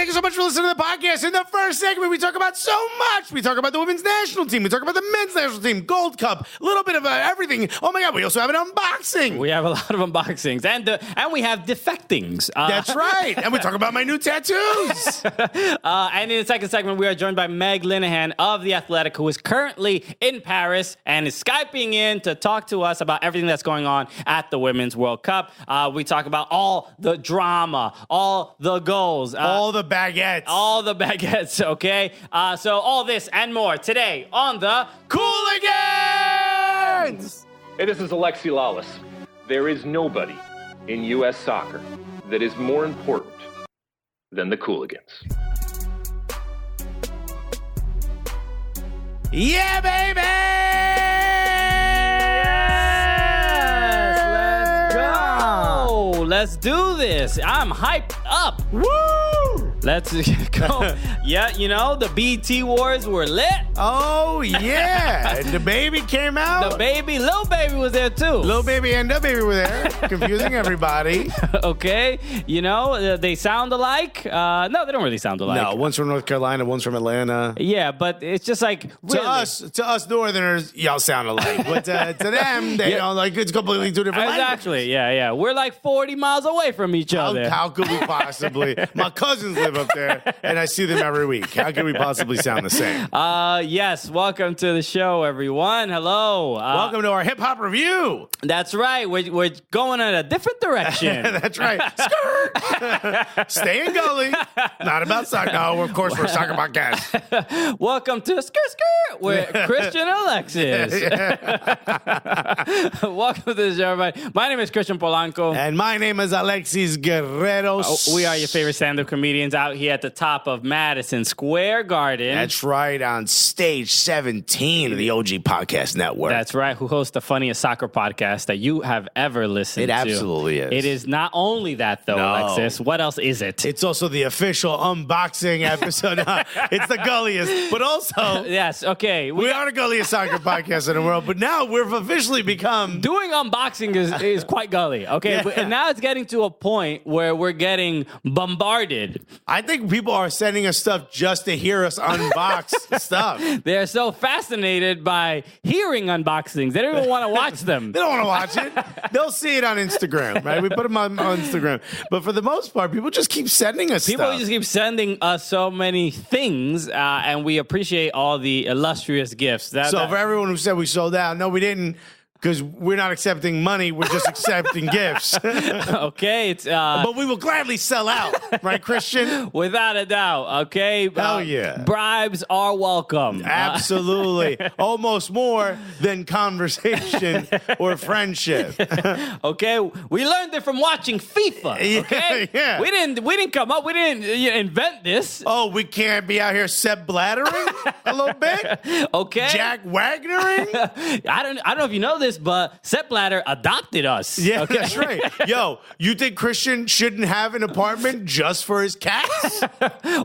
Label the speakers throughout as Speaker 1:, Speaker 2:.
Speaker 1: thank you so much for listening to the podcast. In the first segment, we talk about so much. We talk about the women's national team. We talk about the men's national team, Gold Cup, a little bit of everything. Oh my God, we also have an unboxing.
Speaker 2: We have a lot of unboxings, and we have defectings.
Speaker 1: That's right. And we talk about my new tattoos.
Speaker 2: And in the second segment, we are joined by Meg Linehan of The Athletic, who is currently in Paris and is Skyping in to talk to us about everything that's going on at the Women's World Cup. We talk about all the drama, all the goals.
Speaker 1: All the baguettes.
Speaker 2: All the baguettes, okay? So all this and more today on the Cooligans!
Speaker 3: Hey, this is Alexi Lawless. There is nobody in U.S. soccer that is more important than the Cooligans.
Speaker 1: Yeah, baby!
Speaker 2: Yes, let's go! Let's do this. I'm hyped up.
Speaker 1: Woo!
Speaker 2: Let's go. Yeah, you know, the BT Wars were lit.
Speaker 1: Oh, yeah. The baby came out.
Speaker 2: The baby, Lil Baby was there too.
Speaker 1: Lil Baby and the baby were there, confusing everybody.
Speaker 2: Okay. You know, they sound alike. No, they don't really sound alike.
Speaker 1: No, one's from North Carolina, one's from Atlanta.
Speaker 2: Yeah, but it's just like really.
Speaker 1: To us Northerners, y'all sound alike. But to them, they don't like it's completely two different languages.
Speaker 2: Exactly. Yeah. We're like 40 miles away from each other.
Speaker 1: How could we possibly? My cousins live up there, and I see them every week. How could we possibly sound the same?
Speaker 2: Yes. Welcome to the show, everyone. Hello.
Speaker 1: Welcome to our hip hop review.
Speaker 2: That's right. We're going in a different direction.
Speaker 1: That's right. Skirt. Stay in gully. Not about soccer. No, of course we're a soccer podcast.
Speaker 2: Welcome to Skirt with Christian Alexis. Welcome to the show, everybody. My name is Christian Polanco.
Speaker 1: And my name is Alexis Guerrero.
Speaker 2: We are your favorite stand-up comedians out here at the top of Madison Square Garden.
Speaker 1: That's right, on stage 17 of the OG Podcast Network.
Speaker 2: That's right, who hosts the funniest soccer podcast that you have ever listened to.
Speaker 1: It absolutely is.
Speaker 2: It is not only that, though,
Speaker 1: No.
Speaker 2: Alexis. What else is it?
Speaker 1: It's also the official unboxing episode. It's the gulliest, but also...
Speaker 2: Yes, okay.
Speaker 1: We are the gulliest soccer podcast in the world, but now we've officially become...
Speaker 2: Doing unboxing is quite gully, okay?
Speaker 1: Yeah.
Speaker 2: And now it's getting to a point where we're getting bombarded.
Speaker 1: I think people are sending us stuff just to hear us unbox stuff.
Speaker 2: They're so fascinated by hearing unboxings. They don't even want to watch them.
Speaker 1: They don't want to watch it. They'll see it on Instagram, right? We put them on Instagram. But for the most part, people just keep sending us
Speaker 2: People
Speaker 1: stuff.
Speaker 2: just keep sending us so many things, and we appreciate all the illustrious gifts.
Speaker 1: For everyone who said we sold out, no, we didn't. Because we're not accepting money, we're just accepting gifts.
Speaker 2: Okay, it's
Speaker 1: but we will gladly sell out, right, Christian?
Speaker 2: without a doubt. Okay,
Speaker 1: Hell yeah.
Speaker 2: Bribes are welcome.
Speaker 1: Absolutely, almost more than conversation or friendship.
Speaker 2: Okay, we learned it from watching FIFA. Okay,
Speaker 1: Yeah.
Speaker 2: we didn't come up. We didn't invent this.
Speaker 1: Oh, we can't be out here Sepp Blattering a little bit.
Speaker 2: Okay,
Speaker 1: Jack Wagnering.
Speaker 2: I don't know if you know this, but Sepp Blatter adopted us.
Speaker 1: Yeah,
Speaker 2: okay?
Speaker 1: that's right. Yo, you think Christian shouldn't have an apartment just for his cats?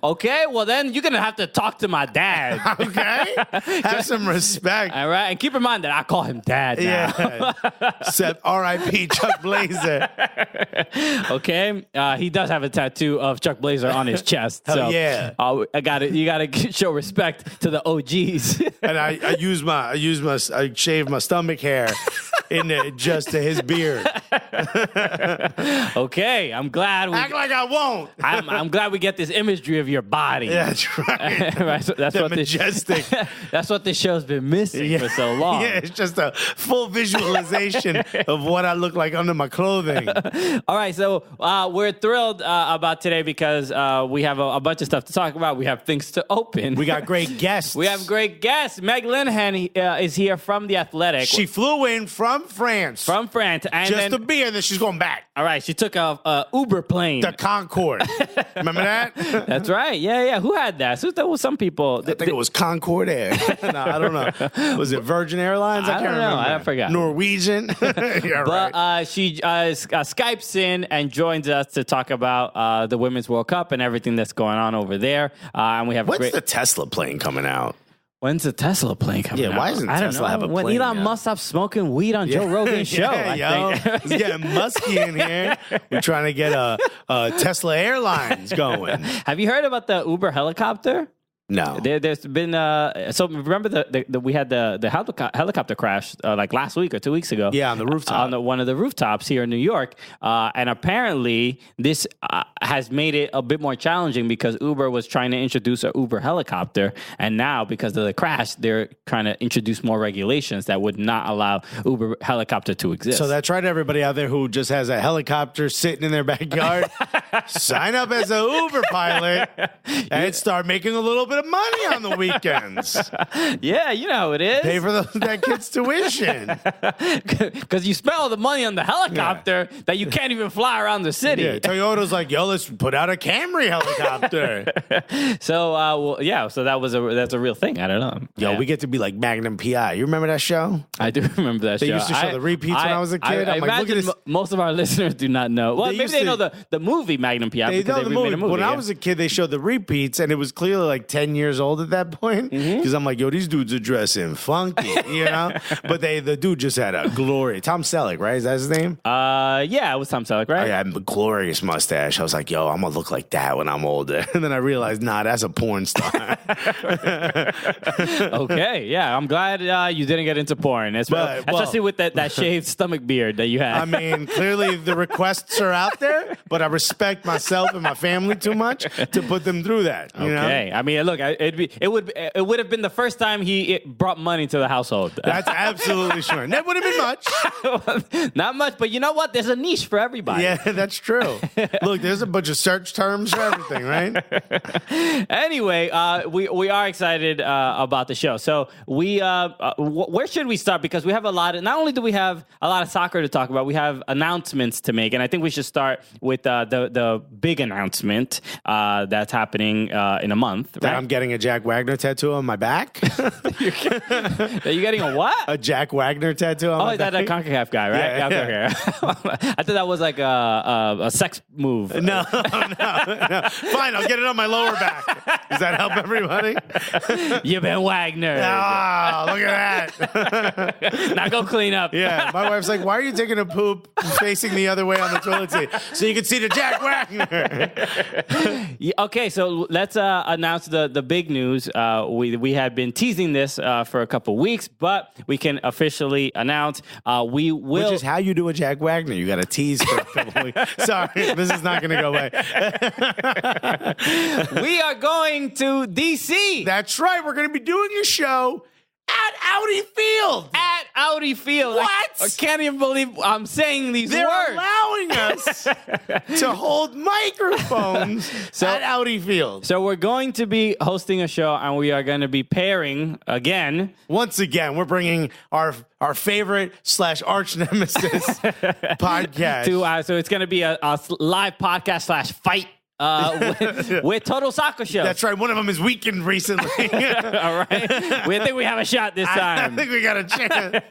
Speaker 2: Okay, well then you're gonna have to talk to my dad.
Speaker 1: Okay, have some respect.
Speaker 2: All right, and keep in mind that I call him Dad now.
Speaker 1: Yeah. Sepp, R.I.P. Chuck Blazer.
Speaker 2: Okay, he does have a tattoo of Chuck Blazer on his chest.
Speaker 1: Hell
Speaker 2: so
Speaker 1: yeah.
Speaker 2: You gotta show respect to the OGs.
Speaker 1: And I shave my stomach hair just to his beard.
Speaker 2: Okay, I'm glad.
Speaker 1: Act like I won't.
Speaker 2: I'm glad we get this imagery of your body.
Speaker 1: Yeah, that's right.
Speaker 2: Right, so that's
Speaker 1: The
Speaker 2: what
Speaker 1: majestic.
Speaker 2: That's what this show's been missing for so long.
Speaker 1: Yeah, it's just a full visualization of what I look like under my clothing.
Speaker 2: All right, so we're thrilled about today because we have a bunch of stuff to talk about. We have things to open.
Speaker 1: We got great guests.
Speaker 2: We have great guests. Meg Linehan is here from The Athletic.
Speaker 1: She flew in from France.
Speaker 2: And
Speaker 1: just
Speaker 2: then,
Speaker 1: to be here, then she's going back.
Speaker 2: all right, she took a Uber plane.
Speaker 1: The Concorde. Remember that?
Speaker 2: That's right. Yeah. Who had that? So there was some people.
Speaker 1: I think it was Concorde Air. No, I don't know. Was it Virgin Airlines?
Speaker 2: I
Speaker 1: can't
Speaker 2: don't know.
Speaker 1: remember.
Speaker 2: I forgot.
Speaker 1: Norwegian. Yeah,
Speaker 2: But
Speaker 1: right.
Speaker 2: she Skypes in and joins us to talk about the Women's World Cup and everything that's going on over there. And we have
Speaker 1: When's the Tesla plane coming out?
Speaker 2: When's the Tesla plane coming out?
Speaker 1: Yeah, why doesn't Tesla have a
Speaker 2: when
Speaker 1: plane
Speaker 2: Elon
Speaker 1: yet?
Speaker 2: Musk stopped smoking weed on Joe Rogan's show, I think.
Speaker 1: He's getting musky in here. We're trying to get a Tesla Airlines going.
Speaker 2: Have you heard about the Uber helicopter?
Speaker 1: No.
Speaker 2: There's been so remember we had the helicopter crash like last week or 2 weeks ago.
Speaker 1: Yeah, on the rooftop.
Speaker 2: On one of the rooftops here in New York, and apparently this has made it a bit more challenging because Uber was trying to introduce a Uber helicopter, and now because of the crash, they're trying to introduce more regulations that would not allow Uber helicopter to exist.
Speaker 1: So that's right, everybody out there who just has a helicopter sitting in their backyard. Sign up as an Uber pilot and start making a little bit of money on the weekends.
Speaker 2: Yeah, you know how it is.
Speaker 1: Pay for that kid's tuition.
Speaker 2: Because you spend all the money on the helicopter that you can't even fly around the city.
Speaker 1: Yeah, Toyota's like, yo, let's put out a Camry helicopter.
Speaker 2: So, so that's a real thing. I don't know.
Speaker 1: Yo, we get to be like Magnum PI. You remember that show?
Speaker 2: I do remember that show.
Speaker 1: They used to show the repeats when I was a kid.
Speaker 2: I
Speaker 1: I'm like, look at
Speaker 2: imagine
Speaker 1: this.
Speaker 2: most of our listeners do not know. Well, maybe they know the movie Magnum PI
Speaker 1: They
Speaker 2: because
Speaker 1: know
Speaker 2: they
Speaker 1: the
Speaker 2: remade a movie.
Speaker 1: When I was a kid, they showed the repeats, and it was clearly like 10 years old at that point. Because I'm like, yo, these dudes are dressing funky, you know? But the dude just had a glory. Tom Selleck, right? Is that his name?
Speaker 2: Yeah, it was Tom Selleck, right?
Speaker 1: I had a glorious mustache. I was like, yo, I'm going to look like that when I'm older. And then I realized, nah, that's a porn star.
Speaker 2: Okay, yeah, I'm glad you didn't get into porn, especially with that shaved stomach beard that you had.
Speaker 1: I mean, clearly the requests are out there, but I respect myself and my family too much to put them through that. You
Speaker 2: Okay,
Speaker 1: know?
Speaker 2: I mean, look, it would have been the first time he brought money to the household.
Speaker 1: That's absolutely sure. And that would have been much.
Speaker 2: Not much, but you know what? There's a niche for everybody.
Speaker 1: Yeah, that's true. Look, there's a bunch of search terms for everything, right?
Speaker 2: Anyway, we are excited about the show. So where should we start? Because we have not only do we have a lot of soccer to talk about, we have announcements to make, and I think we should start with the big announcement that's happening in a month.
Speaker 1: That
Speaker 2: Right?
Speaker 1: I'm getting a Jack Wagner tattoo on my back.
Speaker 2: Are you getting a what?
Speaker 1: A Jack Wagner tattoo on my back.
Speaker 2: That CONCACAF guy, right?
Speaker 1: Yeah,
Speaker 2: Okay. I thought that was like a sex move.
Speaker 1: No. Fine, I'll get it on my lower back. Does that help everybody?
Speaker 2: You've been Wagner.
Speaker 1: Ah, look at that.
Speaker 2: Now go clean up.
Speaker 1: Yeah, my wife's like, why are you taking a poop facing the other way on the toilet seat? So you can see the Jack Wagner.
Speaker 2: Okay, so let's announce the big news. We had been teasing this for a couple weeks, but we can officially announce we will.
Speaker 1: Which is how you do a Jack Wagner. You got to tease for a couple weeks. Sorry, this is not going to go away.
Speaker 2: We are going to D.C.
Speaker 1: That's right. We're going to be doing a show at Audi Field.
Speaker 2: At Audi Field.
Speaker 1: What?
Speaker 2: I can't even believe I'm saying these
Speaker 1: They're
Speaker 2: words.
Speaker 1: allowing us to hold microphones at Audi Field.
Speaker 2: So we're going to be hosting a show, and we are going to be pairing again.
Speaker 1: Once again, we're bringing our favorite / arch nemesis podcast.
Speaker 2: So it's going to be a live podcast / fight with Total Soccer Show.
Speaker 1: That's right. One of them is weakened recently.
Speaker 2: All right. We think we have a shot this time.
Speaker 1: I think we got a chance.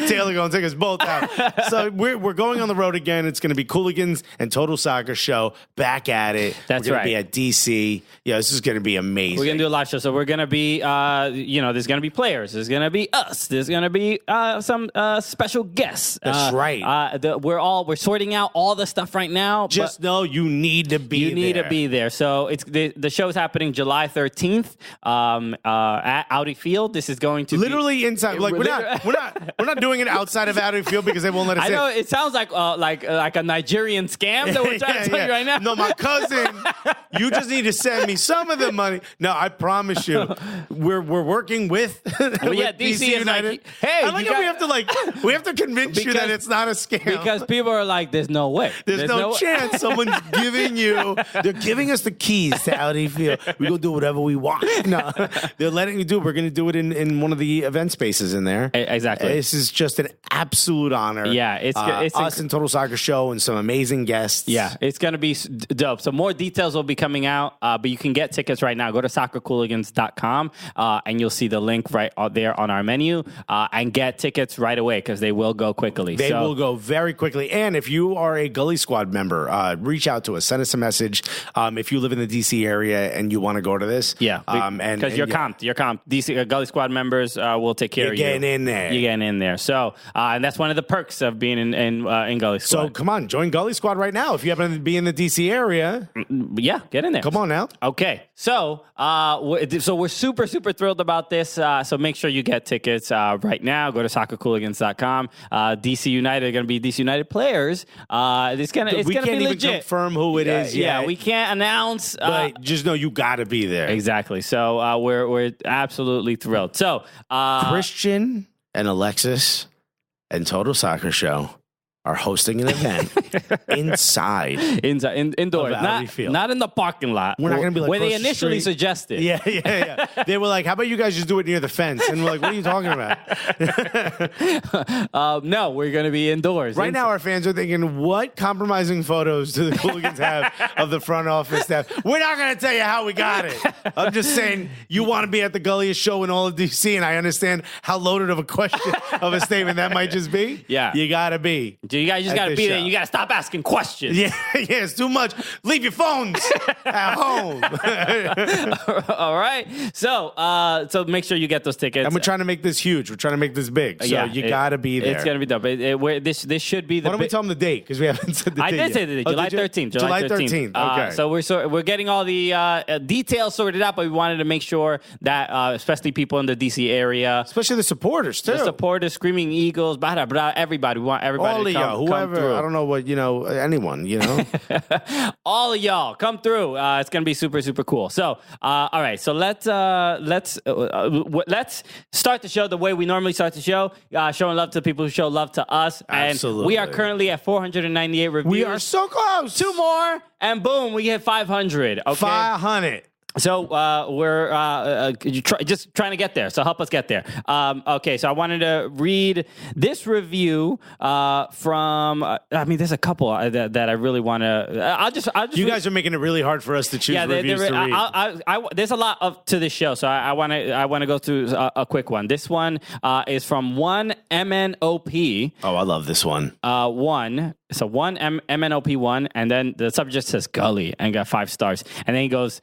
Speaker 1: Taylor going to take us both out. So we're going on the road again. It's going to be Cooligans and Total Soccer Show back at it.
Speaker 2: That's
Speaker 1: we're
Speaker 2: right.
Speaker 1: We're going to be at DC. Yeah, this is going to be amazing.
Speaker 2: We're going to do a live show. So we're going to be, there's going to be players. There's going to be us. There's going to be some special guests.
Speaker 1: That's right.
Speaker 2: We're sorting out all the stuff right now.
Speaker 1: Just know you need to be there.
Speaker 2: To be there. So it's the show is happening July 13th at Audi Field. This is going to
Speaker 1: literally
Speaker 2: be,
Speaker 1: inside. Like we're not doing it outside of Audi Field because they won't let us in.
Speaker 2: I know it sounds like a Nigerian scam that we're trying to tell you right now.
Speaker 1: No, my cousin. You just need to send me some of the money. No, I promise you, we're working with, with
Speaker 2: DC
Speaker 1: United.
Speaker 2: Like, hey,
Speaker 1: I like how we have to convince you that it's not a scam
Speaker 2: because people are like, there's no way.
Speaker 1: There's no chance someone's giving you. They're giving us the keys to Audi Field. We're going to do whatever we want. No, they're letting you do it. We're going to do it in one of the event spaces in there.
Speaker 2: Exactly.
Speaker 1: This is just an absolute honor.
Speaker 2: Yeah, it's
Speaker 1: us and Total Soccer Show and some amazing guests.
Speaker 2: Yeah, it's going to be dope. So more details will be coming out, but you can get tickets right now. Go to soccercooligans.com and you'll see the link right out there on our menu and get tickets right away because they will go quickly.
Speaker 1: They will go very quickly. And if you are a Gully Squad member, reach out to us. Send us a message. If you live in the D.C. area and you want to go to this.
Speaker 2: Yeah, because you're comped. You're comped. DC Gully Squad members will take care of you.
Speaker 1: You're getting in there.
Speaker 2: You're getting in there. So, and that's one of the perks of being in Gully Squad.
Speaker 1: So come on, join Gully Squad right now if you happen to be in the D.C. area.
Speaker 2: Yeah, get in there.
Speaker 1: Come on now.
Speaker 2: Okay, so we're super thrilled about this. So make sure you get tickets right now. Go to soccercooligans.com. DC United are going to be DC United players. It's gonna be legit.
Speaker 1: We can't even confirm who it is yet.
Speaker 2: Yeah, we can't announce.
Speaker 1: But just know you got to be there.
Speaker 2: Exactly. So we're absolutely thrilled. So
Speaker 1: Christian and Alexis and Total Soccer Show are hosting an event
Speaker 2: indoors, not in the parking lot.
Speaker 1: We're not going to be like
Speaker 2: where they initially suggested.
Speaker 1: Yeah. They were like, "How about you guys just do it near the fence?" And we're like, "What are you talking
Speaker 2: about?" No, we're going to be indoors.
Speaker 1: Right now, our fans are thinking, "What compromising photos do the Hooligans have of the front office staff?" We're not going to tell you how we got it. I'm just saying, you want to be at the Gulliest show in all of DC, and I understand how loaded of a question of a statement that might just be.
Speaker 2: Yeah,
Speaker 1: you got to be.
Speaker 2: You guys just got to be there. You got to stop asking questions.
Speaker 1: Yeah, it's too much. Leave your phones at home.
Speaker 2: All right. So make sure you get those tickets.
Speaker 1: And we're trying to make this huge. We're trying to make this big. So you got to be there.
Speaker 2: It's going to be dope. This should be the.
Speaker 1: Why don't we tell them the date? Because we haven't said the date.
Speaker 2: I did say the date. July 13th.
Speaker 1: July 13th. Okay.
Speaker 2: So we're getting all the details sorted out, but we wanted to make sure that especially people in the DC area,
Speaker 1: especially the supporters too,
Speaker 2: Screaming Eagles, blah, blah, blah, everybody. We want everybody to come.
Speaker 1: Whoever, I don't know what, anyone,
Speaker 2: all of y'all come through. It's going to be super cool. So, all right. So let's start the show the way we normally start the show, showing love to people who show love to us.
Speaker 1: Absolutely.
Speaker 2: And we are currently at 498 reviews.
Speaker 1: We are so close.
Speaker 2: 2 more and boom, we hit 500. Okay.
Speaker 1: 500.
Speaker 2: So we're just trying to get there. So help us get there. Okay, so I wanted to read this review from. There's a couple that I really want to. I'll just.
Speaker 1: You guys are making it really hard for us to choose reviews to read.
Speaker 2: There's a lot to this show, so I want to go through a quick one. This one is from 1MNOP.
Speaker 1: Oh, I love this one.
Speaker 2: So 1MNOP1, and then the subject says Gully and got 5 stars, and then he goes.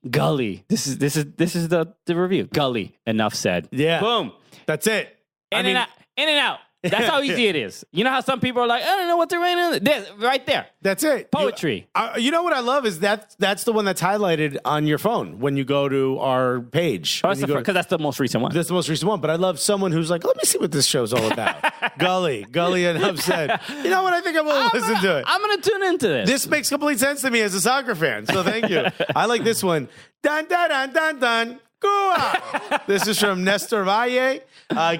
Speaker 2: Gully. This is the review. Gully. Enough said.
Speaker 1: Yeah.
Speaker 2: Boom.
Speaker 1: That's it.
Speaker 2: In and out. That's how easy it is. You know how some people are like, I don't know what they're writing. Right there.
Speaker 1: That's it.
Speaker 2: Poetry.
Speaker 1: You know what I love is that's the one that's highlighted on your phone when you go to our page.
Speaker 2: Because that's the most recent one.
Speaker 1: That's the most recent one. But I love someone who's like, let me see what this show's all about. Gully enough said. You know what? I think I will listen to it.
Speaker 2: I'm going to tune into this.
Speaker 1: This makes complete sense to me as a soccer fan. So thank you. I like this one. Dun, dun, dun, dun, dun. This is from Nestor Valle.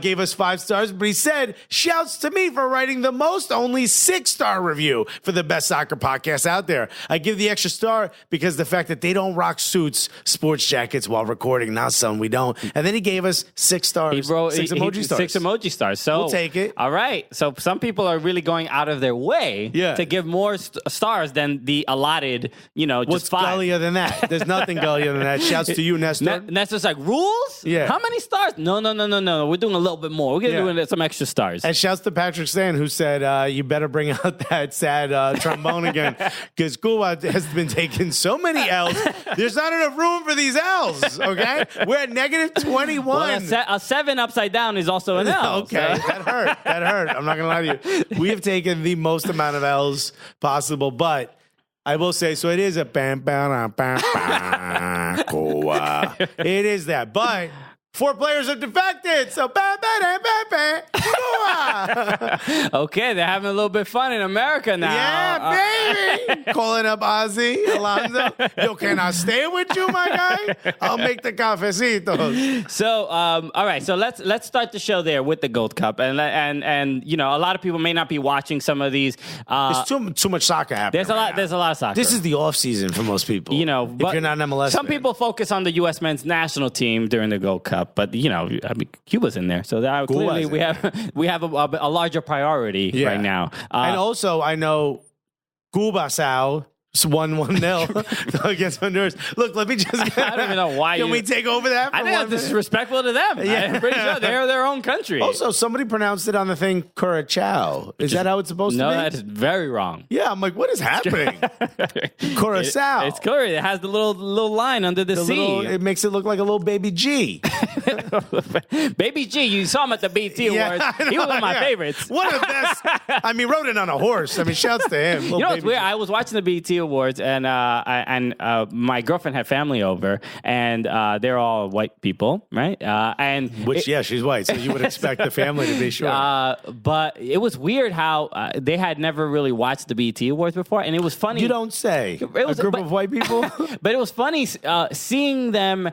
Speaker 1: Gave us 5 stars, but he said, shouts to me for writing the most, only 6-star review for the best soccer podcast out there. I give the extra star because the fact that they don't rock suits, sports jackets while recording. Now, son, we don't. And then he gave us 6 stars.
Speaker 2: He wrote
Speaker 1: 6 emoji stars.
Speaker 2: 6 emoji stars. So
Speaker 1: we'll take it.
Speaker 2: All right. So some people are really going out of their way to give more stars than the allotted, just
Speaker 1: What's
Speaker 2: 5.
Speaker 1: gullier than that? There's nothing gullier than that. Shouts to you, Nestor.
Speaker 2: Nestor's like, rules?
Speaker 1: Yeah.
Speaker 2: How many stars? No. We're doing a little bit more. We're going to do some extra stars.
Speaker 1: And shouts to Patrick Stan, who said, you better bring out that sad trombone again, because Cuba has been taking so many L's. There's not enough room for these L's, okay? We're at negative 21.
Speaker 2: Well, a 7 upside down is also an L.
Speaker 1: Okay,
Speaker 2: so.
Speaker 1: That hurt. I'm not going to lie to you. We have taken the most amount of L's possible, but I will say, so it is a bam, bam, bam, bam, Cuba. It is that, but 4 players have defected, so bam, bam, bam, bam, bam.
Speaker 2: Okay, they're having a little bit of fun in America now.
Speaker 1: Yeah, baby. Calling up Ozzy Alonso. Yo, can I stay with you, my guy? I'll make the cafecitos.
Speaker 2: So, all right. So let's start the show there with the Gold Cup, and a lot of people may not be watching some of these.
Speaker 1: There's too much soccer happening.
Speaker 2: There's a lot of soccer.
Speaker 1: This is the off season for most people.
Speaker 2: But
Speaker 1: if you're not an MLS.
Speaker 2: Some people focus on the U.S. men's national team during the Gold Cup, but Cuba's in there, so clearly we have a a larger priority right now.
Speaker 1: And also, I know Cuba 1-0 against Honduras. Look, let me just.
Speaker 2: I don't even know why.
Speaker 1: Can we take over that?
Speaker 2: I think that's disrespectful to them. Yeah. I'm pretty sure they're their own country.
Speaker 1: Also, somebody pronounced it on the thing Curacao. Is that how it's supposed to be?
Speaker 2: No, that is very wrong.
Speaker 1: Yeah, I'm like, what is happening? Curacao.
Speaker 2: It's Curry. It has the little line under the C.
Speaker 1: It makes it look like a little baby G.
Speaker 2: Baby G, you saw him at the BT Awards. He was one of my favorites.
Speaker 1: One of the best. I mean, rode it on a horse. I mean, shouts to him.
Speaker 2: You know what's weird? I was watching the BT Awards, and my girlfriend had family over, and they're all white people, right?
Speaker 1: She's white, so you would expect the family to be sure.
Speaker 2: But it was weird how they had never really watched the BT Awards before, and it was funny.
Speaker 1: You don't say. A group of white people?
Speaker 2: But it was funny seeing them,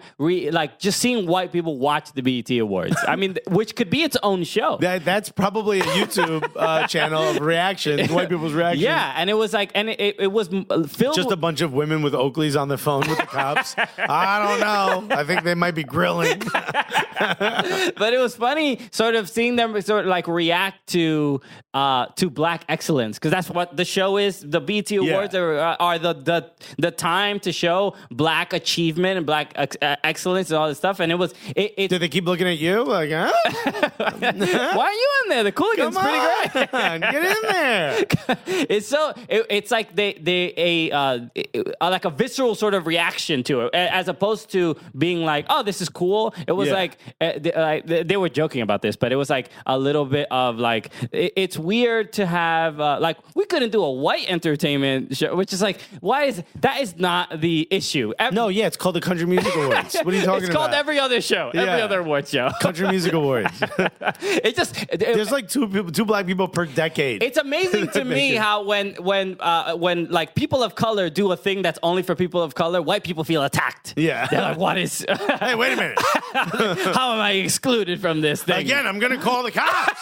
Speaker 2: just seeing white people watch the BT Awards. I mean, which could be its own show.
Speaker 1: That's probably a YouTube channel of reactions, white people's reactions.
Speaker 2: Yeah, and it was like, and it was filled
Speaker 1: just a bunch of women with Oakleys on the phone with the cops. I don't know. I think they might be grilling.
Speaker 2: But it was funny sort of seeing them sort of like react to black excellence, because that's what the show is. The BT Awards are the time to show black achievement and black excellence and all this stuff. And it was
Speaker 1: Did they keep looking at you like, huh?
Speaker 2: Why are you in there? The Cooligans pretty great.
Speaker 1: Get in there.
Speaker 2: It's like like a visceral sort of reaction to it, as opposed to being like, oh, this is cool. It was like they were joking about this, but it was like a little bit of like, it's weird to have like, we couldn't do a white entertainment show, which is like, that is not the issue.
Speaker 1: It's called the Country Music Awards. What are you talking about?
Speaker 2: It's called every other show, every other award show.
Speaker 1: Country Music Awards. There's like two black people per decade.
Speaker 2: It's amazing to me how when like people of color do a thing that's only for people of color, white people feel attacked.
Speaker 1: Yeah.
Speaker 2: They're like, what is...
Speaker 1: Hey, wait a minute.
Speaker 2: How am I excluded from this thing?
Speaker 1: Again, I'm going to call the cops.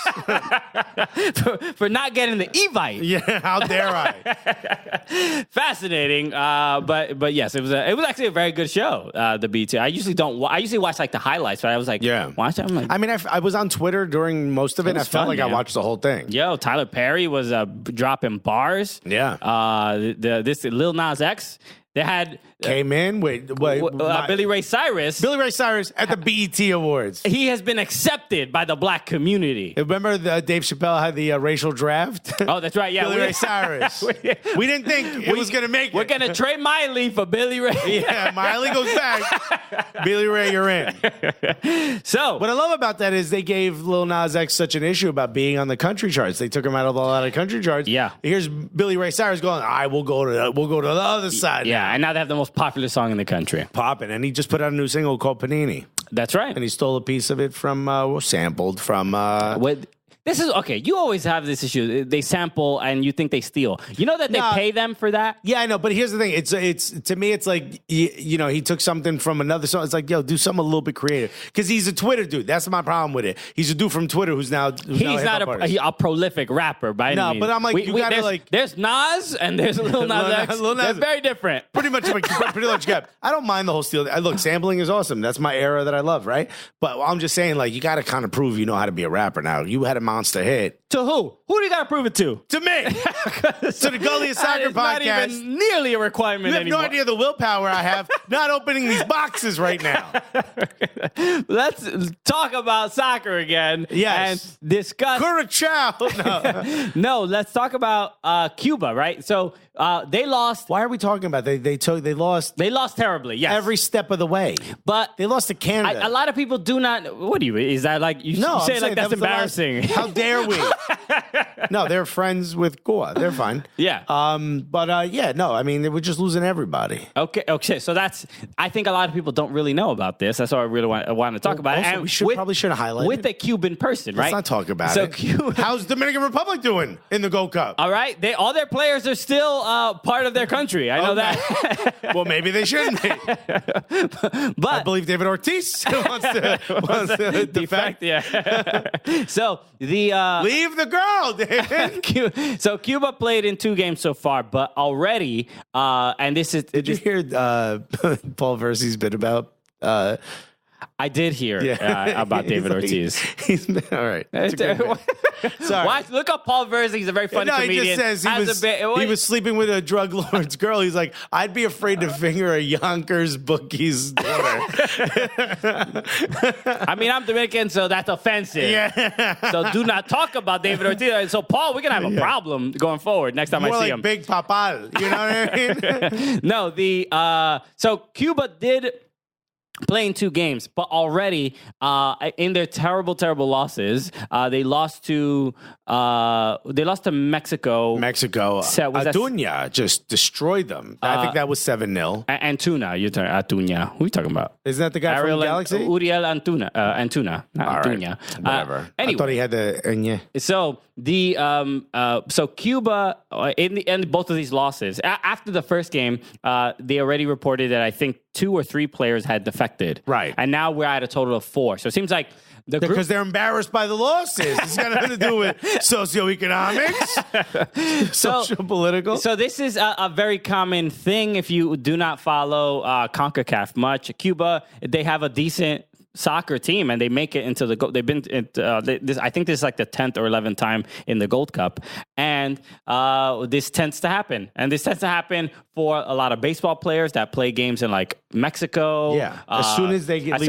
Speaker 2: for not getting the Evite.
Speaker 1: Yeah, how dare I?
Speaker 2: Fascinating. But yes, it was actually a very good show, the BT. I usually watch like the highlights, but I was like, watch it. I'm like,
Speaker 1: I mean, I was on Twitter during most of it, and I felt like I watched the whole thing.
Speaker 2: Yo, Tyler Perry was dropping bars.
Speaker 1: Yeah.
Speaker 2: This Lil Nas X, they had
Speaker 1: came in.
Speaker 2: Billy Ray Cyrus.
Speaker 1: Billy Ray Cyrus at the BET Awards.
Speaker 2: He has been accepted by the black community.
Speaker 1: Remember Dave Chappelle had the racial draft?
Speaker 2: Oh, that's right. Yeah,
Speaker 1: Billy Ray Cyrus. We didn't think it was going to make it.
Speaker 2: We're going to trade Miley for Billy Ray.
Speaker 1: Yeah, Miley goes back. Billy Ray, you're in.
Speaker 2: So
Speaker 1: what I love about that is they gave Lil Nas X such an issue about being on the country charts. They took him out of a lot of country charts.
Speaker 2: Yeah.
Speaker 1: Here's Billy Ray Cyrus going, we'll go to the other side.
Speaker 2: Yeah, and now they have the most popular song in the country.
Speaker 1: Poppin'. And he just put out a new single called Panini.
Speaker 2: That's right.
Speaker 1: And he stole a piece of it sampled from...
Speaker 2: This is okay. You always have this issue. They sample and you think they steal. You know that they pay them for that?
Speaker 1: Yeah, I know. But here's the thing. It's to me, it's like, he took something from another song. It's like, do something a little bit creative. Because he's a Twitter dude. That's my problem with it. He's a dude from Twitter who's not
Speaker 2: a prolific rapper by any means.
Speaker 1: But I'm like,
Speaker 2: there's Nas and there's Lil Nas X. They're very different.
Speaker 1: Pretty much gap. I don't mind the whole steal. Look, sampling is awesome. That's my era that I love, right? But I'm just saying, like, you got to kind of prove you know how to be a rapper now. You had a monster hit.
Speaker 2: To who? Who do you got to prove it to?
Speaker 1: To me. To the Gully of Soccer podcast.
Speaker 2: Not even nearly a requirement anymore.
Speaker 1: You have no idea the willpower I have not opening these boxes right now.
Speaker 2: Let's talk about soccer again.
Speaker 1: Yes.
Speaker 2: And discuss...
Speaker 1: Curacao.
Speaker 2: No, let's talk about Cuba, right? So they lost...
Speaker 1: Why are we talking about they lost...
Speaker 2: They lost terribly, yes.
Speaker 1: Every step of the way.
Speaker 2: But...
Speaker 1: They lost to Canada.
Speaker 2: A lot of people do not... What do you... Is that like... You say like that's embarrassing.
Speaker 1: How dare we? No, they're friends with Goa. They're fine.
Speaker 2: Yeah.
Speaker 1: I mean, they were just losing everybody.
Speaker 2: Okay. So that's... I think a lot of people don't really know about this. That's why I really want to talk about it. And
Speaker 1: we probably should have highlighted
Speaker 2: with a Cuban person, right?
Speaker 1: Let's not talk about it. How's Dominican Republic doing in the Gold Cup?
Speaker 2: All right. All their players are still part of their country. I know that.
Speaker 1: Well, maybe they shouldn't be. But I believe David Ortiz wants to defect.
Speaker 2: Yeah. So
Speaker 1: leave the girl, David.
Speaker 2: So Cuba played in 2 games so far, but already, and this is...
Speaker 1: Did you hear Paul Versi's bit about
Speaker 2: I did hear about David Ortiz.
Speaker 1: He's all right. That's a good bit. Sorry.
Speaker 2: Watch, look up Paul Verzi. He's a very funny comedian.
Speaker 1: He just says he was sleeping with a drug lord's girl. He's like, I'd be afraid to finger a Yonkers bookie's daughter.
Speaker 2: I mean, I'm Dominican, so that's offensive.
Speaker 1: Yeah.
Speaker 2: So do not talk about David Ortiz. So, Paul, we're going to have a problem going forward next time
Speaker 1: More
Speaker 2: I see
Speaker 1: like
Speaker 2: him.
Speaker 1: Big Papal. You know what I mean?
Speaker 2: No, so Cuba did play in 2 games, but already in their terrible losses, they lost to Mexico.
Speaker 1: Mexico. Acuña just destroyed them. I think that was 7-0.
Speaker 2: Antuna, you're talking Acuña. Who are you talking about?
Speaker 1: Isn't that the guy from Galaxy?
Speaker 2: Uriel Antuna, not Acuña.
Speaker 1: Right. Whatever.
Speaker 2: Anyway,
Speaker 1: I thought he had the.
Speaker 2: So so Cuba in the end, both of these losses after the first game, they already reported that I think 2 or 3 players had defected.
Speaker 1: Right.
Speaker 2: And now we're at a total of 4. So it seems like
Speaker 1: because they're embarrassed by the losses. It's got nothing to do with socioeconomics, social political.
Speaker 2: So this is a very common thing if you do not follow CONCACAF much. Cuba, they have a decent soccer team and they make it into the gold. They've been I think this is like the 10th or 11th time in the Gold Cup, and this tends to happen. And this tends to happen for a lot of baseball players that play games in like Mexico.
Speaker 1: Yeah, as soon as they leave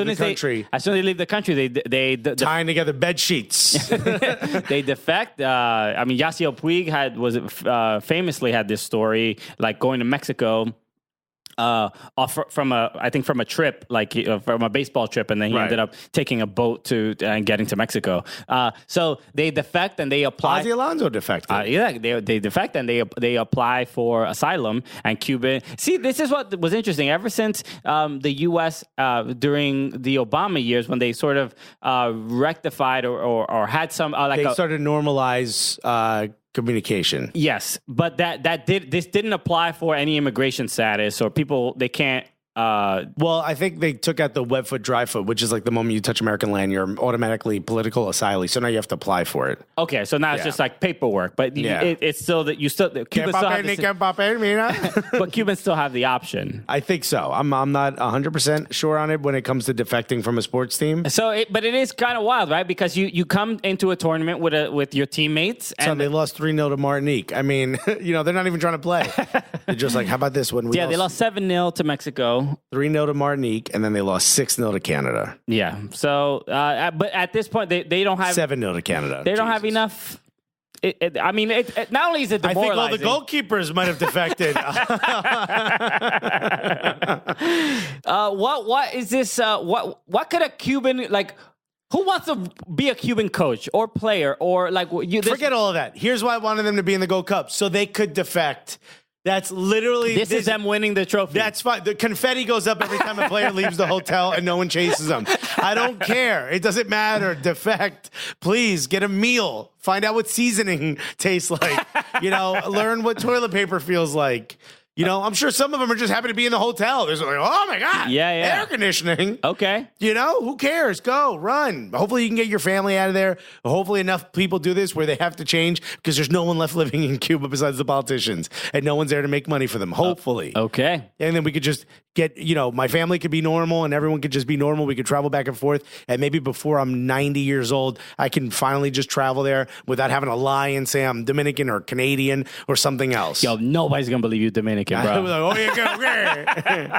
Speaker 1: the country, they tying together bed sheets.
Speaker 2: They defect. I mean, Yasiel Puig famously had this story, like going to Mexico. From a trip, like from a baseball trip, and then he ended up taking a boat and getting to Mexico. So they defect and they apply.
Speaker 1: Ozzy Alonso defected.
Speaker 2: They defect and they apply for asylum. And Cuban. See, this is what was interesting. Ever since the U.S. During the Obama years, when they sort of rectified or had some
Speaker 1: they started to normalize. Communication.
Speaker 2: Yes, but this didn't apply for any immigration status or people. They can't.
Speaker 1: Well, I think they took out the wet foot, dry foot, which is like the moment you touch American land, you're automatically political asylee. So now you have to apply for it.
Speaker 2: Okay, so now it's just like paperwork, but it's still that you still Cuba still have but Cubans still have the option.
Speaker 1: I think so. I'm not 100% sure on it when it comes to defecting from a sports team.
Speaker 2: So, but it is kind of wild, right? Because you come into a tournament with your teammates, and
Speaker 1: they lost 3-0 to Martinique. I mean, they're not even trying to play. They're just like, how about this one?
Speaker 2: They lost 7-0 to Mexico.
Speaker 1: 3-0 to Martinique, and then they lost 6-0 to Canada.
Speaker 2: Yeah. So, but at this point, they don't have
Speaker 1: 7-0 to Canada.
Speaker 2: They don't have enough. I mean, not only is it demoralizing.
Speaker 1: I think all the goalkeepers might have defected.
Speaker 2: What is this? What could a Cuban like? Who wants to be a Cuban coach or player or like?
Speaker 1: Forget all of that. Here's why I wanted them to be in the Gold Cup so they could defect. That's literally...
Speaker 2: This is them winning the trophy.
Speaker 1: That's fine. The confetti goes up every time a player leaves the hotel and no one chases them. I don't care. It doesn't matter. Defect. Please, get a meal. Find out what seasoning tastes like. Learn what toilet paper feels like. I'm sure some of them are just happy to be in the hotel. They're like, oh, my God.
Speaker 2: Yeah.
Speaker 1: Air conditioning.
Speaker 2: Okay.
Speaker 1: Who cares? Go, run. Hopefully you can get your family out of there. Hopefully enough people do this where they have to change because there's no one left living in Cuba besides the politicians. And no one's there to make money for them, hopefully.
Speaker 2: Okay.
Speaker 1: And then we could just get, my family could be normal and everyone could just be normal. We could travel back and forth. And maybe before I'm 90 years old, I can finally just travel there without having to lie and say I'm Dominican or Canadian or something else.
Speaker 2: Yo, nobody's going to believe you Dominican. Bro.
Speaker 1: I was like, oh, you go, okay.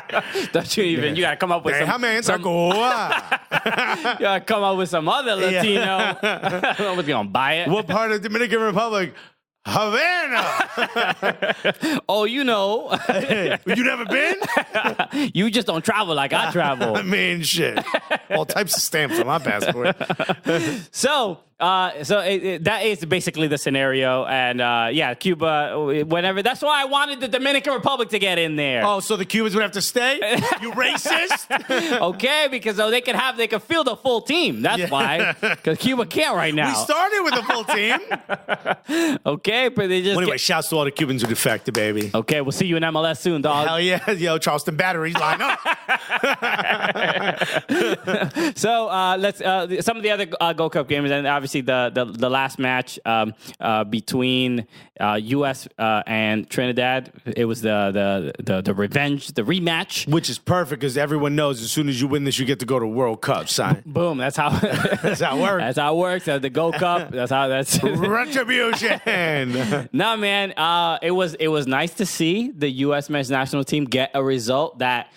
Speaker 2: Don't you even? You gotta come up with some. You gotta come up with some other Latino. No one's gonna buy it.
Speaker 1: What part of Dominican Republic? Havana.
Speaker 2: Oh, you know.
Speaker 1: You never been?
Speaker 2: You just don't travel like I travel.
Speaker 1: I mean, shit. All types of stamps on my passport.
Speaker 2: So that is basically the scenario. And Cuba, whenever. That's why I wanted the Dominican Republic to get in there.
Speaker 1: Oh, so the Cubans would have to stay? You racist?
Speaker 2: Okay, because they could field a full team. That's why. Because Cuba can't right now.
Speaker 1: We started with a full team.
Speaker 2: Okay, but they just...
Speaker 1: Anyway, shouts to all the Cubans who defected, baby.
Speaker 2: Okay, we'll see you in MLS soon, dog.
Speaker 1: Hell yeah. Yo, Charleston Batteries, line up.
Speaker 2: So, let's... some of the other Gold Cup games, and obviously obviously the last match between U.S. And Trinidad. It was the revenge, the rematch,
Speaker 1: which is perfect because everyone knows as soon as you win this, you get to go to World Cup. Son.
Speaker 2: Boom. That's how it works. That's how it works. The Gold Cup. That's
Speaker 1: retribution.
Speaker 2: No, man. It was nice to see the U.S. men's national team get a result that.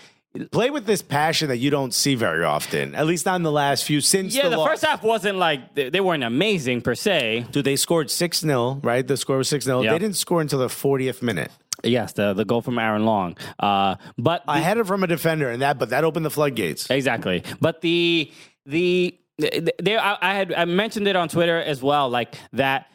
Speaker 1: Play with this passion that you don't see very often, at least not in the last few since
Speaker 2: the
Speaker 1: loss.
Speaker 2: first half wasn't like they weren't amazing per se.
Speaker 1: Dude, they scored 6-0, right? The score was 6-0. They didn't score until the 40th minute.
Speaker 2: Yes, the goal from Aaron Long. But
Speaker 1: I had it from a defender, but that opened the floodgates.
Speaker 2: Exactly. But I mentioned it on Twitter as well, like that.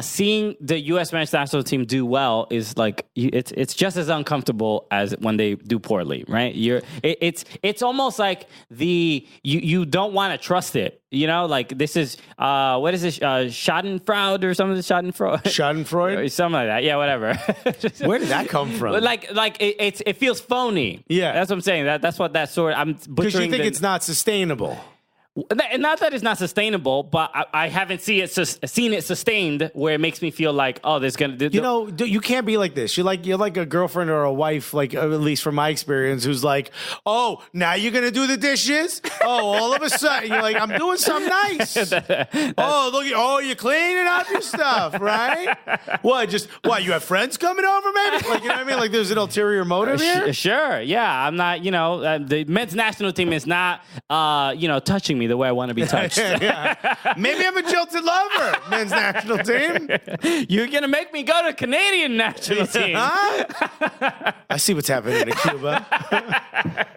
Speaker 2: Seeing the U.S. men's national team do well is like it's just as uncomfortable as when they do poorly, right? It's almost like you don't want to trust it, you know. Like this is what is this Schadenfreude or something?
Speaker 1: Schadenfreude,
Speaker 2: something like that. Yeah, whatever.
Speaker 1: Where did that come from?
Speaker 2: Like it feels phony.
Speaker 1: Yeah,
Speaker 2: that's what I'm saying. That's what that sort. I'm
Speaker 1: because you think it's not sustainable.
Speaker 2: Not that it's not sustainable, but I haven't seen it sustained where it makes me feel like, oh, there's gonna.
Speaker 1: You can't be like this. You're like a girlfriend or a wife, like at least from my experience, who's like, oh, now you're gonna do the dishes. Oh, all of a sudden you're like, I'm doing something nice. You're cleaning up your stuff, right? What? You have friends coming over, maybe? Like, you know what I mean? Like, there's an ulterior motive here.
Speaker 2: Sure, yeah. I'm not. The men's national team is not. Touching me the way I want to be touched.
Speaker 1: Yeah. Maybe I'm a jilted lover, men's national team.
Speaker 2: You're going to make me go to Canadian national team.
Speaker 1: I see what's happening in Cuba.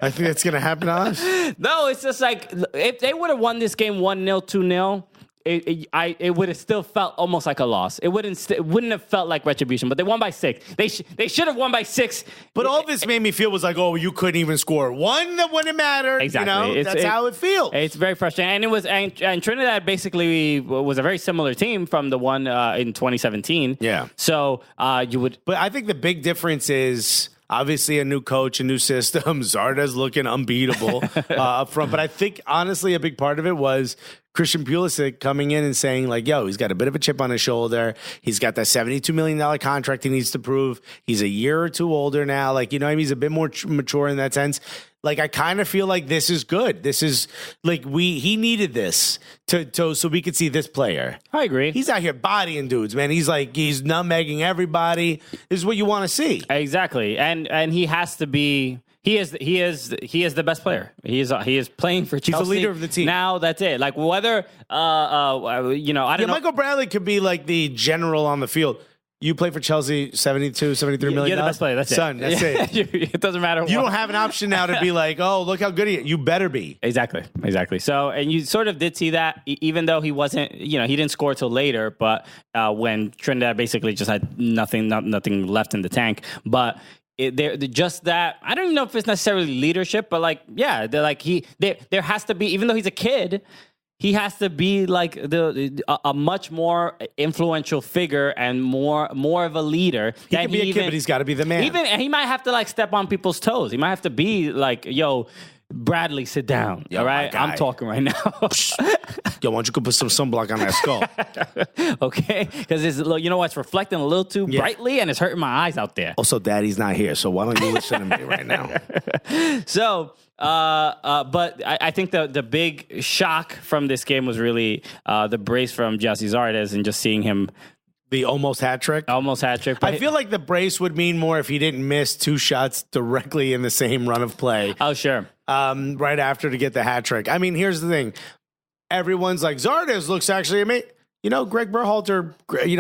Speaker 1: I think that's going to happen to us.
Speaker 2: No, it's just like, if they would have won this game 1-0, 2-0, it would have still felt almost like a loss. It wouldn't have felt like retribution, but they won by 6. They should have won by 6.
Speaker 1: But all this made me feel was like, oh, you couldn't even score one that wouldn't matter.
Speaker 2: Exactly.
Speaker 1: That's how it feels.
Speaker 2: It's very frustrating. And Trinidad basically was a very similar team from the one in 2017.
Speaker 1: Yeah.
Speaker 2: So you would.
Speaker 1: But I think the big difference is obviously a new coach, a new system. Zardes looking unbeatable up front. But I think, honestly, a big part of it was Christian Pulisic coming in and saying, like, yo, he's got a bit of a chip on his shoulder. He's got that $72 million contract he needs to prove. He's a year or two older now. Like, he's a bit more mature in that sense. Like, I kind of feel like this is good. This is like he needed this so we could see this player.
Speaker 2: I agree.
Speaker 1: He's out here bodying dudes, man. He's nutmegging everybody. This is what you want to see.
Speaker 2: Exactly. And he has to be. He is the best player. He is playing for Chelsea.
Speaker 1: He's the leader of the team.
Speaker 2: Now that's it. Like whether I don't know.
Speaker 1: Michael Bradley could be like the general on the field. You play for Chelsea, 72, 73 million.
Speaker 2: You're the best player. That's
Speaker 1: Son,
Speaker 2: it.
Speaker 1: That's it.
Speaker 2: It doesn't matter.
Speaker 1: You don't have an option now to be like, oh, look how good he is. You better be.
Speaker 2: Exactly. So, and you sort of did see that, even though he wasn't, he didn't score till later, but when Trinidad basically just had nothing left in the tank. But just that, I don't even know if it's necessarily leadership, but there has to be, even though he's a kid, he has to be like a much more influential figure and more of a leader.
Speaker 1: He can be a kid, but he's got to be the man.
Speaker 2: And he might have to step on people's toes. He might have to be like, yo, Bradley, sit down. All right, I'm talking right now.
Speaker 1: Yo, why don't you go put some sunblock on that skull?
Speaker 2: Okay, because it's it's reflecting a little too brightly and it's hurting my eyes out there.
Speaker 1: Also, Daddy's not here, so why don't you listen to me right now?
Speaker 2: So. But I think the big shock from this game was really the brace from Jesse Zardes and just seeing him.
Speaker 1: The almost hat trick?
Speaker 2: Almost hat trick.
Speaker 1: I feel like the brace would mean more if he didn't miss 2 shots directly in the same run of play.
Speaker 2: Oh, sure.
Speaker 1: Right after to get the hat trick. I mean, here's the thing. Everyone's like, Zardes looks actually amazing. Greg Berhalter,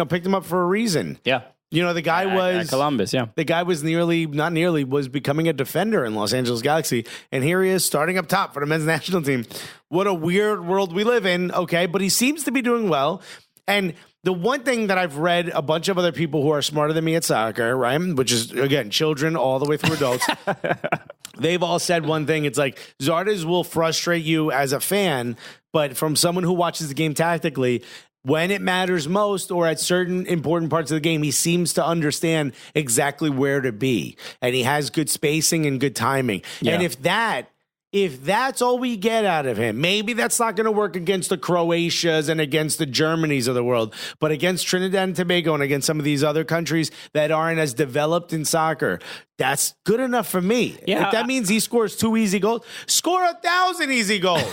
Speaker 1: picked him up for a reason.
Speaker 2: Yeah.
Speaker 1: The guy was
Speaker 2: at Columbus, yeah.
Speaker 1: The guy was was becoming a defender in Los Angeles Galaxy, and here he is starting up top for the men's national team. What a weird world we live in, okay? But he seems to be doing well. And the one thing that I've read a bunch of other people who are smarter than me at soccer, right, which is, again, children all the way through adults, they've all said one thing. It's like, Zardes will frustrate you as a fan, but from someone who watches the game tactically, when it matters most or at certain important parts of the game, he seems to understand exactly where to be. And he has good spacing and good timing. Yeah. And if that if that's all we get out of him, maybe that's not going to work against the Croatias and against the Germanys of the world, but against Trinidad and Tobago and against some of these other countries that aren't as developed in soccer, that's good enough for me.
Speaker 2: Yeah,
Speaker 1: if that means he scores 2 easy goals, score 1,000 easy goals.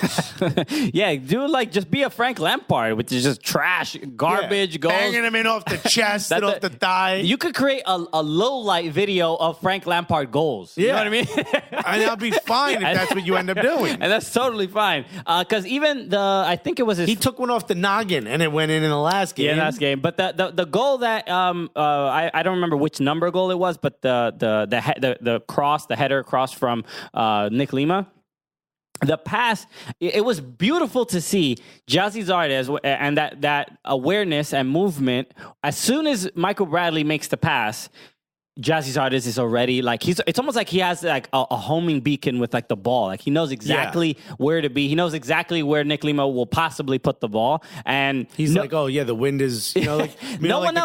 Speaker 2: Yeah, do just be a Frank Lampard, which is just trash, garbage goals.
Speaker 1: Banging him in off the chest and off the thigh.
Speaker 2: You could create a low light video of Frank Lampard goals. You know what I mean?
Speaker 1: And that'll be fine if that's what you end up doing.
Speaker 2: And that's totally fine. Because even I think it was
Speaker 1: he took one off the noggin and it went in the last game.
Speaker 2: Yeah, last game. But the goal that I don't remember which number goal it was, but the header cross from Nick Lima. The pass, it was beautiful to see Jazzy Zardes and that awareness and movement. As soon as Michael Bradley makes the pass, Jazzy Zardes is already it's almost like he has like a homing beacon with like the ball. Like he knows exactly where to be. He knows exactly where Nick Lima will possibly put the ball. And
Speaker 1: he's like, oh yeah, the wind is,
Speaker 2: no one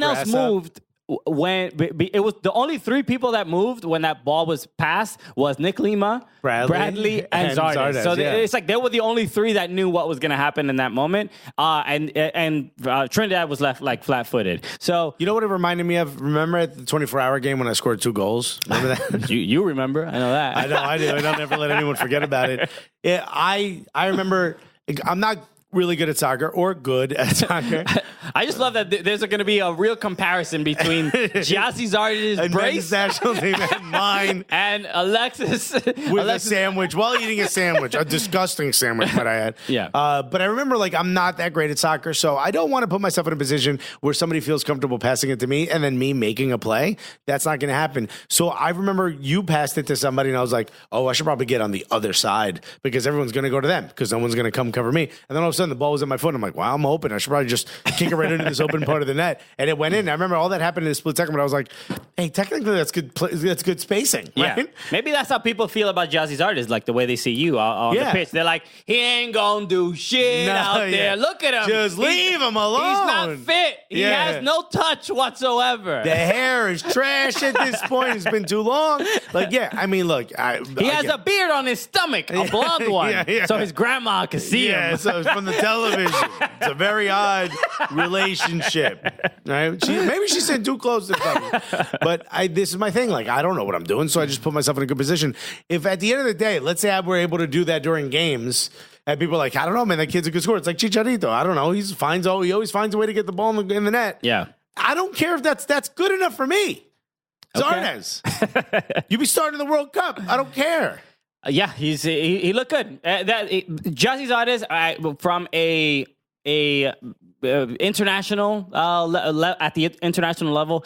Speaker 2: else moved. When it was the only 3 people that moved when that ball was passed was Nick Lima, Bradley and Zardes. So it's like they were the only 3 that knew what was going to happen in that moment. And Trinidad was left like flat-footed. So
Speaker 1: you know what it reminded me of? Remember at the 24-hour game when I scored 2 goals? Remember that?
Speaker 2: you remember? I know that.
Speaker 1: I do. I don't ever let anyone forget about it. I remember. I'm not really good at soccer or good at soccer.
Speaker 2: I just love that there's going to be a real comparison between Jazzy Zardes' brace
Speaker 1: national team and mine
Speaker 2: and Alexis
Speaker 1: a sandwich while eating a sandwich, a disgusting sandwich that I had.
Speaker 2: Yeah.
Speaker 1: But I remember I'm not that great at soccer, so I don't want to put myself in a position where somebody feels comfortable passing it to me and then me making a play. That's not going to happen. So I remember you passed it to somebody and I was like, oh, I should probably get on the other side because everyone's going to go to them because no one's going to come cover me. And then all of a sudden the ball was in my foot. And I'm like, wow, I'm open. I should probably just kick it right into this open part of the net. And it went in. I remember all that happened in a split second, but I was like, hey, technically that's good. That's good spacing. Right?
Speaker 2: Yeah. Maybe that's how people feel about Jazzy Zardes, like the way they see you on the pitch. They're like, he ain't gonna do shit out there. Look at him.
Speaker 1: Just leave him alone.
Speaker 2: He's not fit. He has no touch whatsoever.
Speaker 1: The hair is trash at this point. It's been too long. I mean, look.
Speaker 2: He has a beard on his stomach, a blonde one, so his grandma can see him.
Speaker 1: Yeah, so it's from the television. It's a very odd relationship. Right? Maybe she's sitting too close to something. But this is my thing. I don't know what I'm doing, so I just put myself in a good position. If at the end of the day, let's say I were able to do that during games, and people are like, I don't know, man, that kid's a good scorer. It's like Chicharito. I don't know. He always finds a way to get the ball in the net.
Speaker 2: Yeah.
Speaker 1: I don't care if that's good enough for me. Zardes. You be starting the World Cup. I don't care.
Speaker 2: Yeah, he looked good. Jazzy Zardes from a international at the international level,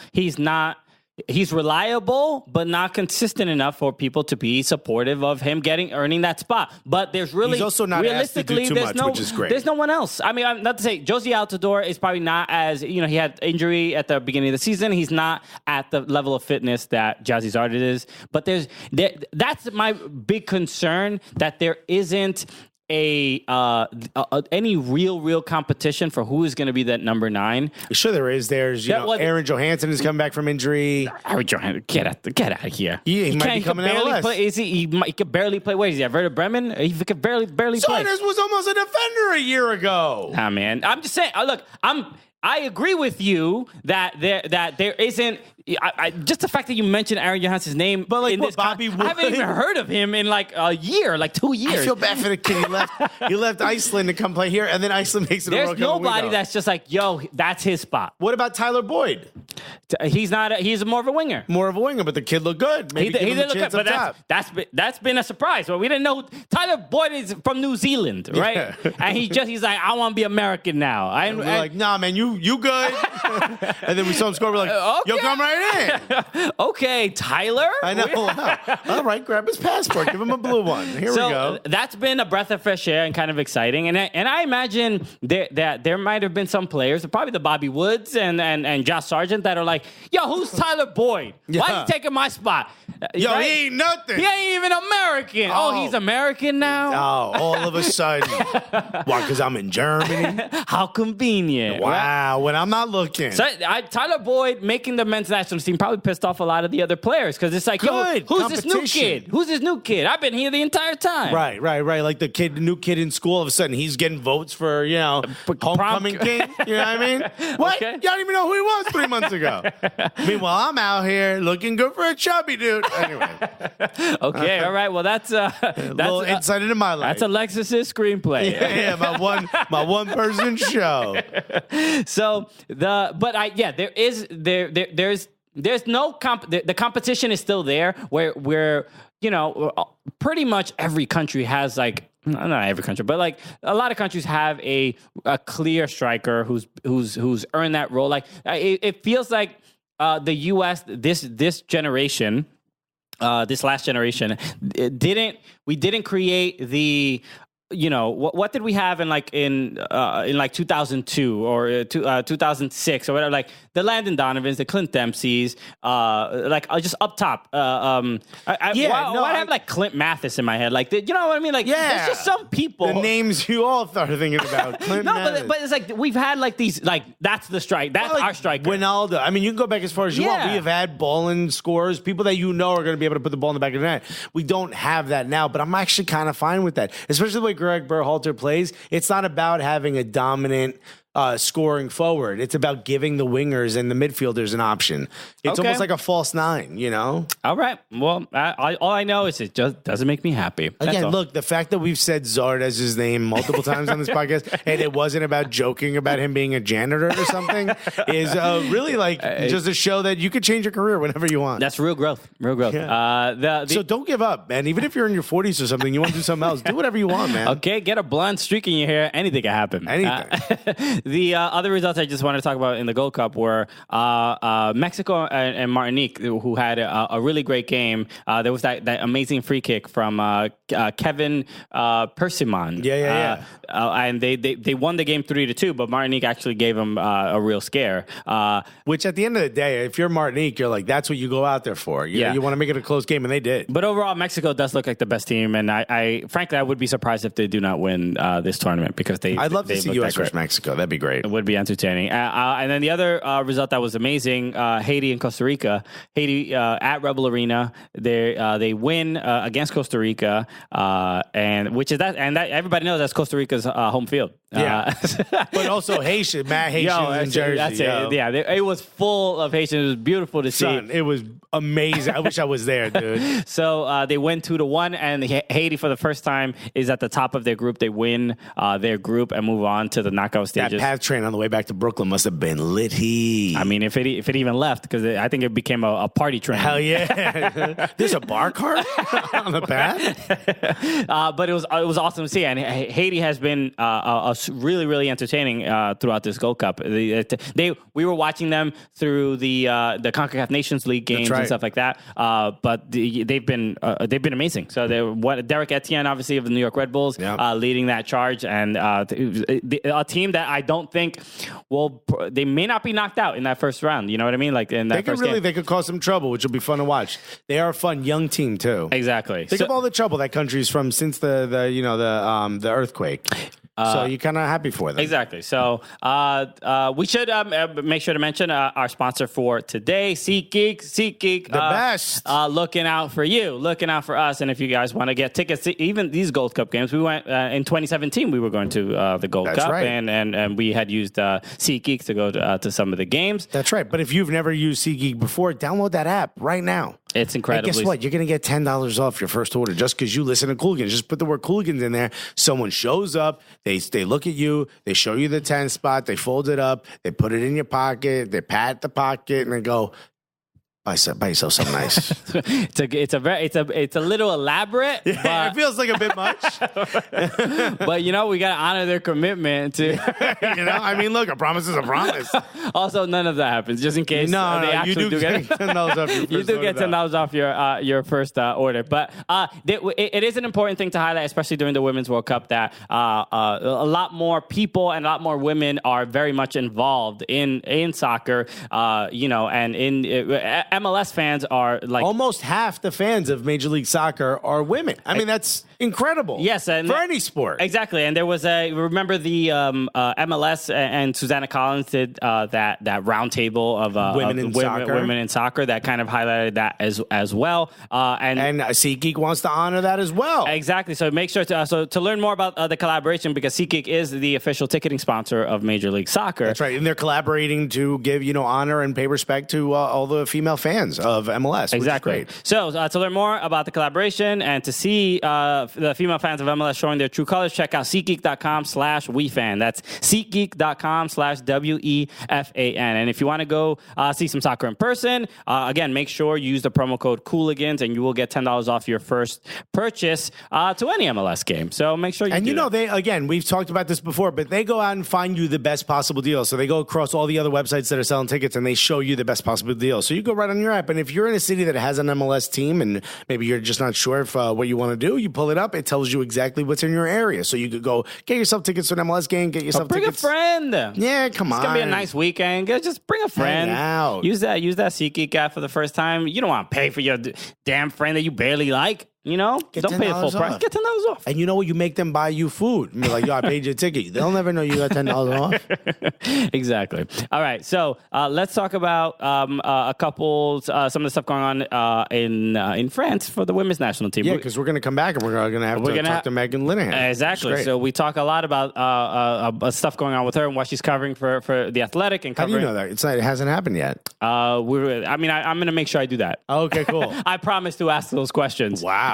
Speaker 2: he's reliable, but not consistent enough for people to be supportive of him earning that spot. But there's really
Speaker 1: he's also not asked to do too much, which is great.
Speaker 2: There's no one else. I mean, not to say Josie Altidore is probably not as he had injury at the beginning of the season. He's not at the level of fitness that Jazzy Zardes is. But that's my big concern, that there isn't any real competition for who is going to be that number 9.
Speaker 1: Sure there is. There's Aaron Johansson is coming back from injury.
Speaker 2: Aaron Johansson, get out of here.
Speaker 1: He might be coming out less.
Speaker 2: He could barely play. Where is he? At Werder Bremen? He could barely play.
Speaker 1: Zardes was almost a defender a year ago.
Speaker 2: Nah, man. I'm just saying. Look, I agree with you that there isn't. Just the fact that you mentioned Aaron Johansson's name,
Speaker 1: but
Speaker 2: in this
Speaker 1: Bobby Wood,
Speaker 2: I haven't even heard of him in a year, 2 years.
Speaker 1: I feel bad for the kid. He left Iceland to come play here, and then Iceland makes it.
Speaker 2: There's nobody that's just that's his spot.
Speaker 1: What about Tyler Boyd?
Speaker 2: He's not. He's more of a winger.
Speaker 1: But the kid looked good. Maybe he did look good, but
Speaker 2: that's been a surprise. Well, we didn't know Tyler Boyd is from New Zealand, right? Yeah. And he's like, I want to be American now.
Speaker 1: And we're like, nah, man, you good? And then we saw him score. We're like, yo, come right in.
Speaker 2: Okay, Tyler.
Speaker 1: I know. Wow. All right, grab his passport. Give him a blue one. Here we go.
Speaker 2: That's been a breath of fresh air and kind of exciting. And I imagine that there might have been some players, probably the Bobby Woods and Josh Sargent, that are like, like, yo, who's Tyler Boyd? Why
Speaker 1: Yeah.
Speaker 2: is he taking my spot?
Speaker 1: Yo,
Speaker 2: Right?
Speaker 1: he ain't nothing.
Speaker 2: He ain't even American. Oh, he's American now?
Speaker 1: Oh, all of a sudden. Why, because I'm in Germany?
Speaker 2: How convenient.
Speaker 1: Wow, when I'm not looking.
Speaker 2: So Tyler Boyd making the men's national team probably pissed off a lot of the other players because it's like, yo,
Speaker 1: Good.
Speaker 2: who's this new
Speaker 1: Competition.
Speaker 2: kid? Who's this new kid? I've been here the entire time.
Speaker 1: Right. Like the new kid in school, all of a sudden he's getting votes for, homecoming king. You know what I mean? What?
Speaker 2: Okay.
Speaker 1: You don't even know who he was 3 months ago. Meanwhile, I'm out here looking good for a chubby dude. Anyway,
Speaker 2: Okay, all right. Well, that's
Speaker 1: a little insight into my life.
Speaker 2: that's Alexis's screenplay.
Speaker 1: yeah, my one person show.
Speaker 2: So there's no the competition is still there where pretty much every country has like, not every country, but like a lot of countries have a clear striker who's earned that role. Like it feels like the U.S. this generation. This last generation, we didn't create the, what did we have in 2002 or 2006 or whatever, like the Landon Donovans, the Clint Dempseys, just up top. Why have like Clint Mathis in my head? Like, you know what I mean? Like, there's just some people.
Speaker 1: The names you all started thinking about. Clint Mathis.
Speaker 2: but it's like we've had like these, like that's the strike. That's our striker.
Speaker 1: Ronaldo. I mean, you can go back as far as you want. We have had balling scorers, people that are going to be able to put the ball in the back of the net. We don't have that now, but I'm actually kind of fine with that, especially the way Greg Berhalter plays. It's not about having a dominant scoring forward. It's about giving the wingers and the midfielders an option. It's almost like a false nine,
Speaker 2: All right. Well, all I know is it just doesn't make me happy.
Speaker 1: Again, look, the fact that we've said Zardes' name multiple times on this podcast, and it wasn't about joking about him being a janitor or something, is really just a show that you could change your career whenever you want.
Speaker 2: That's real growth. Real growth.
Speaker 1: Yeah. So don't give up, man. Even if you're in your 40s or something, you want to do something else, do whatever you want, man.
Speaker 2: Okay, get a blonde streak in your hair. Anything can happen.
Speaker 1: Anything.
Speaker 2: The other results I just wanted to talk about in the Gold Cup were Mexico and Martinique, who had a really great game. There was that amazing free kick from Kevin Persiman.
Speaker 1: Yeah.
Speaker 2: And they won the game 3-2, but Martinique actually gave them a real scare.
Speaker 1: Which at the end of the day, if you're Martinique, you're like, that's what you go out there for. You want to make it a close game, and they did.
Speaker 2: But overall, Mexico does look like the best team, and I frankly, I would be surprised if they do not win this tournament because
Speaker 1: I'd love to see U.S. versus Mexico. That'd be great.
Speaker 2: It would be entertaining. And then the other result that was amazing, Haiti and Costa Rica. Haiti at Rebel Arena, they win against Costa Rica, and everybody knows that's Costa Rica's home field.
Speaker 1: Yeah, but also Matt Haitians in Jersey.
Speaker 2: That's it. Yeah, it was full of Haitians. It was beautiful to see.
Speaker 1: It was amazing. I wish I was there, dude.
Speaker 2: So they win 2-1, and Haiti for the first time is at the top of their group. They win their group and move on to the knockout stages.
Speaker 1: That PATH train on the way back to Brooklyn must have been litty.
Speaker 2: I mean, if it even left, because I think it became a party train.
Speaker 1: Hell yeah! There's a bar cart on the PATH.
Speaker 2: But it was awesome to see, and Haiti has been really, really entertaining throughout this Gold Cup. We were watching them through the CONCACAF Nations League games and stuff like that. But they've been amazing. So Derek Etienne, obviously of the New York Red Bulls, leading that charge, and a team that I don't think they may not be knocked out in that first round. You know what I mean? Like in that first game.
Speaker 1: They could cause some trouble, which will be fun to watch. They are a fun young team too.
Speaker 2: Exactly.
Speaker 1: Think of all the trouble that country's from since the earthquake. So you're kind of happy for them.
Speaker 2: Exactly. So we should make sure to mention our sponsor for today, SeatGeek. SeatGeek.
Speaker 1: The best.
Speaker 2: Looking out for you, looking out for us. And if you guys want to get tickets to even these Gold Cup games, we went in 2017, we were going to the Gold Cup.
Speaker 1: Right.
Speaker 2: And we had used SeatGeek to go to some of the games.
Speaker 1: That's right. But if you've never used SeatGeek before, download that app right now.
Speaker 2: It's incredible.
Speaker 1: Guess what? You're going to get $10 off your first order just because you listen to Cooligans. Just put the word Cooligans in there. Someone shows up. They look at you. They show you the 10 spot. They fold it up. They put it in your pocket. They pat the pocket and they go, Buy yourself something nice.
Speaker 2: it's a little elaborate.
Speaker 1: Yeah, it feels like a bit much.
Speaker 2: But we got to honor their commitment to.
Speaker 1: I mean, look, a promise is a promise.
Speaker 2: Also, none of that happens. Just in case they actually do get
Speaker 1: $10 off your first
Speaker 2: you do get
Speaker 1: order,
Speaker 2: $10 off your first order. But it is an important thing to highlight, especially during the Women's World Cup, that a lot more people and a lot more women are very much involved in soccer. And in MLS fans are like
Speaker 1: almost half the fans of Major League Soccer are women. I mean, that's incredible.
Speaker 2: Yes, and
Speaker 1: for any sport.
Speaker 2: Exactly. And there was remember the MLS and Susanna Collins did that roundtable of
Speaker 1: women
Speaker 2: in soccer that kind of highlighted that as well.
Speaker 1: And SeatGeek wants to honor that as well.
Speaker 2: Exactly. So make sure to learn more about the collaboration, because SeatGeek is the official ticketing sponsor of Major League Soccer.
Speaker 1: That's right. And they're collaborating to give honor and pay respect to all the female fans of MLS.
Speaker 2: Exactly. So to learn more about the collaboration and to see the female fans of MLS showing their true colors, check out SeatGeek.com/WeFan. That's SeatGeek.com/WEFAN. And if you want to go see some soccer in person, again, make sure you use the promo code Cooligans and you will get $10 off your first purchase to any MLS game. So make sure you do that.
Speaker 1: We've talked about this before, but they go out and find you the best possible deal. So they go across all the other websites that are selling tickets and they show you the best possible deal. So you go right on your app. And if you're in a city that has an MLS team and maybe you're just not sure if what you want to do, you pull it up. It tells you exactly what's in your area. So you could go get yourself tickets to an MLS game, get yourself
Speaker 2: bring
Speaker 1: tickets.
Speaker 2: Bring a friend.
Speaker 1: Yeah, come on.
Speaker 2: It's going to be a nice weekend. Just bring a friend.
Speaker 1: Hang out.
Speaker 2: Use that SeatGeek app for the first time. You don't want to pay for your damn friend that you barely like. Don't pay the full price. Get $10 off.
Speaker 1: And you make them buy you food. And you're like, yo, I paid your ticket. They'll never know you got $10 off.
Speaker 2: Exactly. All right. So let's talk about a couple, some of the stuff going on in France for the women's national team.
Speaker 1: Yeah, because we're going to come back and we're going to have to talk to Meg Linehan.
Speaker 2: Exactly. So we talk a lot about stuff going on with her and what she's covering for The Athletic. And
Speaker 1: how do you know that? It hasn't happened yet.
Speaker 2: I'm going to make sure I do that.
Speaker 1: Okay, cool.
Speaker 2: I promise to ask those questions.
Speaker 1: Wow.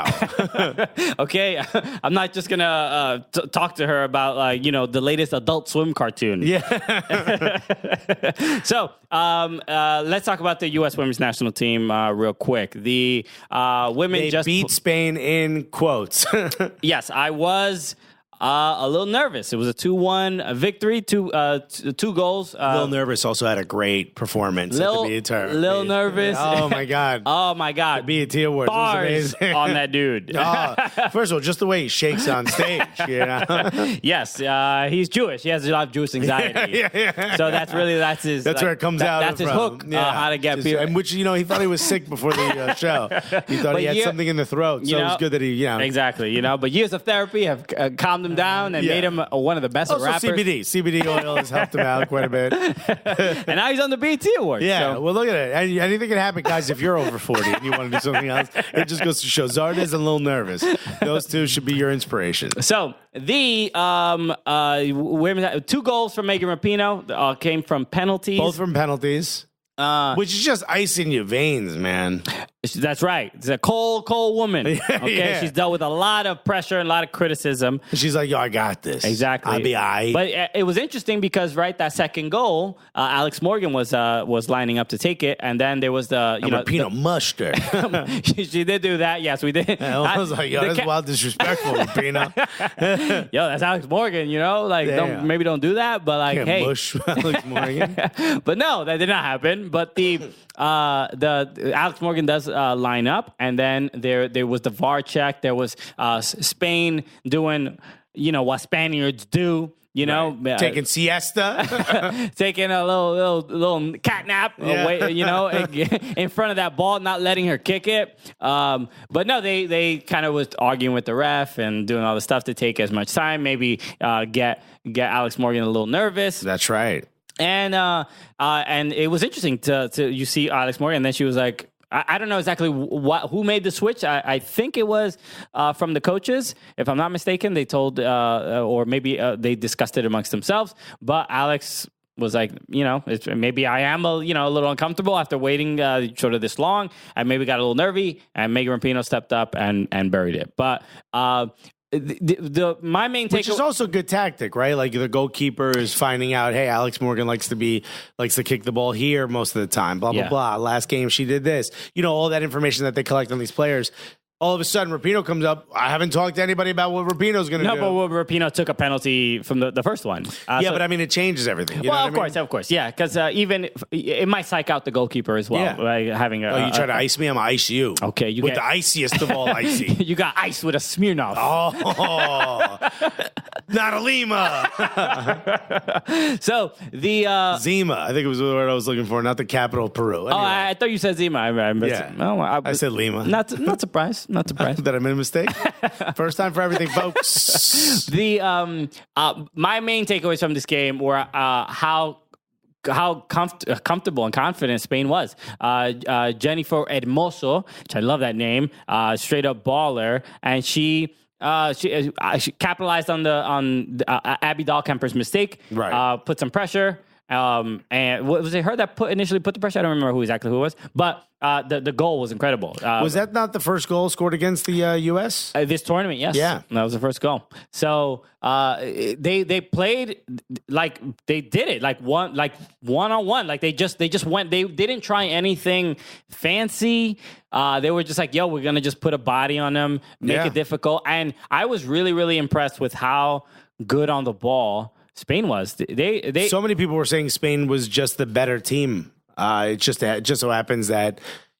Speaker 2: Okay, I'm not just gonna talk to her about the latest Adult Swim cartoon.
Speaker 1: Yeah.
Speaker 2: So let's talk about the U.S. women's national team real quick. The women
Speaker 1: they beat Spain in quotes.
Speaker 2: Yes, I was a little nervous. It was a 2-1 victory, two goals.
Speaker 1: A little nervous. Also had a great performance at the BET.
Speaker 2: Little nervous.
Speaker 1: Oh my god. The BET Awards.
Speaker 2: Bars on that dude.
Speaker 1: First of all, just the way he shakes on stage.
Speaker 2: Yes, he's Jewish. He has a lot of Jewish anxiety. Yeah. So that's his.
Speaker 1: That's where it comes out.
Speaker 2: That's his hook.
Speaker 1: Yeah.
Speaker 2: How to get people.
Speaker 1: And which he thought he was sick before the show. He thought he had something in the throat. So it was good that he
Speaker 2: exactly. But years of therapy have calmed him down and made him one of the best rappers.
Speaker 1: CBD oil has helped him out quite a bit.
Speaker 2: And now he's on the BET Awards.
Speaker 1: Yeah,
Speaker 2: so.
Speaker 1: well, look at it. Anything can happen, guys, if you're over 40 and you want to do something else. It just goes to show. Zardes and Lil Nervous. Those two should be your inspiration.
Speaker 2: So the women, 2 goals from Megan Rapinoe came from penalties.
Speaker 1: Both from penalties. Which is just ice in your veins, man.
Speaker 2: That's right. It's a cold woman. Okay, yeah. She's dealt with a lot of pressure and a lot of criticism.
Speaker 1: She's like, yo, I got this.
Speaker 2: Exactly.
Speaker 1: I'll be all right.
Speaker 2: But it was interesting because that second goal, Alex Morgan was lining up to take it, and then there was
Speaker 1: Rapinoe mushed her.
Speaker 2: She did do that. Yes, we did.
Speaker 1: I was like, yo, that's wild disrespectful, Rapinoe.
Speaker 2: Yo, that's Alex Morgan. Maybe don't do that. But
Speaker 1: can't
Speaker 2: hey,
Speaker 1: mush Alex Morgan.
Speaker 2: But no, that did not happen. But the Alex Morgan does line up, and then there was the VAR check. There was Spain doing what Spaniards do.
Speaker 1: Taking siesta,
Speaker 2: taking a little cat nap away, in front of that ball, not letting her kick it. But no, they kind of was arguing with the ref and doing all the stuff to take as much time. Maybe get Alex Morgan a little nervous.
Speaker 1: That's right.
Speaker 2: And it was interesting to you see Alex Morgan, and then she was like, I don't know exactly who made the switch. I think it was from the coaches, if I'm not mistaken. They told, or maybe they discussed it amongst themselves. But Alex was like, maybe I am a little uncomfortable after waiting sort of this long. I maybe got a little nervy, and Megan Rapinoe stepped up and buried it. But my main
Speaker 1: Which
Speaker 2: takeaway,
Speaker 1: is also a good tactic, right? Like the goalkeeper is finding out, hey, Alex Morgan likes to kick the ball here most of the time, blah, blah, blah. Last game she did this. All that information that they collect on these players. All of a sudden, Rapinoe comes up. I haven't talked to anybody about what Rapinoe's going to do.
Speaker 2: No, but Rapinoe took a penalty from the first one.
Speaker 1: But I mean, it changes everything. You know
Speaker 2: of course. Yeah, because even it might psych out the goalkeeper as well.
Speaker 1: Yeah.
Speaker 2: Like having
Speaker 1: you try to ice me, I'm going to ice you.
Speaker 2: Okay.
Speaker 1: With the iciest of all icy.
Speaker 2: You got ice with a Smirnoff.
Speaker 1: Oh, not a Lima.
Speaker 2: So the...
Speaker 1: Zima. I think it was the word I was looking for, not the capital of Peru. Anyway.
Speaker 2: I thought you said Zima.
Speaker 1: I said Lima.
Speaker 2: Not surprised. Not surprised.
Speaker 1: That I made a mistake. First time for everything, folks.
Speaker 2: My main takeaways from this game were how comfortable and confident Spain was. Jennifer Hermoso, which I love that name, straight up baller, and she capitalized on Abby Dahlkemper's mistake.
Speaker 1: Right.
Speaker 2: Put some pressure. And was it her that initially put the pressure? I don't remember who it was, but the goal was incredible.
Speaker 1: Was that not the first goal scored against the U.S.?
Speaker 2: This tournament? Yes.
Speaker 1: Yeah.
Speaker 2: That was the first goal. So they played like they did it like one-on-one. Like they just went. They didn't try anything fancy. They were just like, yo, we're gonna just put a body on them, make it difficult. And I was really, really impressed with how good on the ball Spain was. They
Speaker 1: so many people were saying Spain was just the better team. It just so happens that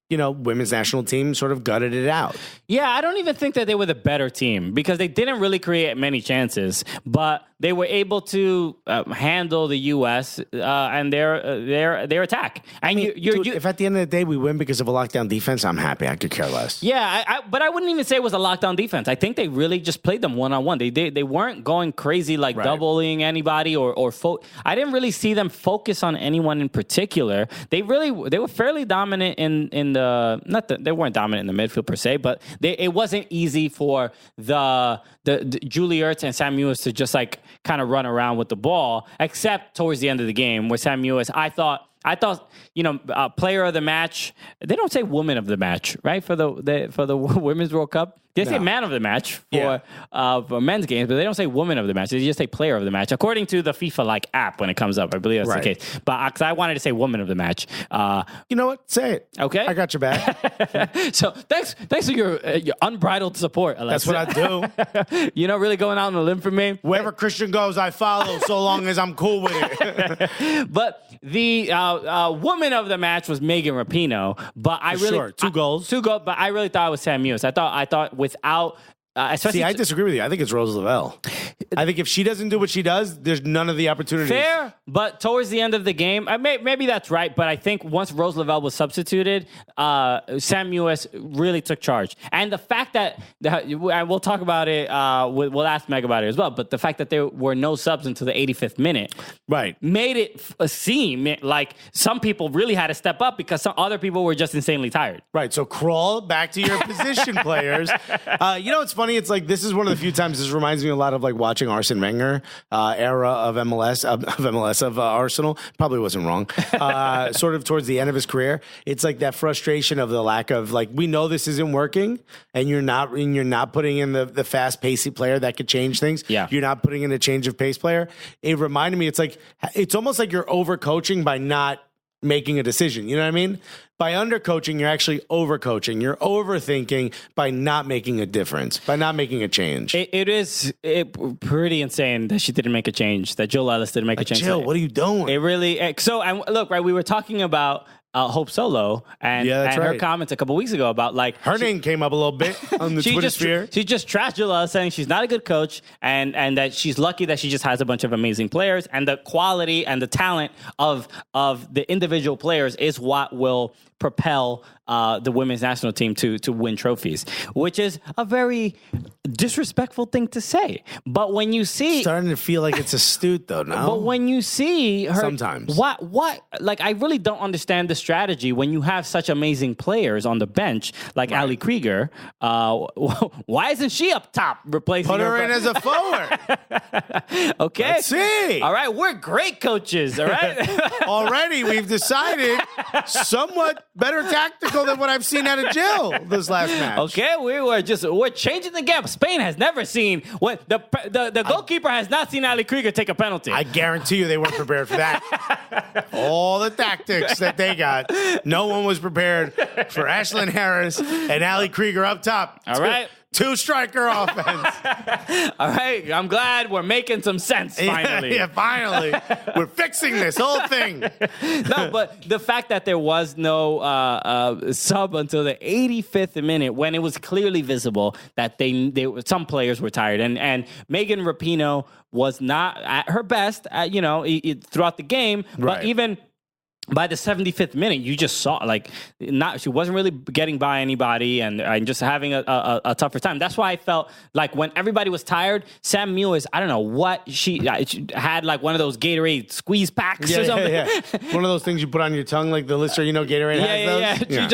Speaker 1: women's national team sort of gutted it out.
Speaker 2: Yeah, I don't even think that they were the better team because they didn't really create many chances, but they were able to handle the U.S. And their attack. And
Speaker 1: if at the end of the day we win because of a lockdown defense, I'm happy. I could care less.
Speaker 2: Yeah, but I wouldn't even say it was a lockdown defense. I think they really just played them one-on-one. They weren't going crazy like doubling anybody or I didn't really see them focus on anyone in particular. They were fairly dominant in the they weren't dominant in the midfield per se, but it wasn't easy for the Julie Ertz and Sam Mewis to just like kind of run around with the ball, except towards the end of the game where Sam Mewis, I thought, player of the match. They don't say woman of the match, right? For the Women's World Cup. They say man of the match for men's games, but they don't say woman of the match. They just say player of the match, according to the FIFA app when it comes up. I believe that's the case. But because I wanted to say woman of the match.
Speaker 1: You know what? Say it.
Speaker 2: Okay.
Speaker 1: I got your back.
Speaker 2: So thanks for your unbridled support, Alexa.
Speaker 1: That's what I do.
Speaker 2: Really going out on a limb for me.
Speaker 1: Wherever Christian goes, I follow, so long as I'm cool with it.
Speaker 2: But the woman of the match was Megan Rapinoe. But
Speaker 1: two goals.
Speaker 2: But I really thought it was Sam Mewis. I thought without. Especially
Speaker 1: I disagree with you. I think it's Rose Lavelle. I think if she doesn't do what she does, there's none of the opportunities.
Speaker 2: Fair, but towards the end of the game, maybe that's right. But I think once Rose Lavelle was substituted, Sam Mewis really took charge. And the fact that we'll talk about it, we'll ask Meg about it as well. But the fact that there were no subs until the 85th minute, made it seem like some people really had to step up because some other people were just insanely tired.
Speaker 1: Right. So crawl back to your position players. It's funny. It's like this is one of the few times this reminds me a lot of like watching Arsene Wenger era of Arsenal. Probably wasn't wrong. Sort of towards the end of his career, it's like that frustration of the lack of like we know this isn't working, and you're not putting in the fast pacey player that could change things.
Speaker 2: Yeah,
Speaker 1: you're not putting in a change of pace player. It reminded me. It's almost like you're overcoaching by not making a decision. You know what I mean? By undercoaching, you're actually overcoaching. You're overthinking by not making a difference, by not making a change.
Speaker 2: It is pretty insane that she didn't make a change, that Jill Ellis didn't make a change.
Speaker 1: Jill, what are you doing?
Speaker 2: It really... So, and look, we were talking about Hope Solo and her comments a couple weeks ago about like...
Speaker 1: Her name came up a little bit on the Twitter sphere.
Speaker 2: She just trashed Jill Ellis, saying she's not a good coach and that she's lucky that she just has a bunch of amazing players, and the quality and the talent of the individual players is what will propel the women's national team to win trophies, which is a very disrespectful thing to say. But when you see...
Speaker 1: Starting to feel like it's astute, though, no?
Speaker 2: But when you see her...
Speaker 1: Sometimes.
Speaker 2: What? Like, I really don't understand this strategy when you have such amazing players on the bench like Ali Krieger. Why isn't she up top replacing
Speaker 1: Put her in as a forward.
Speaker 2: Okay.
Speaker 1: Let's see.
Speaker 2: All right. We're great coaches. All right.
Speaker 1: Already, we've decided somewhat better tactical than what I've seen out of Jill this last match.
Speaker 2: Okay, we're changing the game. Spain has never seen what the goalkeeper has not seen Ali Krieger take a penalty.
Speaker 1: I guarantee you they weren't prepared for that. All the tactics that they got, no one was prepared for Ashlyn Harris and Ali Krieger up top.
Speaker 2: All right.
Speaker 1: Two-striker offense.
Speaker 2: All right, I'm glad we're making some sense finally.
Speaker 1: Yeah, finally. We're fixing this whole thing.
Speaker 2: No, but the fact that there was no sub until the 85th minute, when it was clearly visible that some players were tired, and Megan Rapinoe was not at her best, throughout the game,
Speaker 1: Right.
Speaker 2: but even by the 75th minute, you just saw she wasn't really getting by anybody and just having a tougher time. That's why I felt like when everybody was tired, Sam Mewis, I don't know what she had, like one of those Gatorade squeeze packs or something.
Speaker 1: Yeah. One of those things you put on your tongue, like the Lister, Gatorade has those.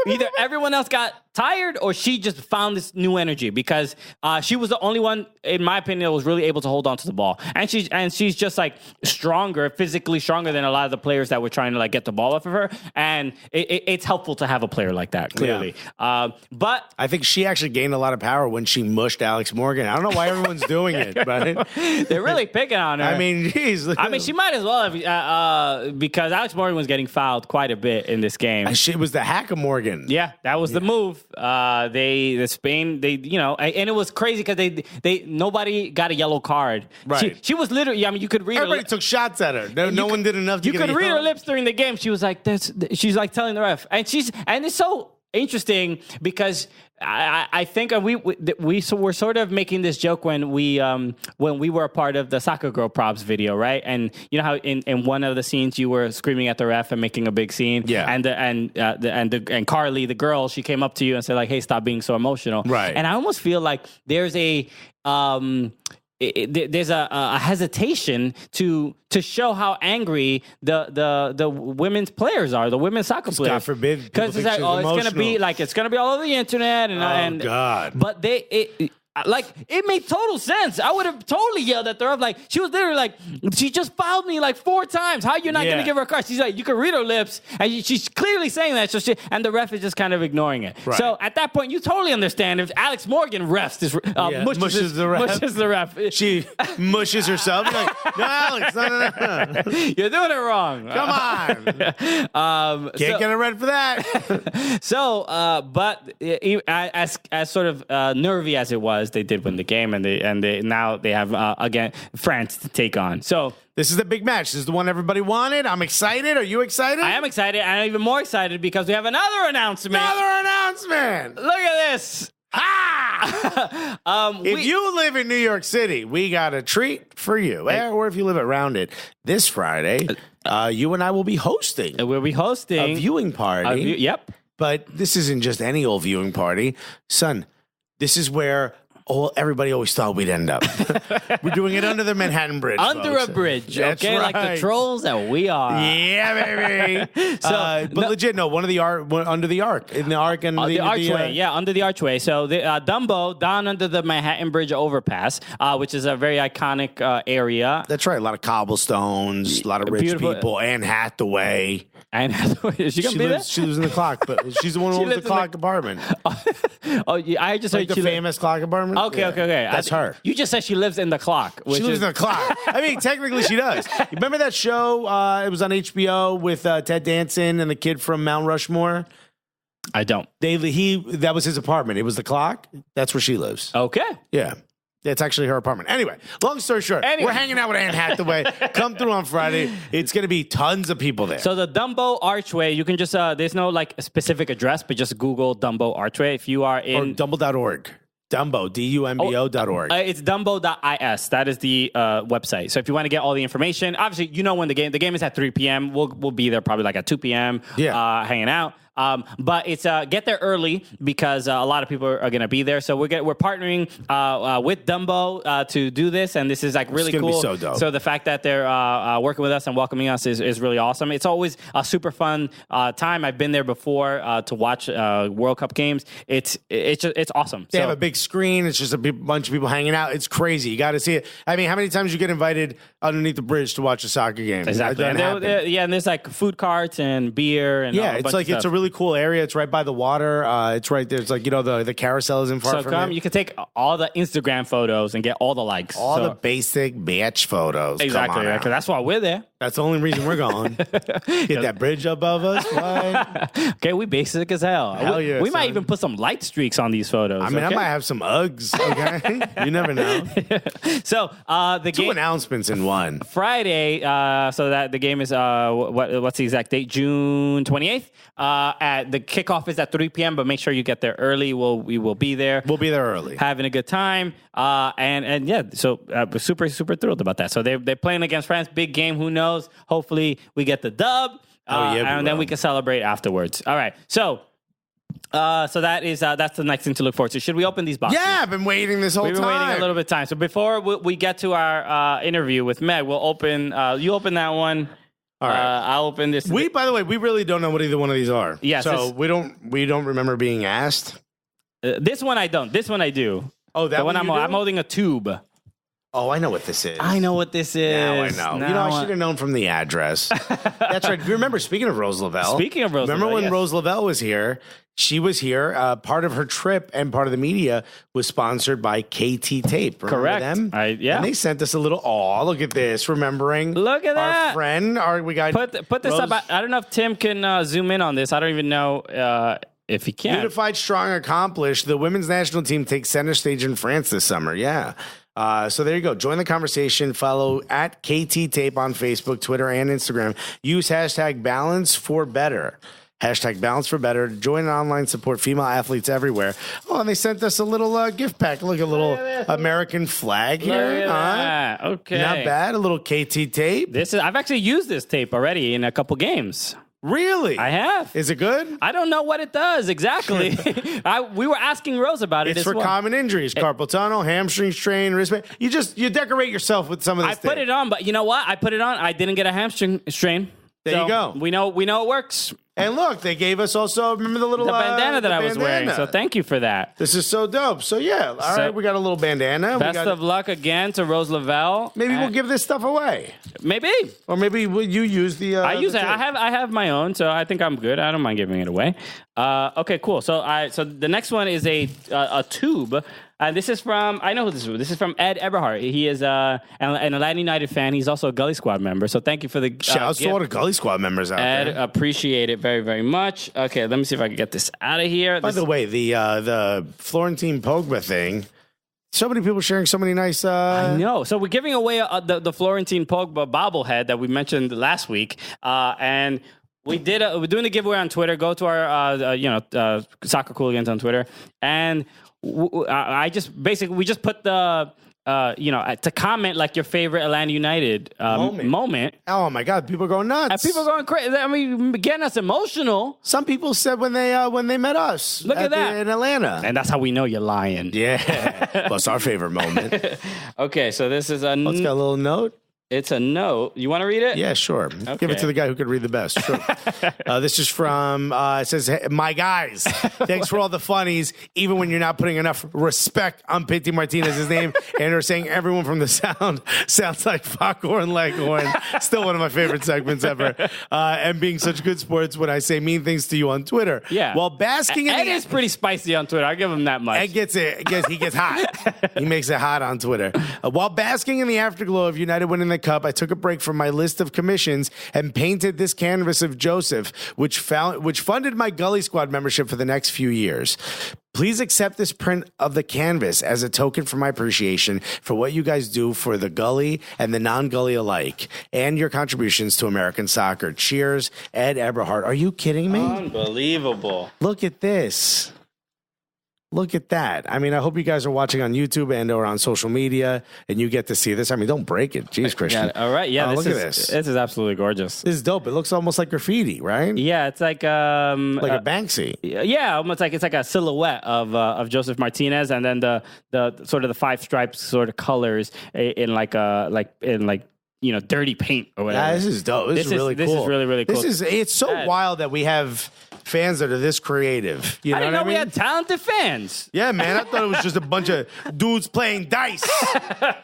Speaker 2: Either everyone else got tired or she just found this new energy because she was the only one, in my opinion, that was really able to hold on to the ball. And she's just like physically stronger than a lot of the players that were trying to like get the ball off of her. And it's helpful to have a player like that, clearly.
Speaker 1: Yeah.
Speaker 2: But
Speaker 1: I think she actually gained a lot of power when she mushed Alex Morgan. I don't know why everyone's doing it, but
Speaker 2: they're really picking on her.
Speaker 1: I mean, geez.
Speaker 2: I mean, she might as well have, because Alex Morgan was getting fouled quite a bit in this game.
Speaker 1: It was the hack of Morgan.
Speaker 2: Yeah, that was the move. And it was crazy because nobody got a yellow card.
Speaker 1: Right.
Speaker 2: She was literally, I mean, you could read
Speaker 1: Everybody took shots at her. No one did enough to
Speaker 2: you
Speaker 1: get
Speaker 2: could
Speaker 1: a
Speaker 2: read
Speaker 1: yellow.
Speaker 2: her lips during the game. She was like, she's like telling the ref. And it's so interesting because I think we're sort of making this joke when we were a part of the Soccer Girl props video, right? And you know how in one of the scenes you were screaming at the ref and making a big scene,
Speaker 1: yeah.
Speaker 2: And Carly, the girl, she came up to you and said like, "Hey, stop being so emotional."
Speaker 1: Right.
Speaker 2: And I almost feel like there's there's a hesitation to show how angry the women's players are, the women's soccer players.
Speaker 1: God forbid,
Speaker 2: because it's like, it's gonna be all over the internet, and
Speaker 1: God.
Speaker 2: But it made total sense. I would have totally yelled at the ref. Like, she was literally like, she just fouled me like 4 times. How are you not going to give her a card? She's like, you can read her lips. And she's clearly saying that. So and the ref is just kind of ignoring it.
Speaker 1: Right.
Speaker 2: So at that point, you totally understand if Alex Morgan mushes the ref.
Speaker 1: She mushes herself. You're like, no, Alex, no.
Speaker 2: You're doing it wrong.
Speaker 1: Come on. Can't get a red for that.
Speaker 2: So, but as sort of nervy as it was, they did win the game, and they now they have again France to take on. So
Speaker 1: this is the big match. This is the one everybody wanted. I'm excited. Are you excited?
Speaker 2: I am excited. I'm even more excited because we have another announcement. Look at this.
Speaker 1: If you live in New York City, we got a treat for you. Or if you live around it, this Friday, you and I will be hosting.
Speaker 2: We'll be hosting
Speaker 1: a viewing party.
Speaker 2: Yep.
Speaker 1: But this isn't just any old viewing party, son. This is where everybody always thought we'd end up. We're doing it under the Manhattan Bridge.
Speaker 2: Under a bridge,
Speaker 1: That's
Speaker 2: okay?
Speaker 1: right.
Speaker 2: Like the trolls that we are.
Speaker 1: Yeah, baby. Legit, under the arc. In the arc and
Speaker 2: the archway. Under the archway. So Dumbo, down under the Manhattan Bridge overpass, which is a very iconic area.
Speaker 1: That's right. A lot of cobblestones, a lot of rich people. Anne Hathaway.
Speaker 2: Anne Hathaway. Is she going to be there?
Speaker 1: She lives in the clock, but she's the one who owns the clock apartment.
Speaker 2: I just heard
Speaker 1: the famous clock apartment.
Speaker 2: Okay.
Speaker 1: That's her.
Speaker 2: You just said she lives in the clock.
Speaker 1: She lives in the clock. I mean, technically she does. You remember that show? It was on HBO with Ted Danson and the kid from Mount Rushmore.
Speaker 2: I don't.
Speaker 1: That was his apartment. It was the clock. That's where she lives.
Speaker 2: Okay.
Speaker 1: Yeah. That's actually her apartment. Anyway, long story short, we're hanging out with Anne Hathaway. Come through on Friday. It's going to be tons of people there.
Speaker 2: So the Dumbo Archway, you can just, there's no like specific address, but just Google Dumbo Archway if you are in...
Speaker 1: Or Dumbo.org. Dumbo, Dumbo.org.
Speaker 2: It's Dumbo.is. That is the website. So if you want to get all the information, obviously, when the game is at 3 p.m. We'll be there probably like at 2 p.m. Hanging out. But it's get there early because a lot of people are going to be there. So we're partnering with Dumbo to do this, and this is like really
Speaker 1: gonna
Speaker 2: cool.
Speaker 1: be so dope.
Speaker 2: So the fact that they're working with us and welcoming us is really awesome. It's always a super fun time. I've been there before to watch World Cup games. It's awesome.
Speaker 1: They have a big screen. It's just a bunch of people hanging out. It's crazy. You got to see it. I mean, how many times you get invited underneath the bridge to watch a soccer game?
Speaker 2: Exactly. And and there's like food carts and beer and
Speaker 1: it's like it's a really cool area. It's right by the water. It's right there. It's like the carousel isn't far from it.
Speaker 2: You can take all the Instagram photos and get all the likes.
Speaker 1: All the basic batch photos.
Speaker 2: Exactly. Because that's why we're there.
Speaker 1: That's the only reason we're going. Get that bridge above us. What?
Speaker 2: Okay, we basic as hell.
Speaker 1: Hell yeah,
Speaker 2: we might even put some light streaks on these photos.
Speaker 1: I mean, I might have some Uggs. Okay, you never know.
Speaker 2: So the
Speaker 1: Two announcements in one.
Speaker 2: Friday. So that the game is what's the exact date? June 28th. At the kickoff is at 3 p.m. But make sure you get there early. We will be there.
Speaker 1: We'll be there early,
Speaker 2: having a good time. And yeah, so we're super thrilled about that. So they're playing against France. Big game. Who knows? Hopefully we get the dub. And then we can celebrate afterwards. All right. So that's the next thing to look forward to. Should we open these boxes?
Speaker 1: Yeah, I've been waiting this whole time.
Speaker 2: We've been waiting a little bit of time. So before we get to our interview with Meg, we'll open. You open that one.
Speaker 1: All right.
Speaker 2: I'll open this.
Speaker 1: By the way, we really don't know what either one of these are.
Speaker 2: Yes.
Speaker 1: So we don't remember being asked.
Speaker 2: This one I don't. This one I do.
Speaker 1: Oh, that
Speaker 2: one I'm holding a tube.
Speaker 1: Oh, I know what this is.
Speaker 2: I know what this is.
Speaker 1: Now I know. I should have known from the address. That's right. You remember, speaking of Rose Lavelle. Remember when Rose Lavelle was here? She was here. Part of her trip and part of the media was sponsored by KT Tape. Remember
Speaker 2: Correct.
Speaker 1: them?
Speaker 2: Yeah.
Speaker 1: And they sent us a little, look at this. Remembering
Speaker 2: look at
Speaker 1: our
Speaker 2: that.
Speaker 1: friend. We got
Speaker 2: Put this up. I don't know if Tim can zoom in on this. I don't even know if he can.
Speaker 1: Unified, strong, accomplished. The women's national team takes center stage in France this summer. Yeah. So there you go. Join the conversation. Follow at KT Tape on Facebook, Twitter, and Instagram. Use hashtag Balance for Better. Hashtag Balance for Better. Join and online support female athletes everywhere. Oh, and they sent us a little gift pack. Look, a little American flag here.
Speaker 2: Okay.
Speaker 1: Not bad. A little KT Tape.
Speaker 2: I've actually used this tape already in a couple games.
Speaker 1: Really?
Speaker 2: I have.
Speaker 1: Is it good?
Speaker 2: I don't know what it does exactly. We were asking Rose about it.
Speaker 1: It's for common injuries: carpal tunnel, hamstring strain, wristband. You decorate yourself with some of this.
Speaker 2: I put it on, but you know what? I put it on. I didn't get a hamstring strain.
Speaker 1: There you go.
Speaker 2: We know it works.
Speaker 1: And look, they gave us also, remember the
Speaker 2: bandana that I was wearing. So thank you for that.
Speaker 1: This is so dope. So yeah, all right, we got a little bandana.
Speaker 2: Best of luck again to Rose Lavelle.
Speaker 1: Maybe we'll give this stuff away.
Speaker 2: Maybe.
Speaker 1: Or maybe you use the.
Speaker 2: I use it. I have my own, so I think I'm good. I don't mind giving it away. Okay, cool. So the next one is a tube. This is from, I know who this is. This is from Ed Eberhardt. He is an Atlanta United fan. He's also a Gully Squad member. So thank you for the
Speaker 1: Shouts to all the Gully Squad members out
Speaker 2: Ed,
Speaker 1: there.
Speaker 2: Appreciate it very, very much. Okay, let me see if I can get this out of here.
Speaker 1: By the way, the Florentine Pogba thing, so many people sharing so many nice...
Speaker 2: I know. So we're giving away the Florentine Pogba bobblehead that we mentioned last week. And... we're doing a giveaway on Twitter. Go to our, Soccer Cooligans on Twitter. And we just put the, to comment like your favorite Atlanta United moment.
Speaker 1: Oh my God, people are going nuts.
Speaker 2: And people are going crazy. I mean, getting us emotional.
Speaker 1: Some people said when they met us.
Speaker 2: Look at that.
Speaker 1: In Atlanta.
Speaker 2: And that's how we know you're lying.
Speaker 1: Yeah. Plus our favorite moment.
Speaker 2: Okay, so this is
Speaker 1: it's got a little note.
Speaker 2: It's a note. You want to read it?
Speaker 1: Yeah, sure.
Speaker 2: Okay.
Speaker 1: Give it to the guy who could read the best. Sure. This is from, it says, hey, my guys, thanks for all the funnies, even when you're not putting enough respect on Pity Martinez's name, and are saying everyone from the sounds like Foghorn Leghorn. Still one of my favorite segments ever. And being such good sports when I say mean things to you on Twitter.
Speaker 2: Yeah.
Speaker 1: While basking in
Speaker 2: Ed is pretty spicy on Twitter. I'll give him that much.
Speaker 1: Ed he gets hot. He makes it hot on Twitter. While basking in the afterglow of United winning the Cup, I took a break from my list of commissions and painted this canvas of Joseph, which funded my Gully Squad membership for the next few years. Please accept this print of the canvas as a token for my appreciation for what you guys do for the Gully and the non-Gully alike, and your contributions to American soccer. Cheers, Ed Eberhardt. Are you kidding me?
Speaker 2: Unbelievable.
Speaker 1: Look at this. Look at that. I mean, I hope you guys are watching on YouTube and or on social media and you get to see this. I mean, don't break it. Jeez, Christian.
Speaker 2: All right. Yeah.
Speaker 1: Look at this.
Speaker 2: This is absolutely gorgeous.
Speaker 1: This is dope. It looks almost like graffiti, right?
Speaker 2: Yeah. It's like
Speaker 1: a Banksy.
Speaker 2: Yeah. Almost like it's like a silhouette of Joseph Martinez, and then the sort of the five stripes sort of colors in dirty paint or whatever.
Speaker 1: Yeah, this is dope. This is really cool.
Speaker 2: This is really, really cool.
Speaker 1: It's so wild that we have fans that are this creative. You know
Speaker 2: I didn't know
Speaker 1: what I mean?
Speaker 2: we had talented fans.
Speaker 1: Yeah, man. I thought it was just a bunch of dudes playing dice,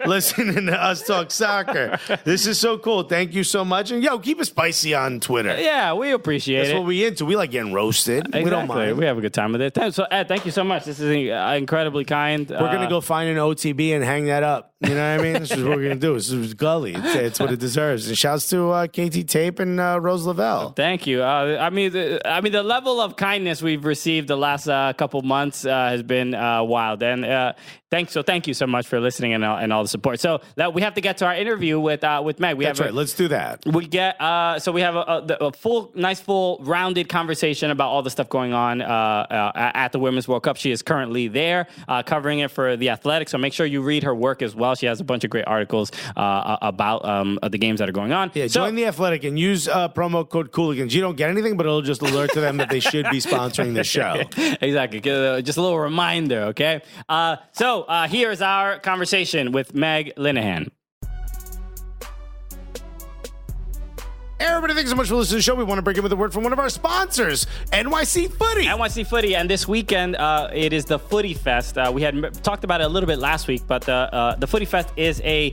Speaker 1: listening to us talk soccer. This is so cool. Thank you so much. And keep it spicy on Twitter.
Speaker 2: Yeah, we appreciate it.
Speaker 1: That's what we into. We like getting roasted.
Speaker 2: Exactly.
Speaker 1: We don't mind.
Speaker 2: We have a good time with it. So, Ed, thank you so much. This is incredibly kind.
Speaker 1: We're going to go find an OTB and hang that up. You know what I mean? This is what we're going to do. This is Gully. It's what it deserves. And shouts to KT Tape and Rose Lavelle.
Speaker 2: Thank you. I mean, the level of kindness we've received the last couple months has been wild. And thank you so much for listening and all the support. So that we have to get to our interview with Meg.
Speaker 1: That's right. Let's do that.
Speaker 2: We get so we have a full rounded conversation about all the stuff going on at the Women's World Cup. She is currently there covering it for The Athletic. So make sure you read her work as well. She has a bunch of great articles about the games that are going on.
Speaker 1: Yeah, join The Athletic and use promo code Cooligans. You don't get anything, but it'll just alert to them that they should be sponsoring the show.
Speaker 2: Exactly. Just a little reminder, okay? So here's our conversation with Meg Linehan.
Speaker 1: Everybody, thanks so much for listening to the show. We want to break in with a word from one of our sponsors, NYC Footy.
Speaker 2: NYC Footy, and this weekend it is the Footy Fest. We had talked about it a little bit last week, but the Footy Fest is a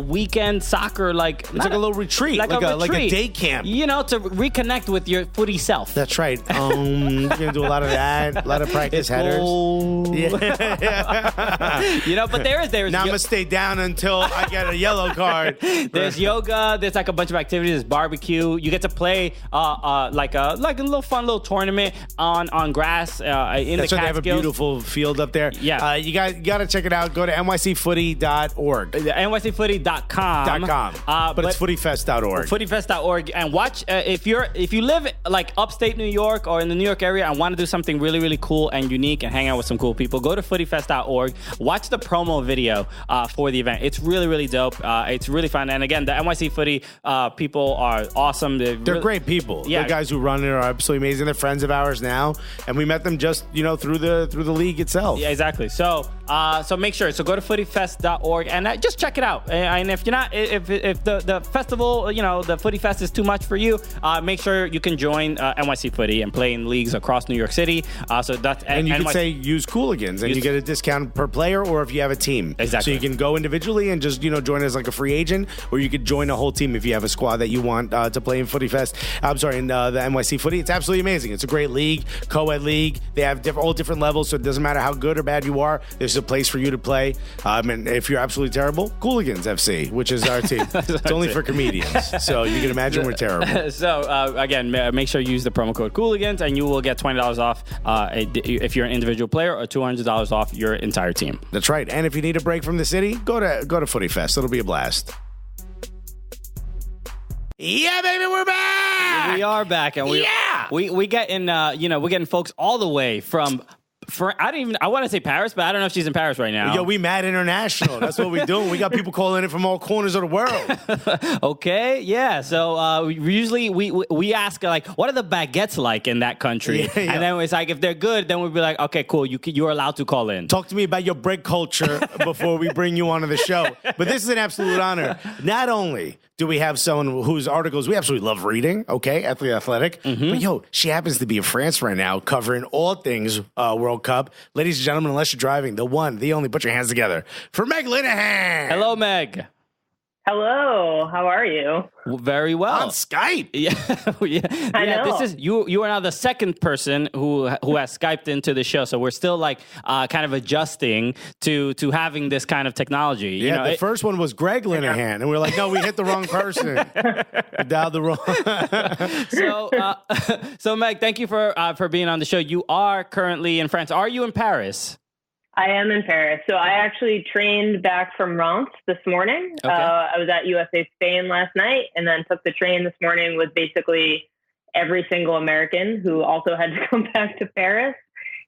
Speaker 2: weekend soccer
Speaker 1: It's like a little retreat, like a day camp.
Speaker 2: You know, to reconnect with your footy self.
Speaker 1: That's right. You're gonna do a lot of that, a lot of practice headers.
Speaker 2: Yeah. But there's
Speaker 1: now I'm gonna stay down until I get a yellow card.
Speaker 2: There's yoga. There's like a bunch of activities. There's barbecue. You get to play like a little fun little tournament on grass in the Catskills.
Speaker 1: They have a beautiful field up there.
Speaker 2: Yeah.
Speaker 1: You got to check it out. Go to nycfooty.org.
Speaker 2: nycfooty.com.
Speaker 1: But it's footyfest.org.
Speaker 2: Footyfest.org. And watch, if you live like upstate New York or in the New York area and want to do something really, really cool and unique and hang out with some cool people, go to footyfest.org. Watch the promo video for the event. It's really, really dope. It's really fun. And again, the NYC Footy people are awesome.
Speaker 1: They're great people.
Speaker 2: Yeah.
Speaker 1: The guys who run it are absolutely amazing. They're friends of ours now, and we met them just through the league itself.
Speaker 2: Yeah, exactly. So make sure. So go to footyfest.org and just check it out. And if you're not, if the festival, the Footy Fest is too much for you, make sure you can join NYC Footy and play in leagues across New York City. So that's
Speaker 1: and you can say use Cooligans, and you get a discount per player, or if you have a team.
Speaker 2: Exactly.
Speaker 1: So you can go individually and just join as like a free agent, or you could join a whole team if you have a squad that you want to play in Footy Fest. I'm sorry, in the NYC Footy. It's absolutely amazing. It's a great league, co-ed league. They have all different levels, so it doesn't matter how good or bad you are. There's a place for you to play. And if you're absolutely terrible, Cooligans FC, which is our team. It's only for comedians, so you can imagine we're terrible.
Speaker 2: So again, make sure you use the promo code Cooligans, and you will get $20 off if you're an individual player, or $200 off your entire team.
Speaker 1: That's right. And if you need a break from the city, go to Footy Fest. It'll be a blast. Yeah, baby, we're back.
Speaker 2: We are back, and we getting we're getting folks all the way from. I want to say Paris, but I don't know if she's in Paris right now.
Speaker 1: Yo, we mad international. That's what we doing. We got people calling in from all corners of the world.
Speaker 2: Okay, yeah. So we ask like, what are the baguettes like in that country? Yeah. And then it's like, if they're good, then we'll be like, okay, cool. You're allowed to call in.
Speaker 1: Talk to me about your bread culture before we bring you onto the show. But this is an absolute honor. Not only do we have someone whose articles we absolutely love reading, okay, at The Athletic, but she happens to be in France right now covering all things World Cup. Ladies and gentlemen, unless you're driving, the one, the only, put your hands together for Meg Linehan.
Speaker 2: Hello, Meg.
Speaker 4: Hello, how are you?
Speaker 2: Very well.
Speaker 1: On Skype.
Speaker 2: Yeah.
Speaker 4: I know.
Speaker 2: This is you are now the second person who has Skyped into the show, so we're still like kind of adjusting to having this kind of technology.
Speaker 1: Yeah, the first one was Greg Linehan, and we're like, no, we hit the wrong person. We dialed the wrong.
Speaker 2: So Meg, thank you for being on the show. You are currently in France. Are you in Paris?
Speaker 4: I am in Paris. So I actually trained back from Reims this morning.
Speaker 2: Okay.
Speaker 4: I was at USA Spain last night and then took the train this morning with basically every single American who also had to come back to Paris.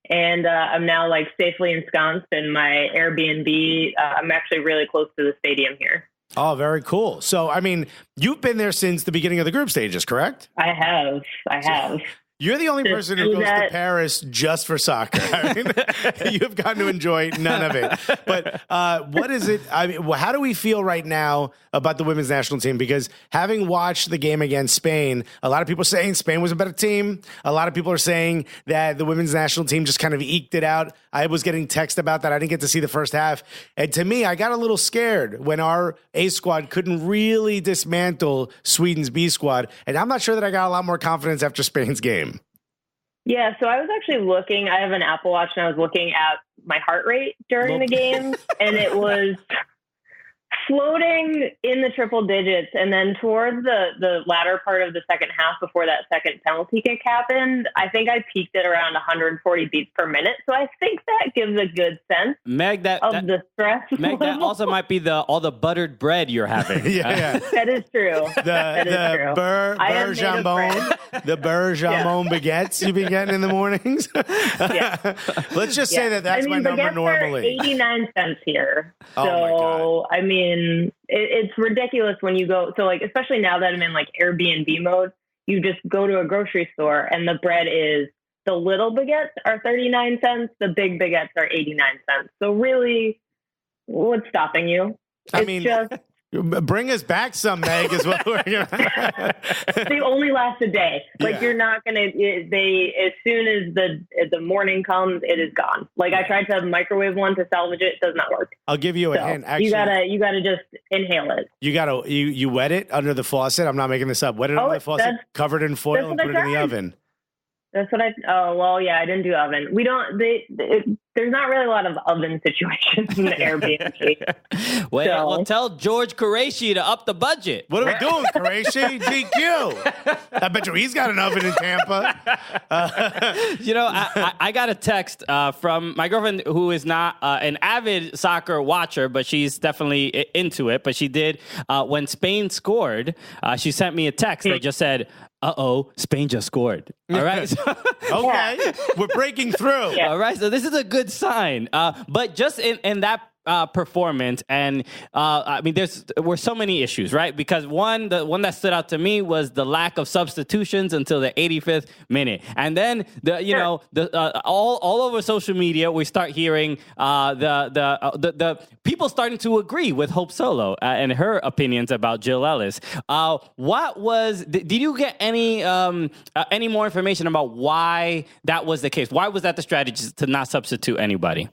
Speaker 4: and I'm now like safely ensconced in my Airbnb. I'm actually really close to the stadium here.
Speaker 1: Oh, very cool. So, I mean, you've been there since the beginning of the group stages, correct?
Speaker 4: I have.
Speaker 1: You're the only person who goes to Paris just for soccer. I mean, you've gotten to enjoy none of it. But what is it? I mean, how do we feel right now about the women's national team? Because having watched the game against Spain, a lot of people are saying Spain was a better team. A lot of people are saying that the women's national team just kind of eked it out. I was getting text about that. I didn't get to see the first half. And to me, I got a little scared when our A squad couldn't really dismantle Sweden's B squad. And I'm not sure that I got a lot more confidence after Spain's game.
Speaker 4: Yeah, so I was actually looking. I have an Apple Watch, and I was looking at my heart rate during the game, and it was floating in the triple digits. And then towards the latter part of the second half, before that second penalty kick happened, I think I peaked at around 140 beats per minute. So I think that gives a good sense,
Speaker 2: Meg,
Speaker 4: the stress.
Speaker 2: Meg, that also might be all the buttered bread you're having.
Speaker 4: Yeah. That is true.
Speaker 1: The beurre jambon, the beurre jambon baguettes you've been getting in the mornings. Let's just say that's my number normally.
Speaker 4: 89 cents here. So,
Speaker 1: oh my God.
Speaker 4: I mean, it's ridiculous when you go. So, like, especially now that I'm in like Airbnb mode, you just go to a grocery store and the bread is, the little baguettes are 39 cents. The big baguettes are 89 cents. So really, what's stopping you?
Speaker 1: Bring us back some, Meg, is what we're going to.
Speaker 4: They only last a day. Like, you're not going to, as soon as the morning comes, it is gone. Like, I tried to microwave one to salvage it. It does not work.
Speaker 1: I'll give you a hint. Actually,
Speaker 4: you gotta just inhale it.
Speaker 1: You wet it under the faucet. I'm not making this up. Wet it under the faucet, covered in foil, and put it in the oven.
Speaker 4: That's what I didn't do oven. We don't, there's not really a lot of oven situations in the Airbnb.
Speaker 2: Well, tell George Qureshi to up the budget.
Speaker 1: What are we doing, Qureshi? GQ. I bet you he's got an oven in Tampa.
Speaker 2: I got a text from my girlfriend, who is not an avid soccer watcher, but she's definitely into it. But she did, when Spain scored, she sent me a text that just said, uh-oh, Spain just scored. All right.
Speaker 1: Okay. We're breaking through.
Speaker 2: Yeah. All right. So this is a good sign. But just in that performance, and I mean, there were so many issues, right? Because the one that stood out to me was the lack of substitutions until the 85th minute, and then all over social media we start hearing the people starting to agree with Hope Solo and her opinions about Jill Ellis. Did you get any more information about why that was the case? Why was that the strategy to not substitute anybody?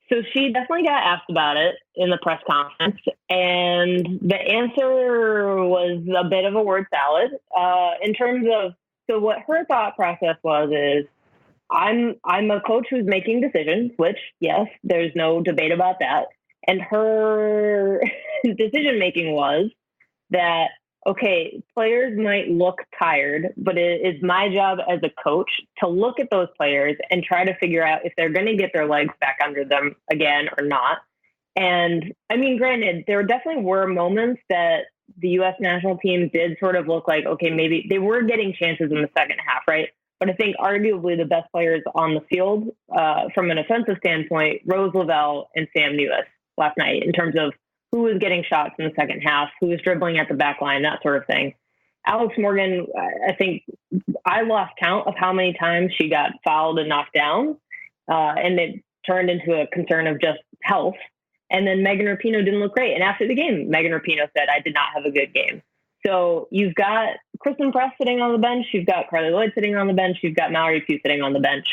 Speaker 4: So she definitely got asked about it in the press conference, and the answer was a bit of a word salad in terms of, so what her thought process is, I'm a coach who's making decisions, which, yes, there's no debate about that. And her decision making was that, okay, players might look tired, but it is my job as a coach to look at those players and try to figure out if they're going to get their legs back under them again or not. And I mean, granted, there definitely were moments that the U.S. national team did sort of look like, okay, maybe they were getting chances in the second half, right? But I think arguably the best players on the field from an offensive standpoint, Rose Lavelle and Sam Newis last night, in terms of who was getting shots in the second half, who was dribbling at the back line, that sort of thing. Alex Morgan, I think I lost count of how many times she got fouled and knocked down, and it turned into a concern of just health. And then Megan Rapinoe didn't look great. And after the game, Megan Rapinoe said, I did not have a good game. So you've got Kristen Press sitting on the bench, you've got Carly Lloyd sitting on the bench, you've got Mallory Pugh sitting on the bench.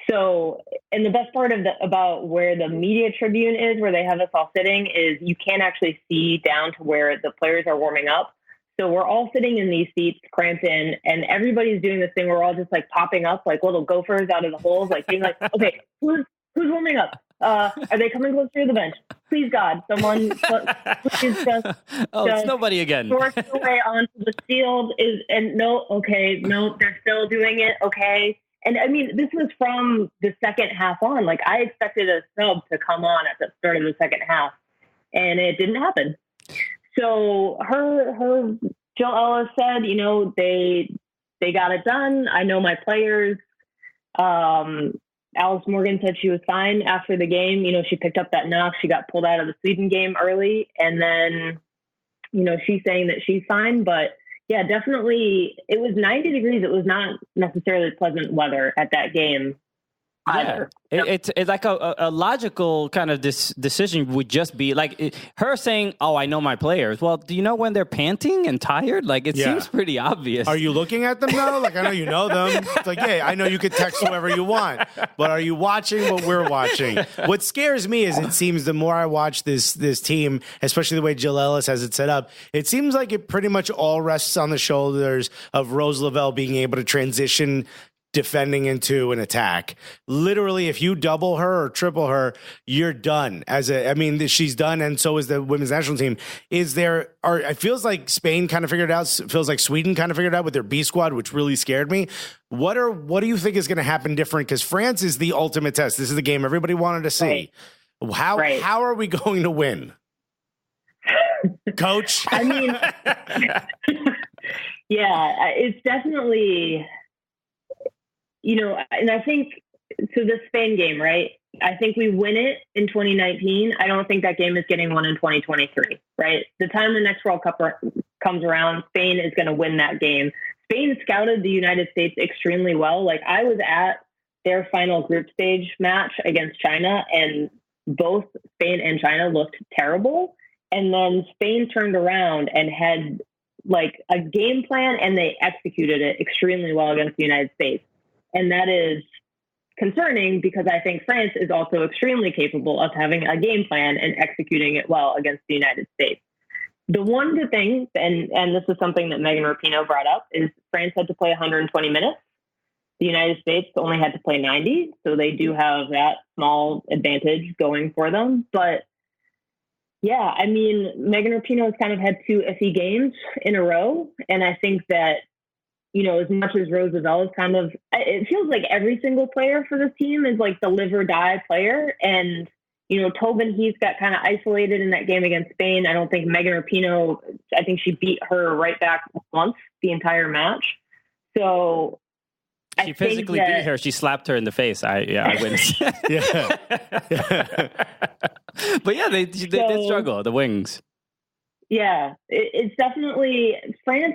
Speaker 4: So, and the best part about where the media tribune is, where they have us all sitting, is you can't actually see down to where the players are warming up. So we're all sitting in these seats cramped in, and everybody's doing this thing. We're all just like popping up like little gophers out of the holes, like being like, okay, who's warming up? Are they coming closer to the bench? Please, God, someone please just
Speaker 2: it's nobody again.
Speaker 4: Force their way onto the field. No, they're still doing it. Okay. And I mean, this was from the second half on. Like, I expected a sub to come on at the start of the second half, and it didn't happen. So her Jill Ellis said, they got it done. I know my players. Alice Morgan said she was fine after the game. You know, she picked up that knock. She got pulled out of the Sweden game early. And then, you know, she's saying that she's fine. But yeah, definitely, it was 90 degrees. It was not necessarily pleasant weather at that game.
Speaker 2: Yeah, it's like a logical kind of decision would just be like her saying, "Oh, I know my players." Well, do you know when they're panting and tired? Like it seems pretty obvious.
Speaker 1: Are you looking at them though? Like I know you know them. It's like, yeah, I know you could text whoever you want, but are you watching what we're watching? What scares me is it seems the more I watch this team, especially the way Jill Ellis has it set up, it seems like it pretty much all rests on the shoulders of Rose Lavelle being able to transition defending into an attack. Literally, if you double her or triple her, you're done. She's done, and so is the women's national team. It feels like Spain kind of figured it out. Feels like Sweden kind of figured it out with their B squad, which really scared me. What do you think is going to happen different? Because France is the ultimate test. This is the game everybody wanted to see. Right. How are we going to win? Coach?
Speaker 4: I mean, yeah, it's definitely... You know, and I think, so the Spain game, right? I think we win it in 2019. I don't think that game is getting won in 2023, right? The time the next World Cup comes around, Spain is going to win that game. Spain scouted the United States extremely well. Like, I was at their final group stage match against China, and both Spain and China looked terrible. And then Spain turned around and had, like, a game plan, and they executed it extremely well against the United States. And that is concerning because I think France is also extremely capable of having a game plan and executing it well against the United States. The one good thing, and this is something that Megan Rapinoe brought up, is France had to play 120 minutes. The United States only had to play 90, so they do have that small advantage going for them. But yeah, I mean, Megan Rapinoe has kind of had two iffy games in a row, and I think that, you know, as much as Rose Lavelle is kind of, it feels like every single player for this team is like the live or die player. And, you know, Tobin, he's got kind of isolated in that game against Spain. I don't think Megan Rapinoe, I think she beat her right back once the entire match. So
Speaker 2: she physically beat her. She slapped her in the face. I witnessed.
Speaker 1: Yeah.
Speaker 2: But yeah, they did struggle, the wings.
Speaker 4: Yeah, it's definitely France.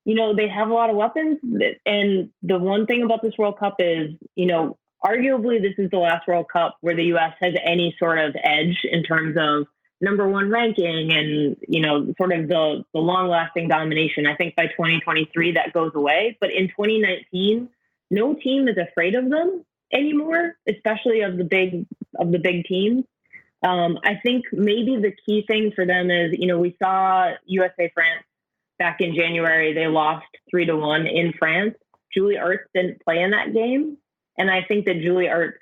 Speaker 4: You know, they have a lot of weapons. And the one thing about this World Cup is, you know, arguably this is the last World Cup where the U.S. has any sort of edge in terms of number one ranking and, you know, sort of the long-lasting domination. I think by 2023 that goes away. But in 2019, no team is afraid of them anymore, especially of the big teams. I think maybe the key thing for them is, you know, we saw USA France back in January. They lost 3-1 in France. Julie Ertz didn't play in that game. And I think that Julie Ertz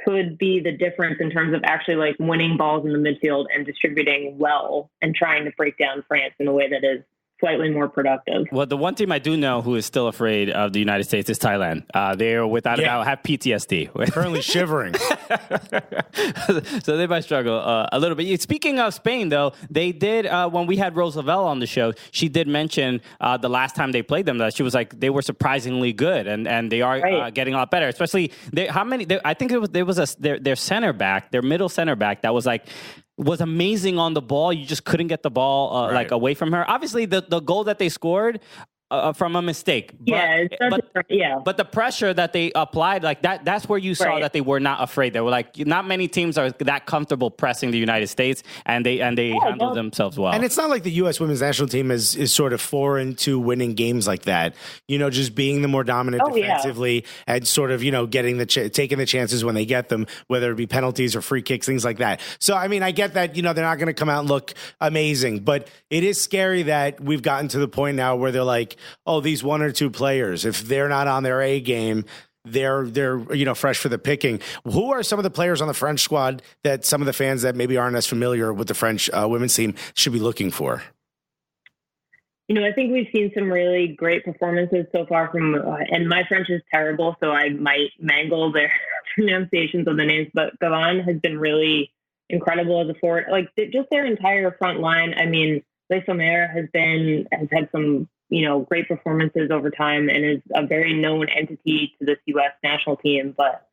Speaker 4: could be the difference in terms of actually like winning balls in the midfield and distributing well and trying to break down France in a way that is slightly more productive.
Speaker 2: Well, the one team I do know who is still afraid of the United States is Thailand. They are without a doubt have PTSD.
Speaker 1: Currently shivering.
Speaker 2: So they might struggle a little bit. Speaking of Spain, though, they did, when we had Rose Lavelle on the show, she did mention the last time they played them, that she was like, they were surprisingly good and they are getting a lot better. Especially, I think there was their center back, their middle center back that was amazing on the ball. You just couldn't get the ball like away from her. Obviously, the goal that they scored from a mistake. But the pressure that they applied, like that's where you saw that they were not afraid. They were like, not many teams are that comfortable pressing the United States, and they handled themselves well.
Speaker 1: And it's not like the U.S. women's national team is sort of foreign to winning games like that. You know, just being the more dominant defensively and sort of, you know, getting taking the chances when they get them, whether it be penalties or free kicks, things like that. So, I mean, I get that, you know, they're not going to come out and look amazing, but it is scary that we've gotten to the point now where they're like, oh, these one or two players, if they're not on their A game, they're you know, fresh for the picking. Who are some of the players on the French squad that some of the fans that maybe aren't as familiar with the French women's team should be looking for?
Speaker 4: You know, I think we've seen some really great performances so far from, and my French is terrible, so I might mangle their pronunciations of the names, but Gavin has been really incredible as a forward. Like, just their entire front line. I mean, Le Sommer has had some, you know, great performances over time and is a very known entity to this U.S. national team. But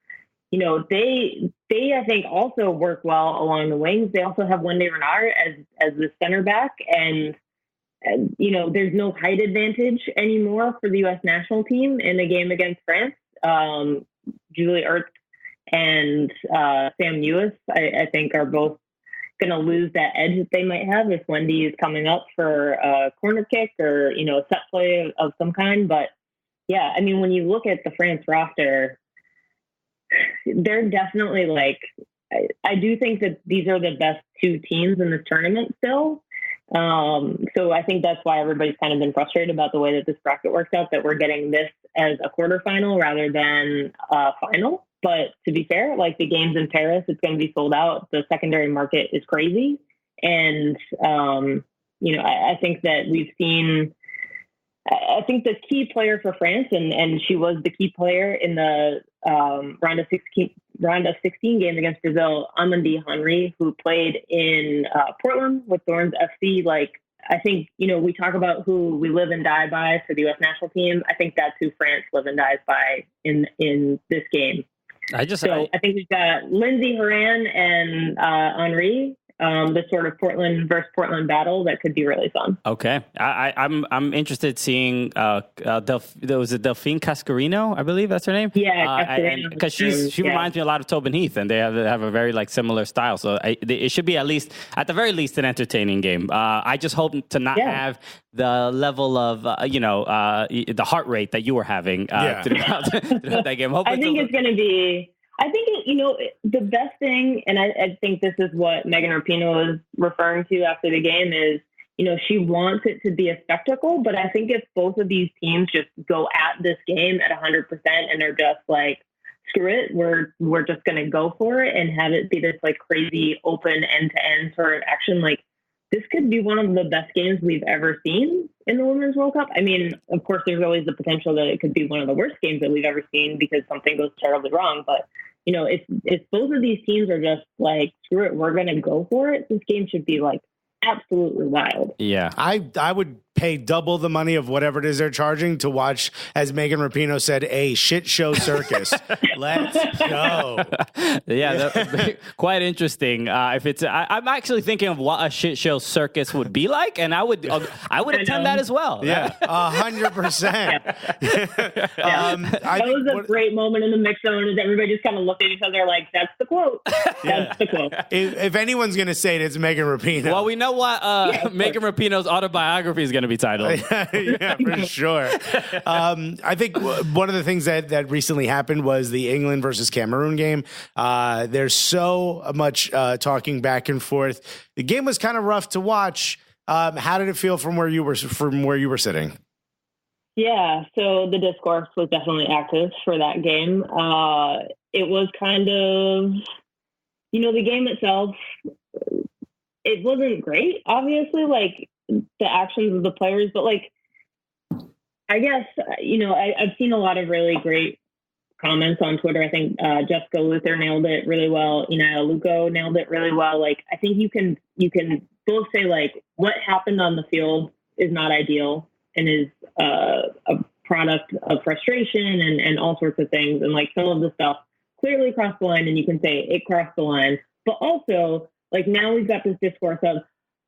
Speaker 4: they I think also work well along the wings. They also have Wendy Renard as the center back, and there's no height advantage anymore for the U.S. national team in a game against France. Julie Ertz and Sam Ewis, I think, are both going to lose that edge that they might have if Wendy is coming up for a corner kick or, a set play of some kind. But yeah, I mean, when you look at the France roster, they're definitely I do think that these are the best two teams in this tournament still. So I think that's why everybody's kind of been frustrated about the way that this bracket works out, that we're getting this as a quarterfinal rather than a final. But to be fair, the games in Paris, it's going to be sold out. The secondary market is crazy. And, I think that we've seen, I think the key player for France, and she was the key player in the round of 16 game against Brazil, Amandie Henry, who played in Portland with Thorns FC. I think, we talk about who we live and die by for the U.S. national team. I think that's who France live and dies by in this game. I think we've got Lindsay Horan and Henri, the sort of Portland versus Portland battle that could be really fun.
Speaker 2: Okay, I'm interested seeing was it Delphine Cascarino, I believe that's her name.
Speaker 4: Yeah,
Speaker 2: because she reminds me a lot of Tobin Heath, and they have a very similar style. So it should be at the very least an entertaining game. I just hope to not have the level of the heart rate that you were having throughout that game.
Speaker 4: I think it's going to be. I think, the best thing, and I think this is what Megan Rapinoe was referring to after the game is, she wants it to be a spectacle, but I think if both of these teams just go at this game at 100% and they're just screw it, we're just going to go for it and have it be this crazy open end-to-end sort of action, this could be one of the best games we've ever seen in the Women's World Cup. I mean, of course, there's always the potential that it could be one of the worst games that we've ever seen because something goes terribly wrong. But, if both of these teams are just screw it, we're going to go for it, this game should be absolutely wild.
Speaker 1: Yeah. I would pay double the money of whatever it is they're charging to watch, as Megan Rapinoe said, a shit show circus. Let's go.
Speaker 2: Quite interesting. If it's, I'm actually thinking of what a shit show circus would be like, and I would attend that as well.
Speaker 1: Yeah, 100%.
Speaker 4: That was a great moment in the mix zone, as everybody just kind of looked at each other that's the quote. That's the quote.
Speaker 1: If anyone's going to say it, it's Megan Rapinoe.
Speaker 2: Well, we know what Megan Rapinoe's autobiography is going to be titled.
Speaker 1: Yeah, for sure. I think one of the things that recently happened was the England versus Cameroon game. There's so much talking back and forth. The game was kind of rough to watch. How did it feel from where you were sitting?
Speaker 4: Yeah, so the discourse was definitely active for that game. It was kind of, the game itself, it wasn't great, obviously, the actions of the players, but I guess, I've seen a lot of really great comments on Twitter. I think Jessica Luther nailed it really well. Ina Luco nailed it really well. I think you can both say what happened on the field is not ideal and is a product of frustration and all sorts of things. And some of the stuff clearly crossed the line, and you can say it crossed the line, but also now we've got this discourse of,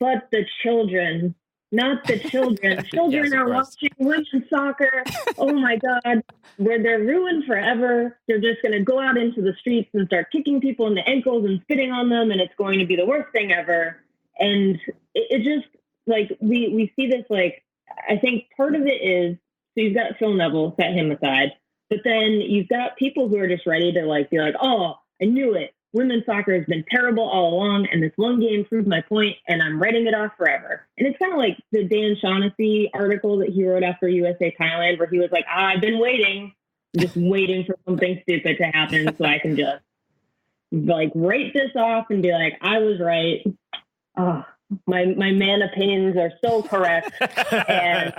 Speaker 4: but the children, not the children. Children are watching women's soccer. Oh my God, where they're ruined forever. They're just going to go out into the streets and start kicking people in the ankles and spitting on them, and it's going to be the worst thing ever. And it just we see this. I think part of it is, so you've got Phil Neville, set him aside, but then you've got people who are just ready to be oh, I knew it. Women's soccer has been terrible all along, and this one game proved my point, and I'm writing it off forever. And it's kind of like the Dan Shaughnessy article that he wrote after USA Thailand, where he was like, I've been waiting, just waiting for something stupid to happen so I can just write this off and be like, I was right. Oh, my man opinions are so correct. And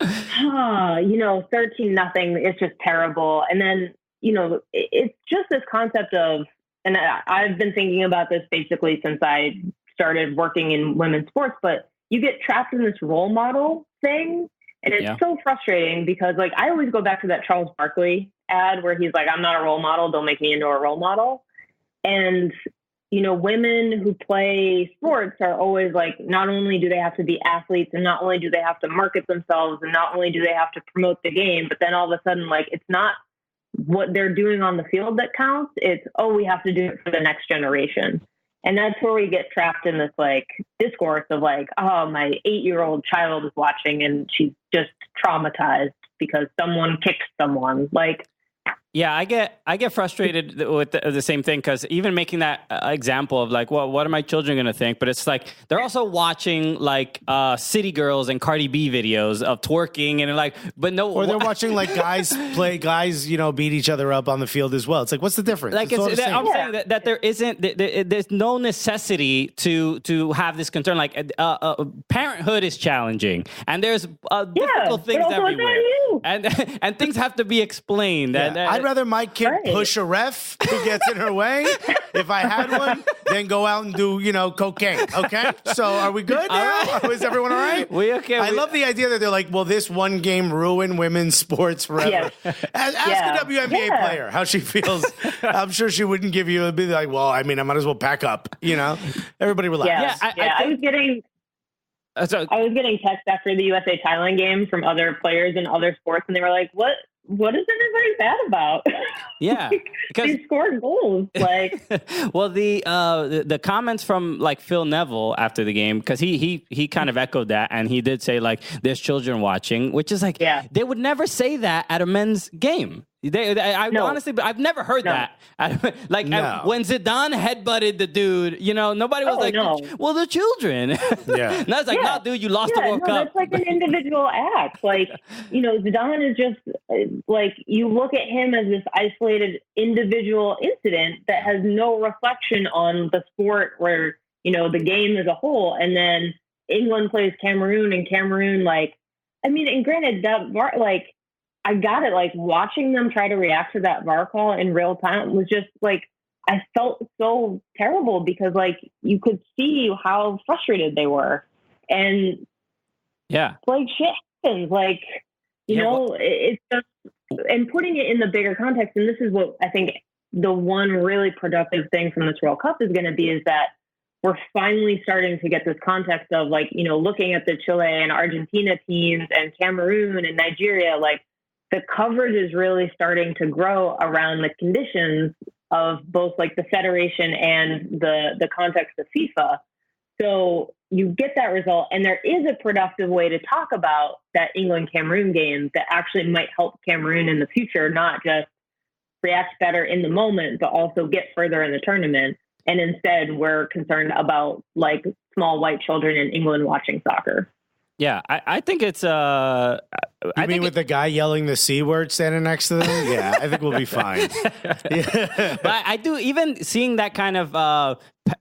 Speaker 4: 13-0, it's just terrible. And then, it's just this concept of, and I've been thinking about this basically since I started working in women's sports, but you get trapped in this role model thing. And it's so frustrating because, like, I always go back to that Charles Barkley ad where he's like, I'm not a role model. Don't make me into a role model. And, you know, women who play sports are always like, not only do they have to be athletes and not only do they have to market themselves and not only do they have to promote the game, but then all of a sudden, like, it's not what they're doing on the field that counts. It's, oh, we have to do it for the next generation. And that's where we get trapped in this, like, discourse of, like, oh, my 8-year-old child is watching and she's just traumatized because someone kicked someone. Like,
Speaker 2: yeah, I get frustrated with the same thing, because even making that example of, like, well, what are my children going to think? But it's like they're also watching, like, City Girls and Cardi B videos of twerking, and they're like, but no,
Speaker 1: or they're watching, like, guys, you know, beat each other up on the field as well. It's like, what's the difference?
Speaker 2: Like, I'm saying that there isn't, there's no necessity to have this concern. Like, parenthood is challenging, and there's difficult things everywhere, and things have to be explained.
Speaker 1: Yeah. I'd rather my kid push a ref who gets in her way, if I had one, than go out and do, you know, cocaine. Okay, so are we good now? Is everyone all right? I love the idea that they're like, well, this one game ruined women's sports forever. Yeah. Ask a WNBA player how she feels. I'm sure she wouldn't give you, be like, well, I mean, I might as well pack up. You know, everybody relax.
Speaker 4: I was getting texts after the USA Thailand game from other players in other sports, and they were like, what is everybody bad about?
Speaker 2: Yeah,
Speaker 4: because they scored goals. Like,
Speaker 2: well, the comments from, like, Phil Neville after the game, because he kind of echoed that, and he did say, like, there's children watching, which is like, they would never say that at a men's game. Honestly, I've never heard that. Like, when Zidane headbutted the dude, you know, nobody was well, the children. Yeah. And I was like, no, dude, you lost the World Cup.
Speaker 4: That's like an individual act. Like, you know, Zidane is just, like, you look at him as this isolated individual incident that has no reflection on the sport or, you know, the game as a whole. And then England plays Cameroon, and Cameroon, like, I mean, and granted, that, like, I got it. Like, watching them try to react to that VAR call in real time was just, like, I felt so terrible because, like, you could see how frustrated they were. And like, shit happens. Like, you know, it's just, and putting it in the bigger context. And this is what I think the one really productive thing from this World Cup is going to be, is that we're finally starting to get this context of, like, you know, looking at the Chile and Argentina teams and Cameroon and Nigeria, like, the coverage is really starting to grow around the conditions of both, like, the federation and the context of FIFA. So you get that result, and there is a productive way to talk about that England-Cameroon game that actually might help Cameroon in the future, not just react better in the moment, but also get further in the tournament. And instead, we're concerned about, like, small white children in England watching soccer.
Speaker 2: Yeah, I think it's
Speaker 1: You mean with the guy yelling the C word standing next to them? Yeah, I think we'll be fine.
Speaker 2: But I do, even seeing that kind of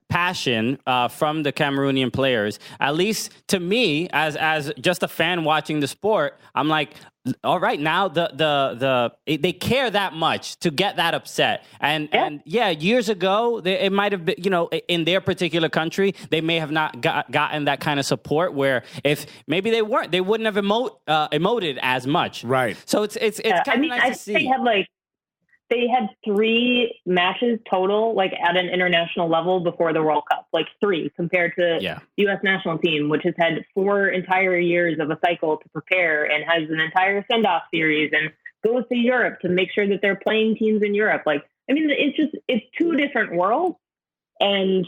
Speaker 2: passion from the Cameroonian players, at least to me, as just a fan watching the sport, I'm like, all right, now they care that much to get that upset. And years ago, it might have been, you know, in their particular country, they may have not gotten that kind of support, where if maybe they wouldn't have emoted as much. Right. So it's kind of nice to see.
Speaker 4: They had 3 matches total, like, at an international level before the World Cup, like 3 compared to the U.S. national team, which has had 4 entire years of a cycle to prepare and has an entire send-off series and goes to Europe to make sure that they're playing teams in Europe. Like, I mean, it's 2 different worlds. And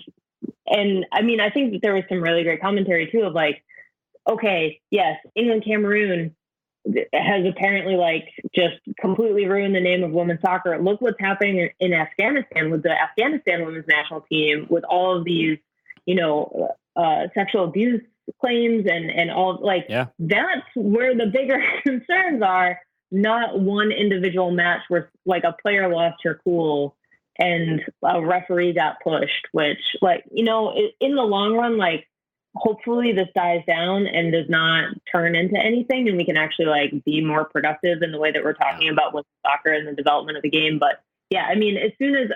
Speaker 4: I mean, I think that there was some really great commentary too of, like, okay, yes, England, Cameroon has apparently, like, just completely ruined the name of women's soccer. Look what's happening in Afghanistan with the Afghanistan women's national team, with all of these, you know, sexual abuse claims and all, like, that's where the bigger concerns are, not one individual match where, like, a player lost her cool and a referee got pushed, which, like, you know, in the long run, like, hopefully this dies down and does not turn into anything, and we can actually, like, be more productive in the way that we're talking about with soccer and the development of the game. But yeah, I mean, as soon as,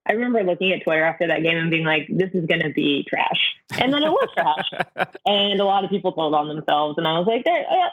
Speaker 4: I remember looking at Twitter after that game and being like, this is going to be trash. And then it was trash. And a lot of people told on themselves. And I was like, yeah,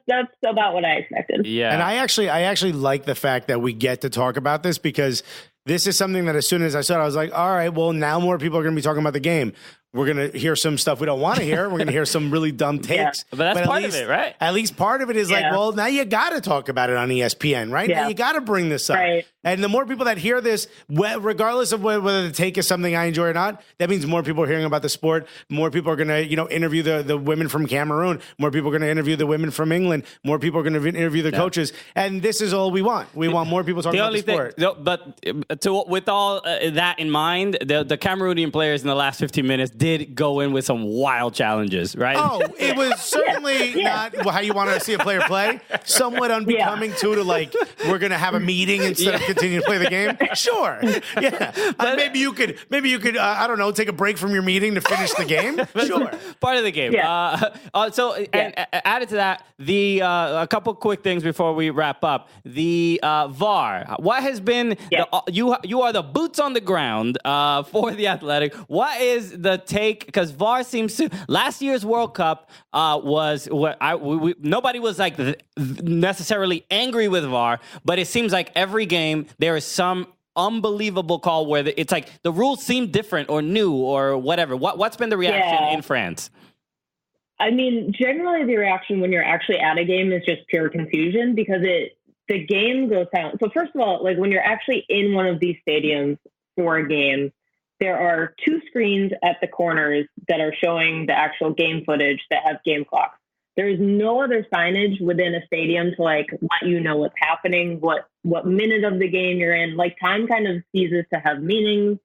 Speaker 4: that's about what I expected.
Speaker 2: Yeah.
Speaker 1: And I actually like the fact that we get to talk about this, because this is something that as soon as I saw it, I was like, all right, well, now more people are going to be talking about the game. We're going to hear some stuff we don't want to hear. We're going to hear some really dumb takes.
Speaker 2: Yeah. But that's part of it, right?
Speaker 1: At least part of it is like, well, now you got to talk about it on ESPN, right?
Speaker 4: Yeah.
Speaker 1: Now you got to bring this up.
Speaker 4: Right.
Speaker 1: And the more people that hear this, regardless of whether the take is something I enjoy or not, that means more people are hearing about the sport. More people are going to, interview the women from Cameroon. More people are going to interview the women from England. More people are going to interview the coaches. And this is all we want. We want more people talking about the sport.
Speaker 2: With all that in mind, the Cameroonian players in the last 15 minutes did go in with some wild challenges, right?
Speaker 1: Oh, it was certainly not how you want to see a player play. Somewhat unbecoming too, to like, we're going to have a meeting instead of continue to play the game. Sure. Yeah. Maybe you could, I don't know, take a break from your meeting to finish the game. Sure.
Speaker 2: Part of the game.
Speaker 4: Yeah.
Speaker 2: And added to that, a couple quick things before we wrap up. The VAR. What has been, you are the boots on the ground for the Athletic. What is the take? Because VAR seems to, last year's World Cup was what nobody was like necessarily angry with VAR, but it seems like every game there is some unbelievable call where it's like the rules seem different or new or whatever. What's been the reaction in France?
Speaker 4: I mean, generally the reaction when you're actually at a game is just pure confusion, because the game goes down. So first of all, like when you're actually in one of these stadiums for a game, there are two screens at the corners that are showing the actual game footage that have game clocks. There is no other signage within a stadium to like let you know what's happening, what minute of the game you're in. Like time kind of ceases to have meaning,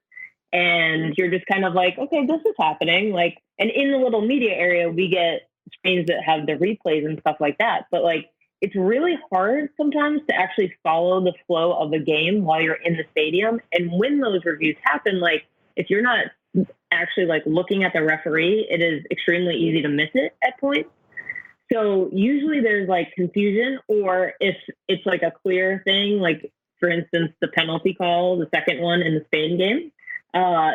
Speaker 4: and you're just kind of like, okay, this is happening. Like, and in the little media area, we get screens that have the replays and stuff like that. But like, it's really hard sometimes to actually follow the flow of a game while you're in the stadium. And when those reviews happen, like if you're not actually like looking at the referee, it is extremely easy to miss it at points. So usually there's like confusion, or if it's like a clear thing, like for instance, the penalty call, the second one in the Spain game,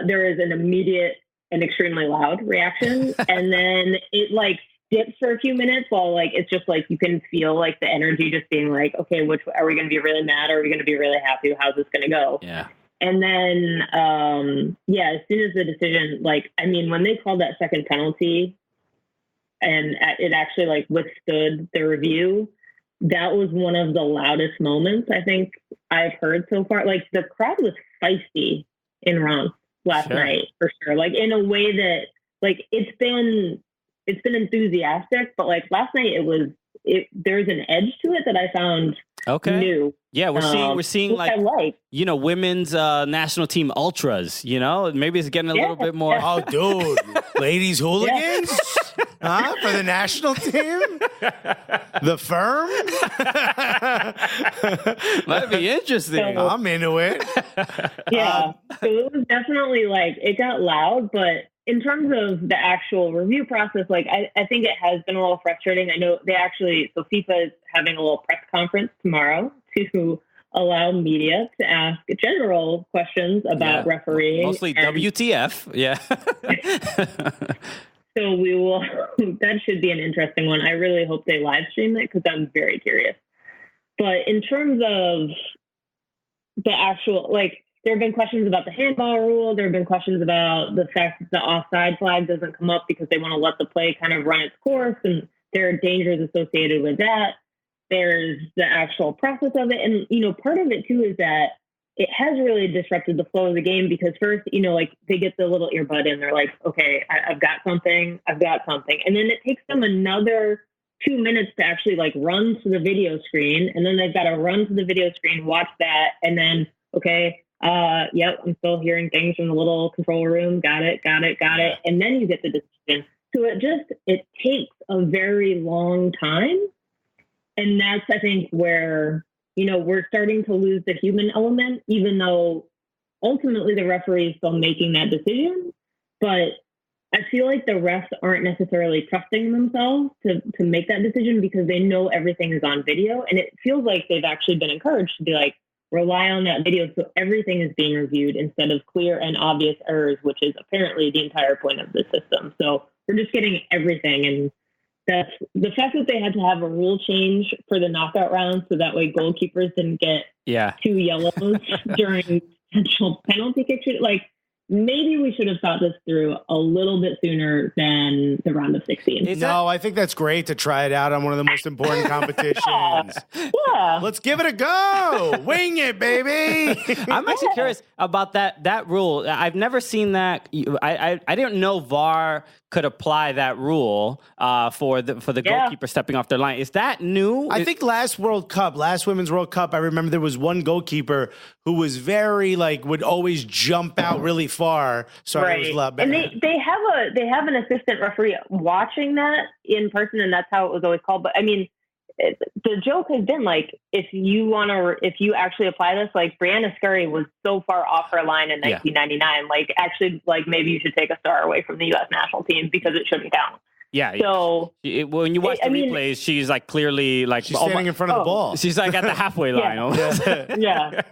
Speaker 4: there is an immediate and extremely loud reaction. And then it like dips for a few minutes while like, it's just like, you can feel like the energy just being like, okay, which are we going to be really mad? Or are we going to be really happy? How's this going to go?
Speaker 2: Yeah.
Speaker 4: And then, as soon as the decision, like, I mean, when they called that second penalty, and it actually like withstood the review, that was one of the loudest moments I think I've heard so far. Like the crowd was feisty in Reims last night for sure. Like in a way that like it's been enthusiastic, but like last night there's an edge to it that I found new.
Speaker 2: Yeah, we're seeing like women's national team ultras. Maybe it's getting a little bit more.
Speaker 1: Oh, dude, ladies hooligans. For the national team? The firm?
Speaker 2: Might be interesting.
Speaker 1: I'm into it.
Speaker 4: Yeah. So it was definitely like, it got loud, but in terms of the actual review process, like I think it has been a little frustrating. I know so FIFA is having a little press conference tomorrow to allow media to ask general questions about refereeing.
Speaker 2: Mostly WTF. Yeah.
Speaker 4: So we will, that should be an interesting one. I really hope they live stream it because I'm very curious. But in terms of the actual, like, there have been questions about the handball rule. There have been questions about the fact that the offside flag doesn't come up because they want to let the play kind of run its course. And there are dangers associated with that. There's the actual process of it. And, part of it too is that it has really disrupted the flow of the game because first, like they get the little earbud in, they're like, okay, I've got something. And then it takes them another 2 minutes to actually like run to the video screen. And then they've got to run to the video screen, watch that. And then, okay, yep, I'm still hearing things from the little control room. Got it. And then you get the decision. So it takes a very long time. And that's, I think, where, we're starting to lose the human element, even though ultimately the referee is still making that decision. But I feel like the refs aren't necessarily trusting themselves to make that decision because they know everything is on video. And it feels like they've actually been encouraged to be like, rely on that video so everything is being reviewed instead of clear and obvious errors, which is apparently the entire point of the system. So we're just getting everything. And that's the fact that they had to have a rule change for the knockout round so that way goalkeepers didn't get 2 yellows during potential penalty kick shoot. Like, maybe we should have thought this through a little bit sooner than the round of 16.
Speaker 1: I think that's great to try it out on one of the most important competitions.
Speaker 4: Yeah.
Speaker 1: Let's give it a go. Wing it, baby.
Speaker 2: I'm actually curious about that rule. I've never seen that. I didn't know VAR could apply that rule for the goalkeeper stepping off their line. Is that new?
Speaker 1: I think last Women's World Cup, I remember there was one goalkeeper who was very would always jump out really far. So it was a lot better.
Speaker 4: And they have an assistant referee watching that in person, and that's how it was always called. But I mean, the joke has been if you actually apply this, Brianna Scurry was so far off her line in 1999, maybe you should take a star away from the U.S. national team because it shouldn't count.
Speaker 2: Yeah.
Speaker 4: So
Speaker 2: when you watch the replays, she's clearly
Speaker 1: she's standing in front of the ball.
Speaker 2: She's at the halfway line.
Speaker 4: Yeah.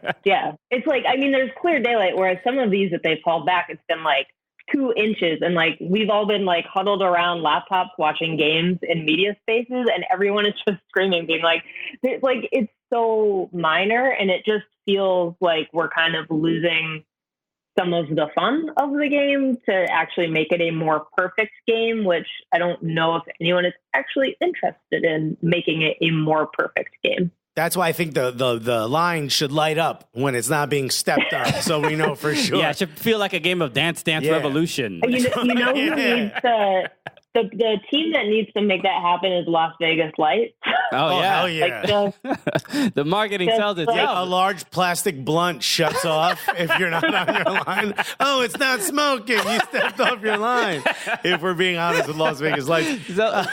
Speaker 4: It's there's clear daylight, whereas some of these that they've called back, it's been 2 inches, and we've all been huddled around laptops watching games in media spaces, and everyone is just screaming, being it's so minor, and it just feels like we're kind of losing some of the fun of the game to actually make it a more perfect game, which I don't know if anyone is actually interested in making it a more perfect game.
Speaker 1: That's why I think the line should light up when it's not being stepped on, so we know for sure.
Speaker 2: Yeah, it should feel like a game of Dance Revolution.
Speaker 4: You know who needs to... The team that needs to make that happen is Las Vegas Lights.
Speaker 2: Oh, yeah.
Speaker 1: Hell yeah.
Speaker 2: The marketing sells it.
Speaker 1: A large plastic blunt shuts off if you're not on your line. Oh, it's not smoking. You stepped off your line. If we're being honest with Las Vegas Lights.
Speaker 2: So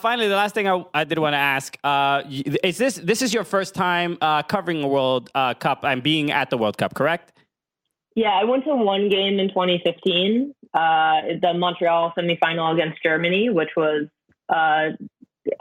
Speaker 2: finally, the last thing I did want to ask, is this is your first time covering a World Cup and being at the World Cup, correct?
Speaker 4: Yeah, I went to one game in 2015, the Montreal semifinal against Germany, which was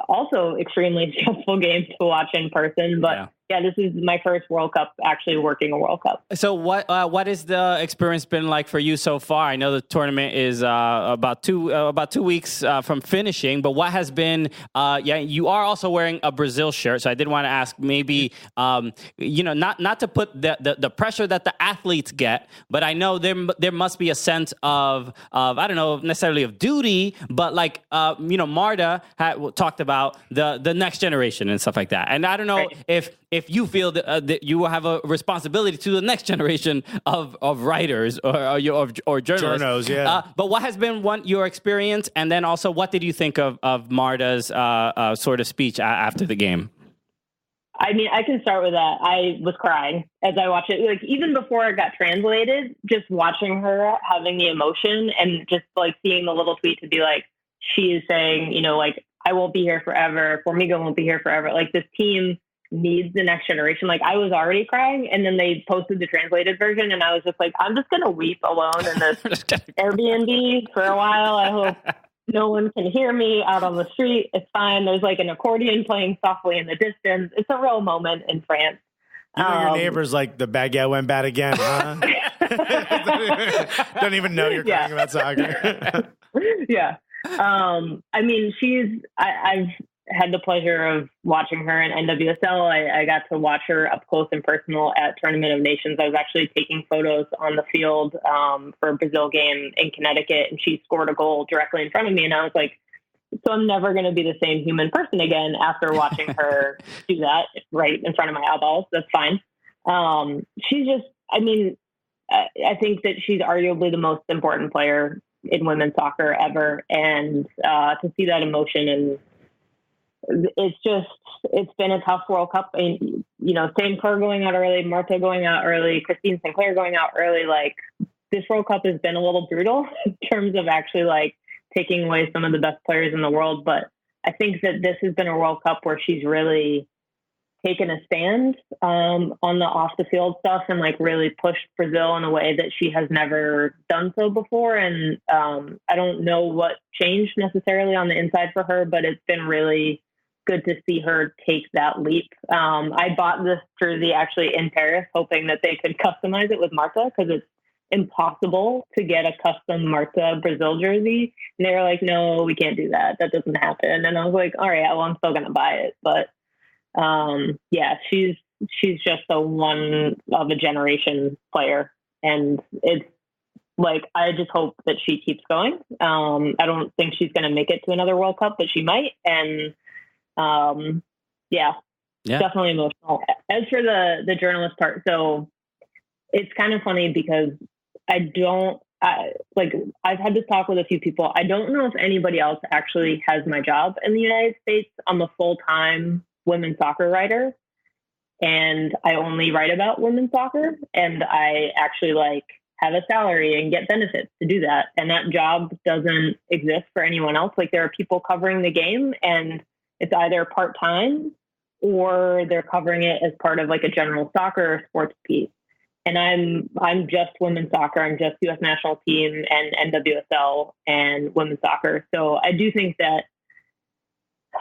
Speaker 4: also extremely stressful game to watch in person. But yeah, this is my first World Cup actually working a World Cup.
Speaker 2: So what has the experience been like for you so far? I know the tournament is about 2 weeks from finishing, but what has been? You are also wearing a Brazil shirt, so I did want to ask maybe not to put the pressure that the athletes get, but I know there must be a sense of I don't know necessarily of duty, but Marta had talked about the next generation and stuff like that, and I don't know if you feel that you have a responsibility to the next generation of writers or journalists.
Speaker 1: Journos, yeah.
Speaker 2: But what has been your experience? And then also, what did you think of Marta's sort of speech after the game?
Speaker 4: I mean, I can start with that. I was crying as I watched it. Even before it got translated, just watching her having the emotion and just seeing the little tweet to be she is saying, I won't be here forever. Formiga won't be here forever. This team needs the next generation. I was already crying, and then they posted the translated version, and I was just I'm just gonna weep alone in this Airbnb for a while. I hope no one can hear me out on the street. It's fine. There's an accordion playing softly in the distance. It's a real moment in France.
Speaker 1: Your neighbor's the baguette went bad again, huh? Don't even know you're crying about soccer.
Speaker 4: Yeah. I mean, I've had the pleasure of watching her in NWSL. I got to watch her up close and personal at Tournament of Nations. I was actually taking photos on the field for a Brazil game in Connecticut, and she scored a goal directly in front of me. And I was so I'm never going to be the same human person again after watching her do that right in front of my eyeballs. That's fine. She's just, I mean, I think that she's arguably the most important player in women's soccer ever. And to see that emotion, and it's been a tough World Cup. And, Sam Kerr going out early, Marta going out early, Christine Sinclair going out early. This World Cup has been a little brutal in terms of actually taking away some of the best players in the world. But I think that this has been a World Cup where she's really taken a stand on the off the field stuff and really pushed Brazil in a way that she has never done so before. And I don't know what changed necessarily on the inside for her, but it's been really good to see her take that leap. I bought this jersey actually in Paris, hoping that they could customize it with Marta, because it's impossible to get a custom Marta Brazil jersey. And they were like, no, we can't do that. That doesn't happen. And I was like, all right, well, I'm still going to buy it. But yeah, she's just a one of a generation player. And it's like, I just hope that she keeps going. I don't think she's going to make it to another World Cup, but she might. And yeah, definitely emotional. As for the journalist part, so it's kind of funny because I've had this talk with a few people. I don't know if anybody else actually has my job in the United States. I'm a full-time women's soccer writer, and I only write about women's soccer, and I actually have a salary and get benefits to do that. And that job doesn't exist for anyone else. Like, there are people covering the game, and it's either part-time or they're covering it as part of like a general soccer sports piece. And I'm just women's soccer. I'm just U.S. national team and NWSL and women's soccer. So I do think that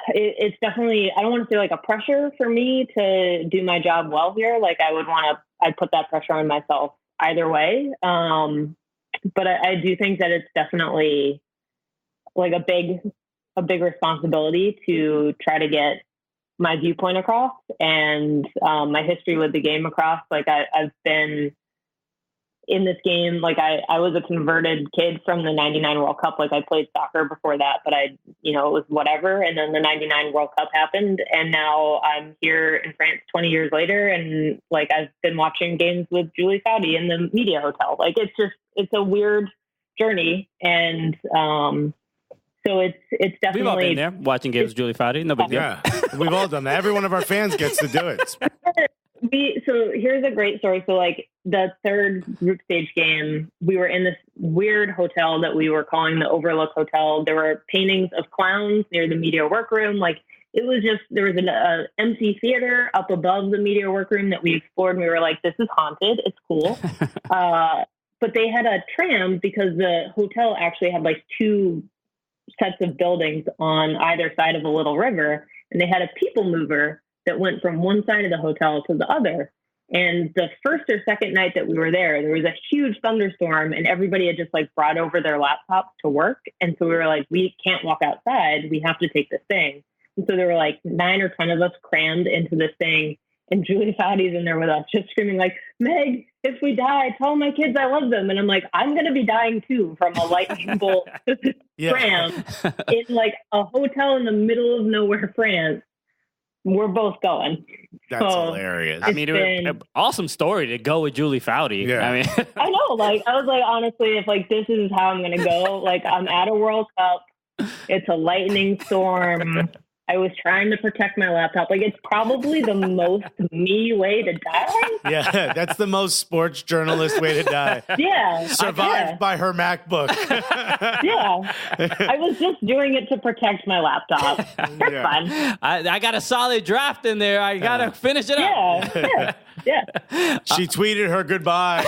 Speaker 4: it's definitely, I don't want to say like a pressure for me to do my job well here. Like, I'd put that pressure on myself either way. But I do think that it's definitely like a big responsibility to try to get my viewpoint across and my history with the game across. Like, I've been in this game. Like, I was a converted kid from the 99 World Cup. Like, I played soccer before that, but it was whatever. And then the 99 World Cup happened. And now I'm here in France 20 years later. And like, I've been watching games with Julie Foudy in the media hotel. Like, it's a weird journey. And, so it's definitely...
Speaker 2: We've all been there, watching games with Julie Foudy. No big deal.
Speaker 1: Yeah, we've all done that. Every one of our fans gets to do it.
Speaker 4: So here's a great story. So like the third group stage game, we were in this weird hotel that we were calling the Overlook Hotel. There were paintings of clowns near the media workroom. Like, it was just, there was an empty theater up above the media workroom that we explored. And we were like, this is haunted. It's cool. But they had a tram because the hotel actually had like two sets of buildings on either side of a little river, and they had a people mover that went from one side of the hotel to the other. And the first or second night that we were there was a huge thunderstorm, and everybody had just like brought over their laptops to work. And so we were like, we can't walk outside. We have to take this thing. And so there were like 9 or 10 of us crammed into this thing. And Julie Foudy's in there with us, just screaming like, Meg, if we die, tell my kids I love them. And I'm like, I'm going to be dying too from a lightning bolt cram in like a hotel in the middle of nowhere, France. We're both going.
Speaker 1: That's hilarious.
Speaker 2: I mean, an awesome story to go with Julie Foudy.
Speaker 1: Yeah.
Speaker 2: I mean,
Speaker 4: I know. Like, I was like, honestly, if like this is how I'm going to go, like, I'm at a World Cup. It's a lightning storm. I was trying to protect my laptop. Like, it's probably the most me way to die.
Speaker 1: Yeah, that's the most sports journalist way to die.
Speaker 4: Yeah.
Speaker 1: Survived by her MacBook.
Speaker 4: Yeah. I was just doing it to protect my laptop. That's fine.
Speaker 2: I got a solid draft in there. I got to finish it up.
Speaker 4: Yeah.
Speaker 1: She tweeted her goodbye.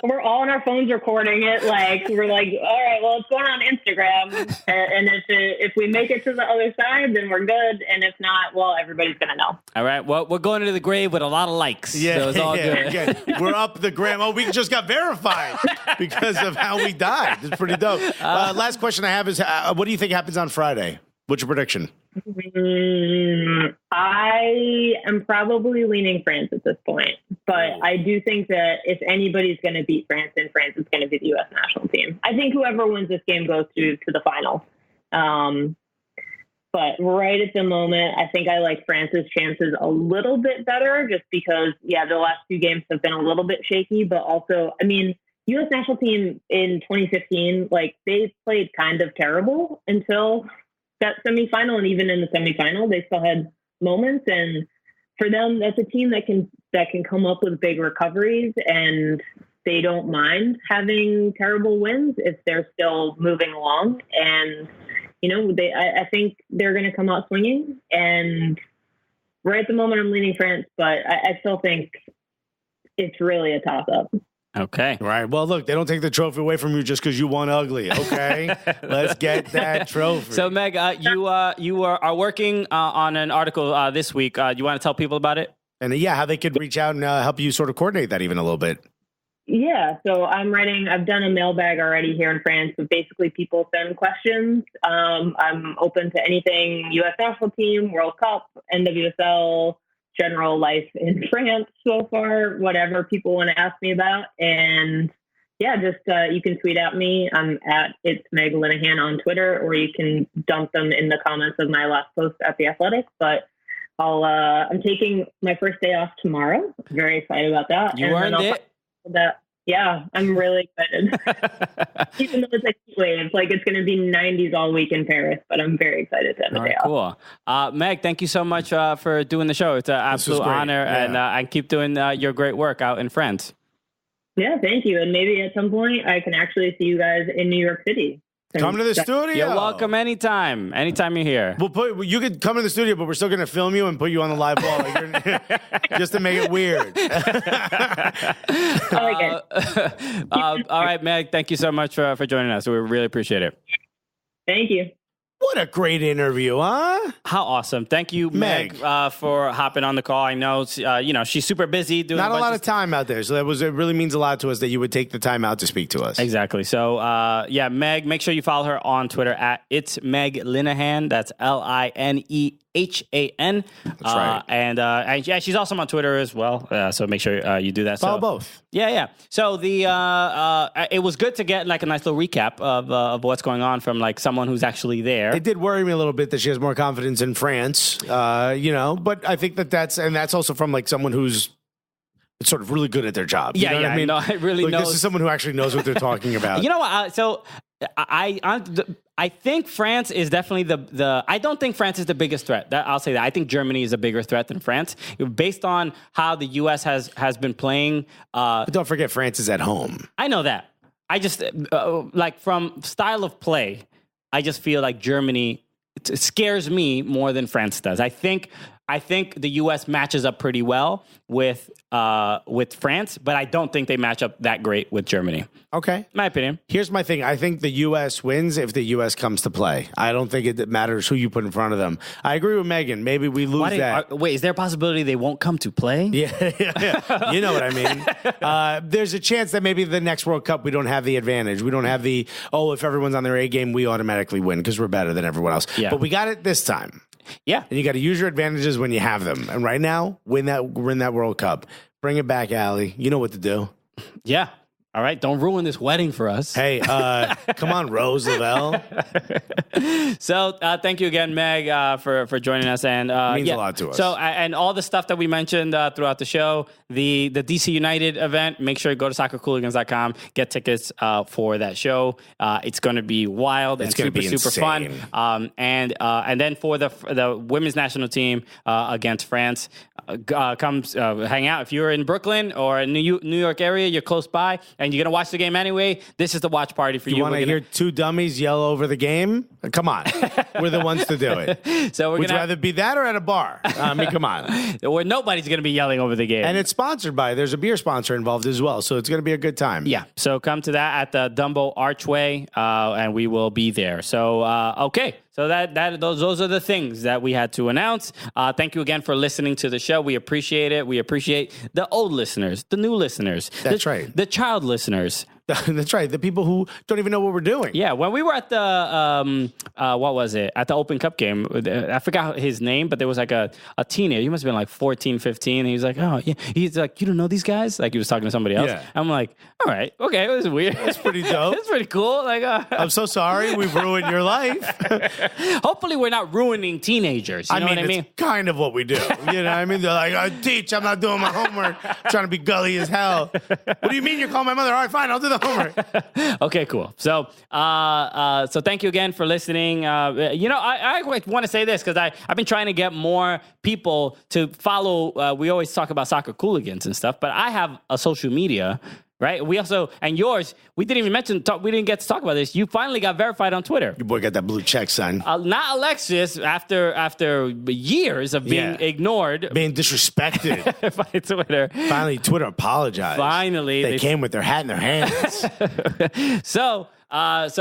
Speaker 4: We're all on our phones recording it. Like, we're like, all right, well, it's going on Instagram. And if we make it to the other side, then we're good. And if not, well, everybody's going to know.
Speaker 2: All right. Well, we're going to the grave with a lot of likes.
Speaker 1: Yeah,
Speaker 2: so it's all good.
Speaker 1: We're up the gram. Oh, we just got verified because of how we died. It's pretty dope. Last question I have is, what do you think happens on Friday? What's your prediction?
Speaker 4: I am probably leaning France at this point, but I do think that if anybody's going to beat France in France, it's going to be the U.S. national team. I think whoever wins this game goes through to the final. But right at the moment, I think I like France's chances a little bit better just because, the last 2 games have been a little bit shaky, but also, I mean, U.S. national team in 2015, like, they played kind of terrible until that semifinal, and even in the semifinal, they still had moments. And for them, that's a team that can come up with big recoveries, and they don't mind having terrible wins if they're still moving along. And I think they're going to come out swinging. And right at the moment, I'm leaning France, but I still think it's really a toss-up.
Speaker 2: Okay.
Speaker 1: Right. Well, look, they don't take the trophy away from you just because you won ugly. Okay. Let's get that trophy.
Speaker 2: So, Meg, you are working on an article this week. Do you want to tell people about it?
Speaker 1: And how they could reach out and help you sort of coordinate that even a little bit.
Speaker 4: Yeah, so I've done a mailbag already here in France, but basically people send questions. I'm open to anything U.S. national team, World Cup, NWSL, general life in France so far, whatever people want to ask me about. And yeah, just you can tweet at me. I'm at It's Meg Linehan on Twitter, or you can dump them in the comments of my last post at The Athletic. But I'm taking my first day off tomorrow. Very excited about that.
Speaker 2: You earned it.
Speaker 4: Yeah, I'm really excited. Even though it's a heat wave, it's going to be 90s all week in Paris, but I'm very excited to have a day off.
Speaker 2: Cool. Meg, thank you so much for doing the show. It's an absolute honor, and I keep doing your great work out in France.
Speaker 4: Yeah, thank you. And maybe at some point I can actually see you guys in New York City.
Speaker 1: Come to the studio.
Speaker 2: You're welcome anytime. Anytime you're here.
Speaker 1: You could come to the studio, but we're still going to film you and put you on the live wall just to make it weird.
Speaker 2: All right, Meg, thank you so much for joining us. We really appreciate it.
Speaker 4: Thank you.
Speaker 1: What a great interview, huh?
Speaker 2: How awesome. Thank you, Meg, for hopping on the call. I know, she's super busy doing
Speaker 1: not a lot of time out there. So it really means a lot to us that you would take the time out to speak to us.
Speaker 2: Exactly. So, Meg, make sure you follow her on Twitter at It's Meg Linehan. That's Linehan.
Speaker 1: That's right.
Speaker 2: And she's also on Twitter as well. So make sure you do that.
Speaker 1: Follow both.
Speaker 2: Yeah. So it was good to get a nice little recap of what's going on from someone who's actually there.
Speaker 1: It did worry me a little bit that she has more confidence in France, but I think that's also from someone who's sort of really good at their job. You know what I mean?
Speaker 2: No, I really know.
Speaker 1: This is someone who actually knows what they're talking about.
Speaker 2: You know what? So I think France is definitely the. I don't think France is the biggest threat. I'll say that. I think Germany is a bigger threat than France, based on how the U.S. has been playing.
Speaker 1: But don't forget, France is at home.
Speaker 2: I know that. I just from style of play, I just feel like Germany it scares me more than France does. I think the U.S. matches up pretty well with France, but I don't think they match up that great with Germany.
Speaker 1: Okay.
Speaker 2: My opinion.
Speaker 1: Here's my thing. I think the U.S. wins if the U.S. comes to play. I don't think it matters who you put in front of them. I agree with Megan. Maybe we lose that.
Speaker 2: Wait, is there a possibility they won't come to play?
Speaker 1: Yeah. You know what I mean. There's a chance that maybe the next World Cup we don't have the advantage. We don't have if everyone's on their A game, we automatically win because we're better than everyone else.
Speaker 2: Yeah.
Speaker 1: But we got it this time.
Speaker 2: Yeah.
Speaker 1: And you got to use your advantages when you have them. And right now, win that World Cup. Bring it back, Allie. You know what to do.
Speaker 2: Yeah. All right. Don't ruin this wedding for us.
Speaker 1: Hey, come on, Rose Lavelle.
Speaker 2: So thank you again, Meg, for joining us. And
Speaker 1: it means a lot to us.
Speaker 2: So and all the stuff that we mentioned throughout the show, the DC United event, make sure you go to soccercooligans.com, get tickets for that show. It's going to be wild. It's going to be super fun. And then for the women's national team against France, come hang out. If you're in Brooklyn or in New York area, you're close by, and you're going to watch the game anyway, this is the watch party for you.
Speaker 1: You want to hear two dummies yell over the game? Come on. We're the ones to do it.
Speaker 2: So
Speaker 1: would you rather be that or at a bar? I mean, come on.
Speaker 2: Where nobody's going to be yelling over the game.
Speaker 1: And it's sponsored by, there's a beer sponsor involved as well, so it's going to be a good time.
Speaker 2: Yeah. So come to that at the Dumbo Archway, and we will be there. So, okay. So those are the things that we had to announce. Thank you again for listening to the show. We appreciate it. We appreciate the old listeners, the new listeners.
Speaker 1: That's right.
Speaker 2: The child listeners.
Speaker 1: That's right. The people who don't even know what we're doing.
Speaker 2: Yeah. When we were at the, what was it? At the Open Cup game, I forgot his name, but there was a teenager. He must have been 14, 15. He was like, oh, yeah. He's like, you don't know these guys? Like he was talking to somebody else. Yeah. I'm like, all right. Okay. It was weird.
Speaker 1: It's pretty dope.
Speaker 2: It's pretty cool.
Speaker 1: I'm so sorry we've ruined your life.
Speaker 2: Hopefully we're not ruining teenagers. You know what I mean?
Speaker 1: It's kind of what we do. You know what I mean? They're like, I teach. I'm not doing my homework. I'm trying to be gully as hell. What do you mean you're calling my mother? All right, fine. I'll do the homework.
Speaker 2: Okay, cool. So thank you again for listening. I want to say this because I've been trying to get more people to follow. We always talk about Soccer Cooligans and stuff, but I have a social media right? We also, and yours, we didn't even mention, we didn't get to talk about this. You finally got verified on Twitter.
Speaker 1: Your boy got that blue check, son.
Speaker 2: Not Alexis, after years of being ignored.
Speaker 1: Being disrespected.
Speaker 2: By Twitter.
Speaker 1: Finally, Twitter apologized.
Speaker 2: Finally.
Speaker 1: They came with their hat in their hands.
Speaker 2: So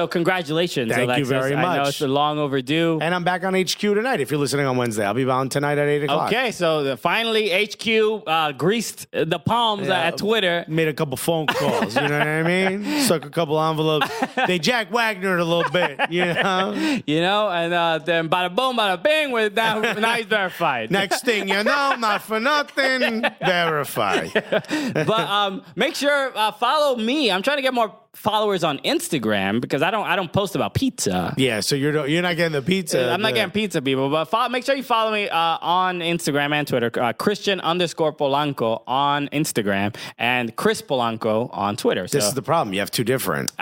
Speaker 2: congratulations,
Speaker 1: Thank
Speaker 2: Alexis.
Speaker 1: you very much.
Speaker 2: I know it's long overdue.
Speaker 1: And I'm back on HQ tonight. If you're listening on Wednesday, I'll be on tonight at 8 o'clock.
Speaker 2: Okay, so finally HQ greased the palms at Twitter.
Speaker 1: Made a couple phone calls, you know what I mean? Stuck a couple envelopes. They Jack Wagner a little bit, you know?
Speaker 2: And then bada boom, bada bing, now he's verified.
Speaker 1: Next thing you know, not for nothing, verified.
Speaker 2: But make sure follow me. I'm trying to get more followers on Instagram because I don't post about pizza.
Speaker 1: Yeah, so you're not getting the pizza.
Speaker 2: I'm not getting pizza, people. But make sure you follow me on Instagram and Twitter. Christian_Polanco on Instagram and Chris Polanco on Twitter.
Speaker 1: This is the problem. You have two different.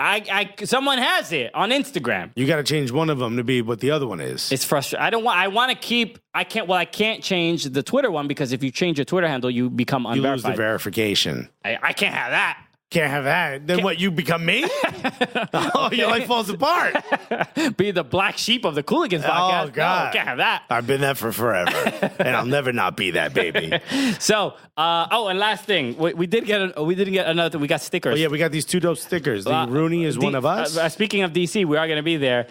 Speaker 2: Someone has it on Instagram.
Speaker 1: You got to change one of them to be what the other one is.
Speaker 2: It's frustrating. I want to keep. I can't change the Twitter one because if you change your Twitter handle, you become unverified.
Speaker 1: You lose the verification.
Speaker 2: I can't have that.
Speaker 1: Can't have that. Then what, you become me? Oh, your life falls apart.
Speaker 2: Be the black sheep of the Cooligans podcast.
Speaker 1: Oh, God.
Speaker 2: No, can't have that.
Speaker 1: I've been that for forever. And I'll never not be that, baby.
Speaker 2: So, and last thing. We didn't get another, we got stickers.
Speaker 1: Oh, yeah, we got these two dope stickers. Rooney is one of us.
Speaker 2: Speaking of DC, we are going to be there.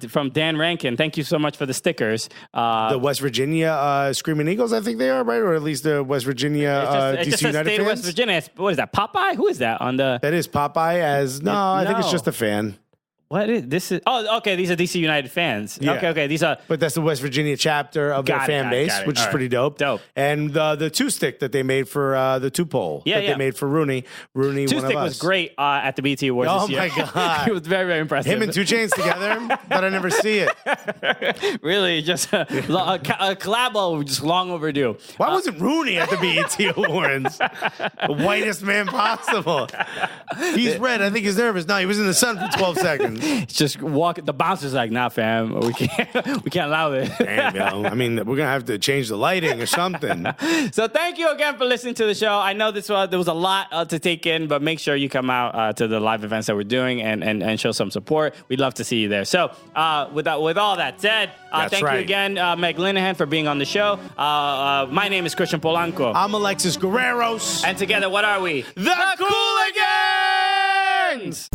Speaker 2: From Dan Rankin. Thank you so much for the stickers.
Speaker 1: The West Virginia Screaming Eagles, I think they are, right? Or at least the West Virginia DC United fans.
Speaker 2: West Virginia. What is that, Popeye? Who is that?
Speaker 1: That is Popeye I think it's just a fan.
Speaker 2: What is this? Okay. These are DC United fans.
Speaker 1: Yeah.
Speaker 2: Okay. These are.
Speaker 1: But that's the West Virginia chapter of their fan base, which is pretty dope.
Speaker 2: Dope.
Speaker 1: And the two stick that they made for the two pole they made for Rooney. Rooney,
Speaker 2: two
Speaker 1: one
Speaker 2: stick
Speaker 1: of us.
Speaker 2: was great at the BT Awards this year.
Speaker 1: Oh my God,
Speaker 2: it was very, very impressive.
Speaker 1: Him and 2 Chainz together, but I never see it.
Speaker 2: Really, just a collabo just long overdue.
Speaker 1: Why wasn't Rooney at the BET Awards? The whitest man possible. He's red. I think he's nervous. No, he was in the sun for 12 seconds.
Speaker 2: Just walk. The bouncer's like, nah, fam, we can't allow this.
Speaker 1: Damn, yo. I mean, we're gonna have to change the lighting or something.
Speaker 2: So thank you again for listening to the show. I know there was a lot to take in, but make sure you come out to the live events that we're doing and show some support. We'd love to see you there. So with all that said, thank you again, Meg Linehan, for being on the show. My name is Christian Polanco.
Speaker 1: I'm Alexis Guerreros.
Speaker 2: And together, what are we?
Speaker 1: The Cooligans!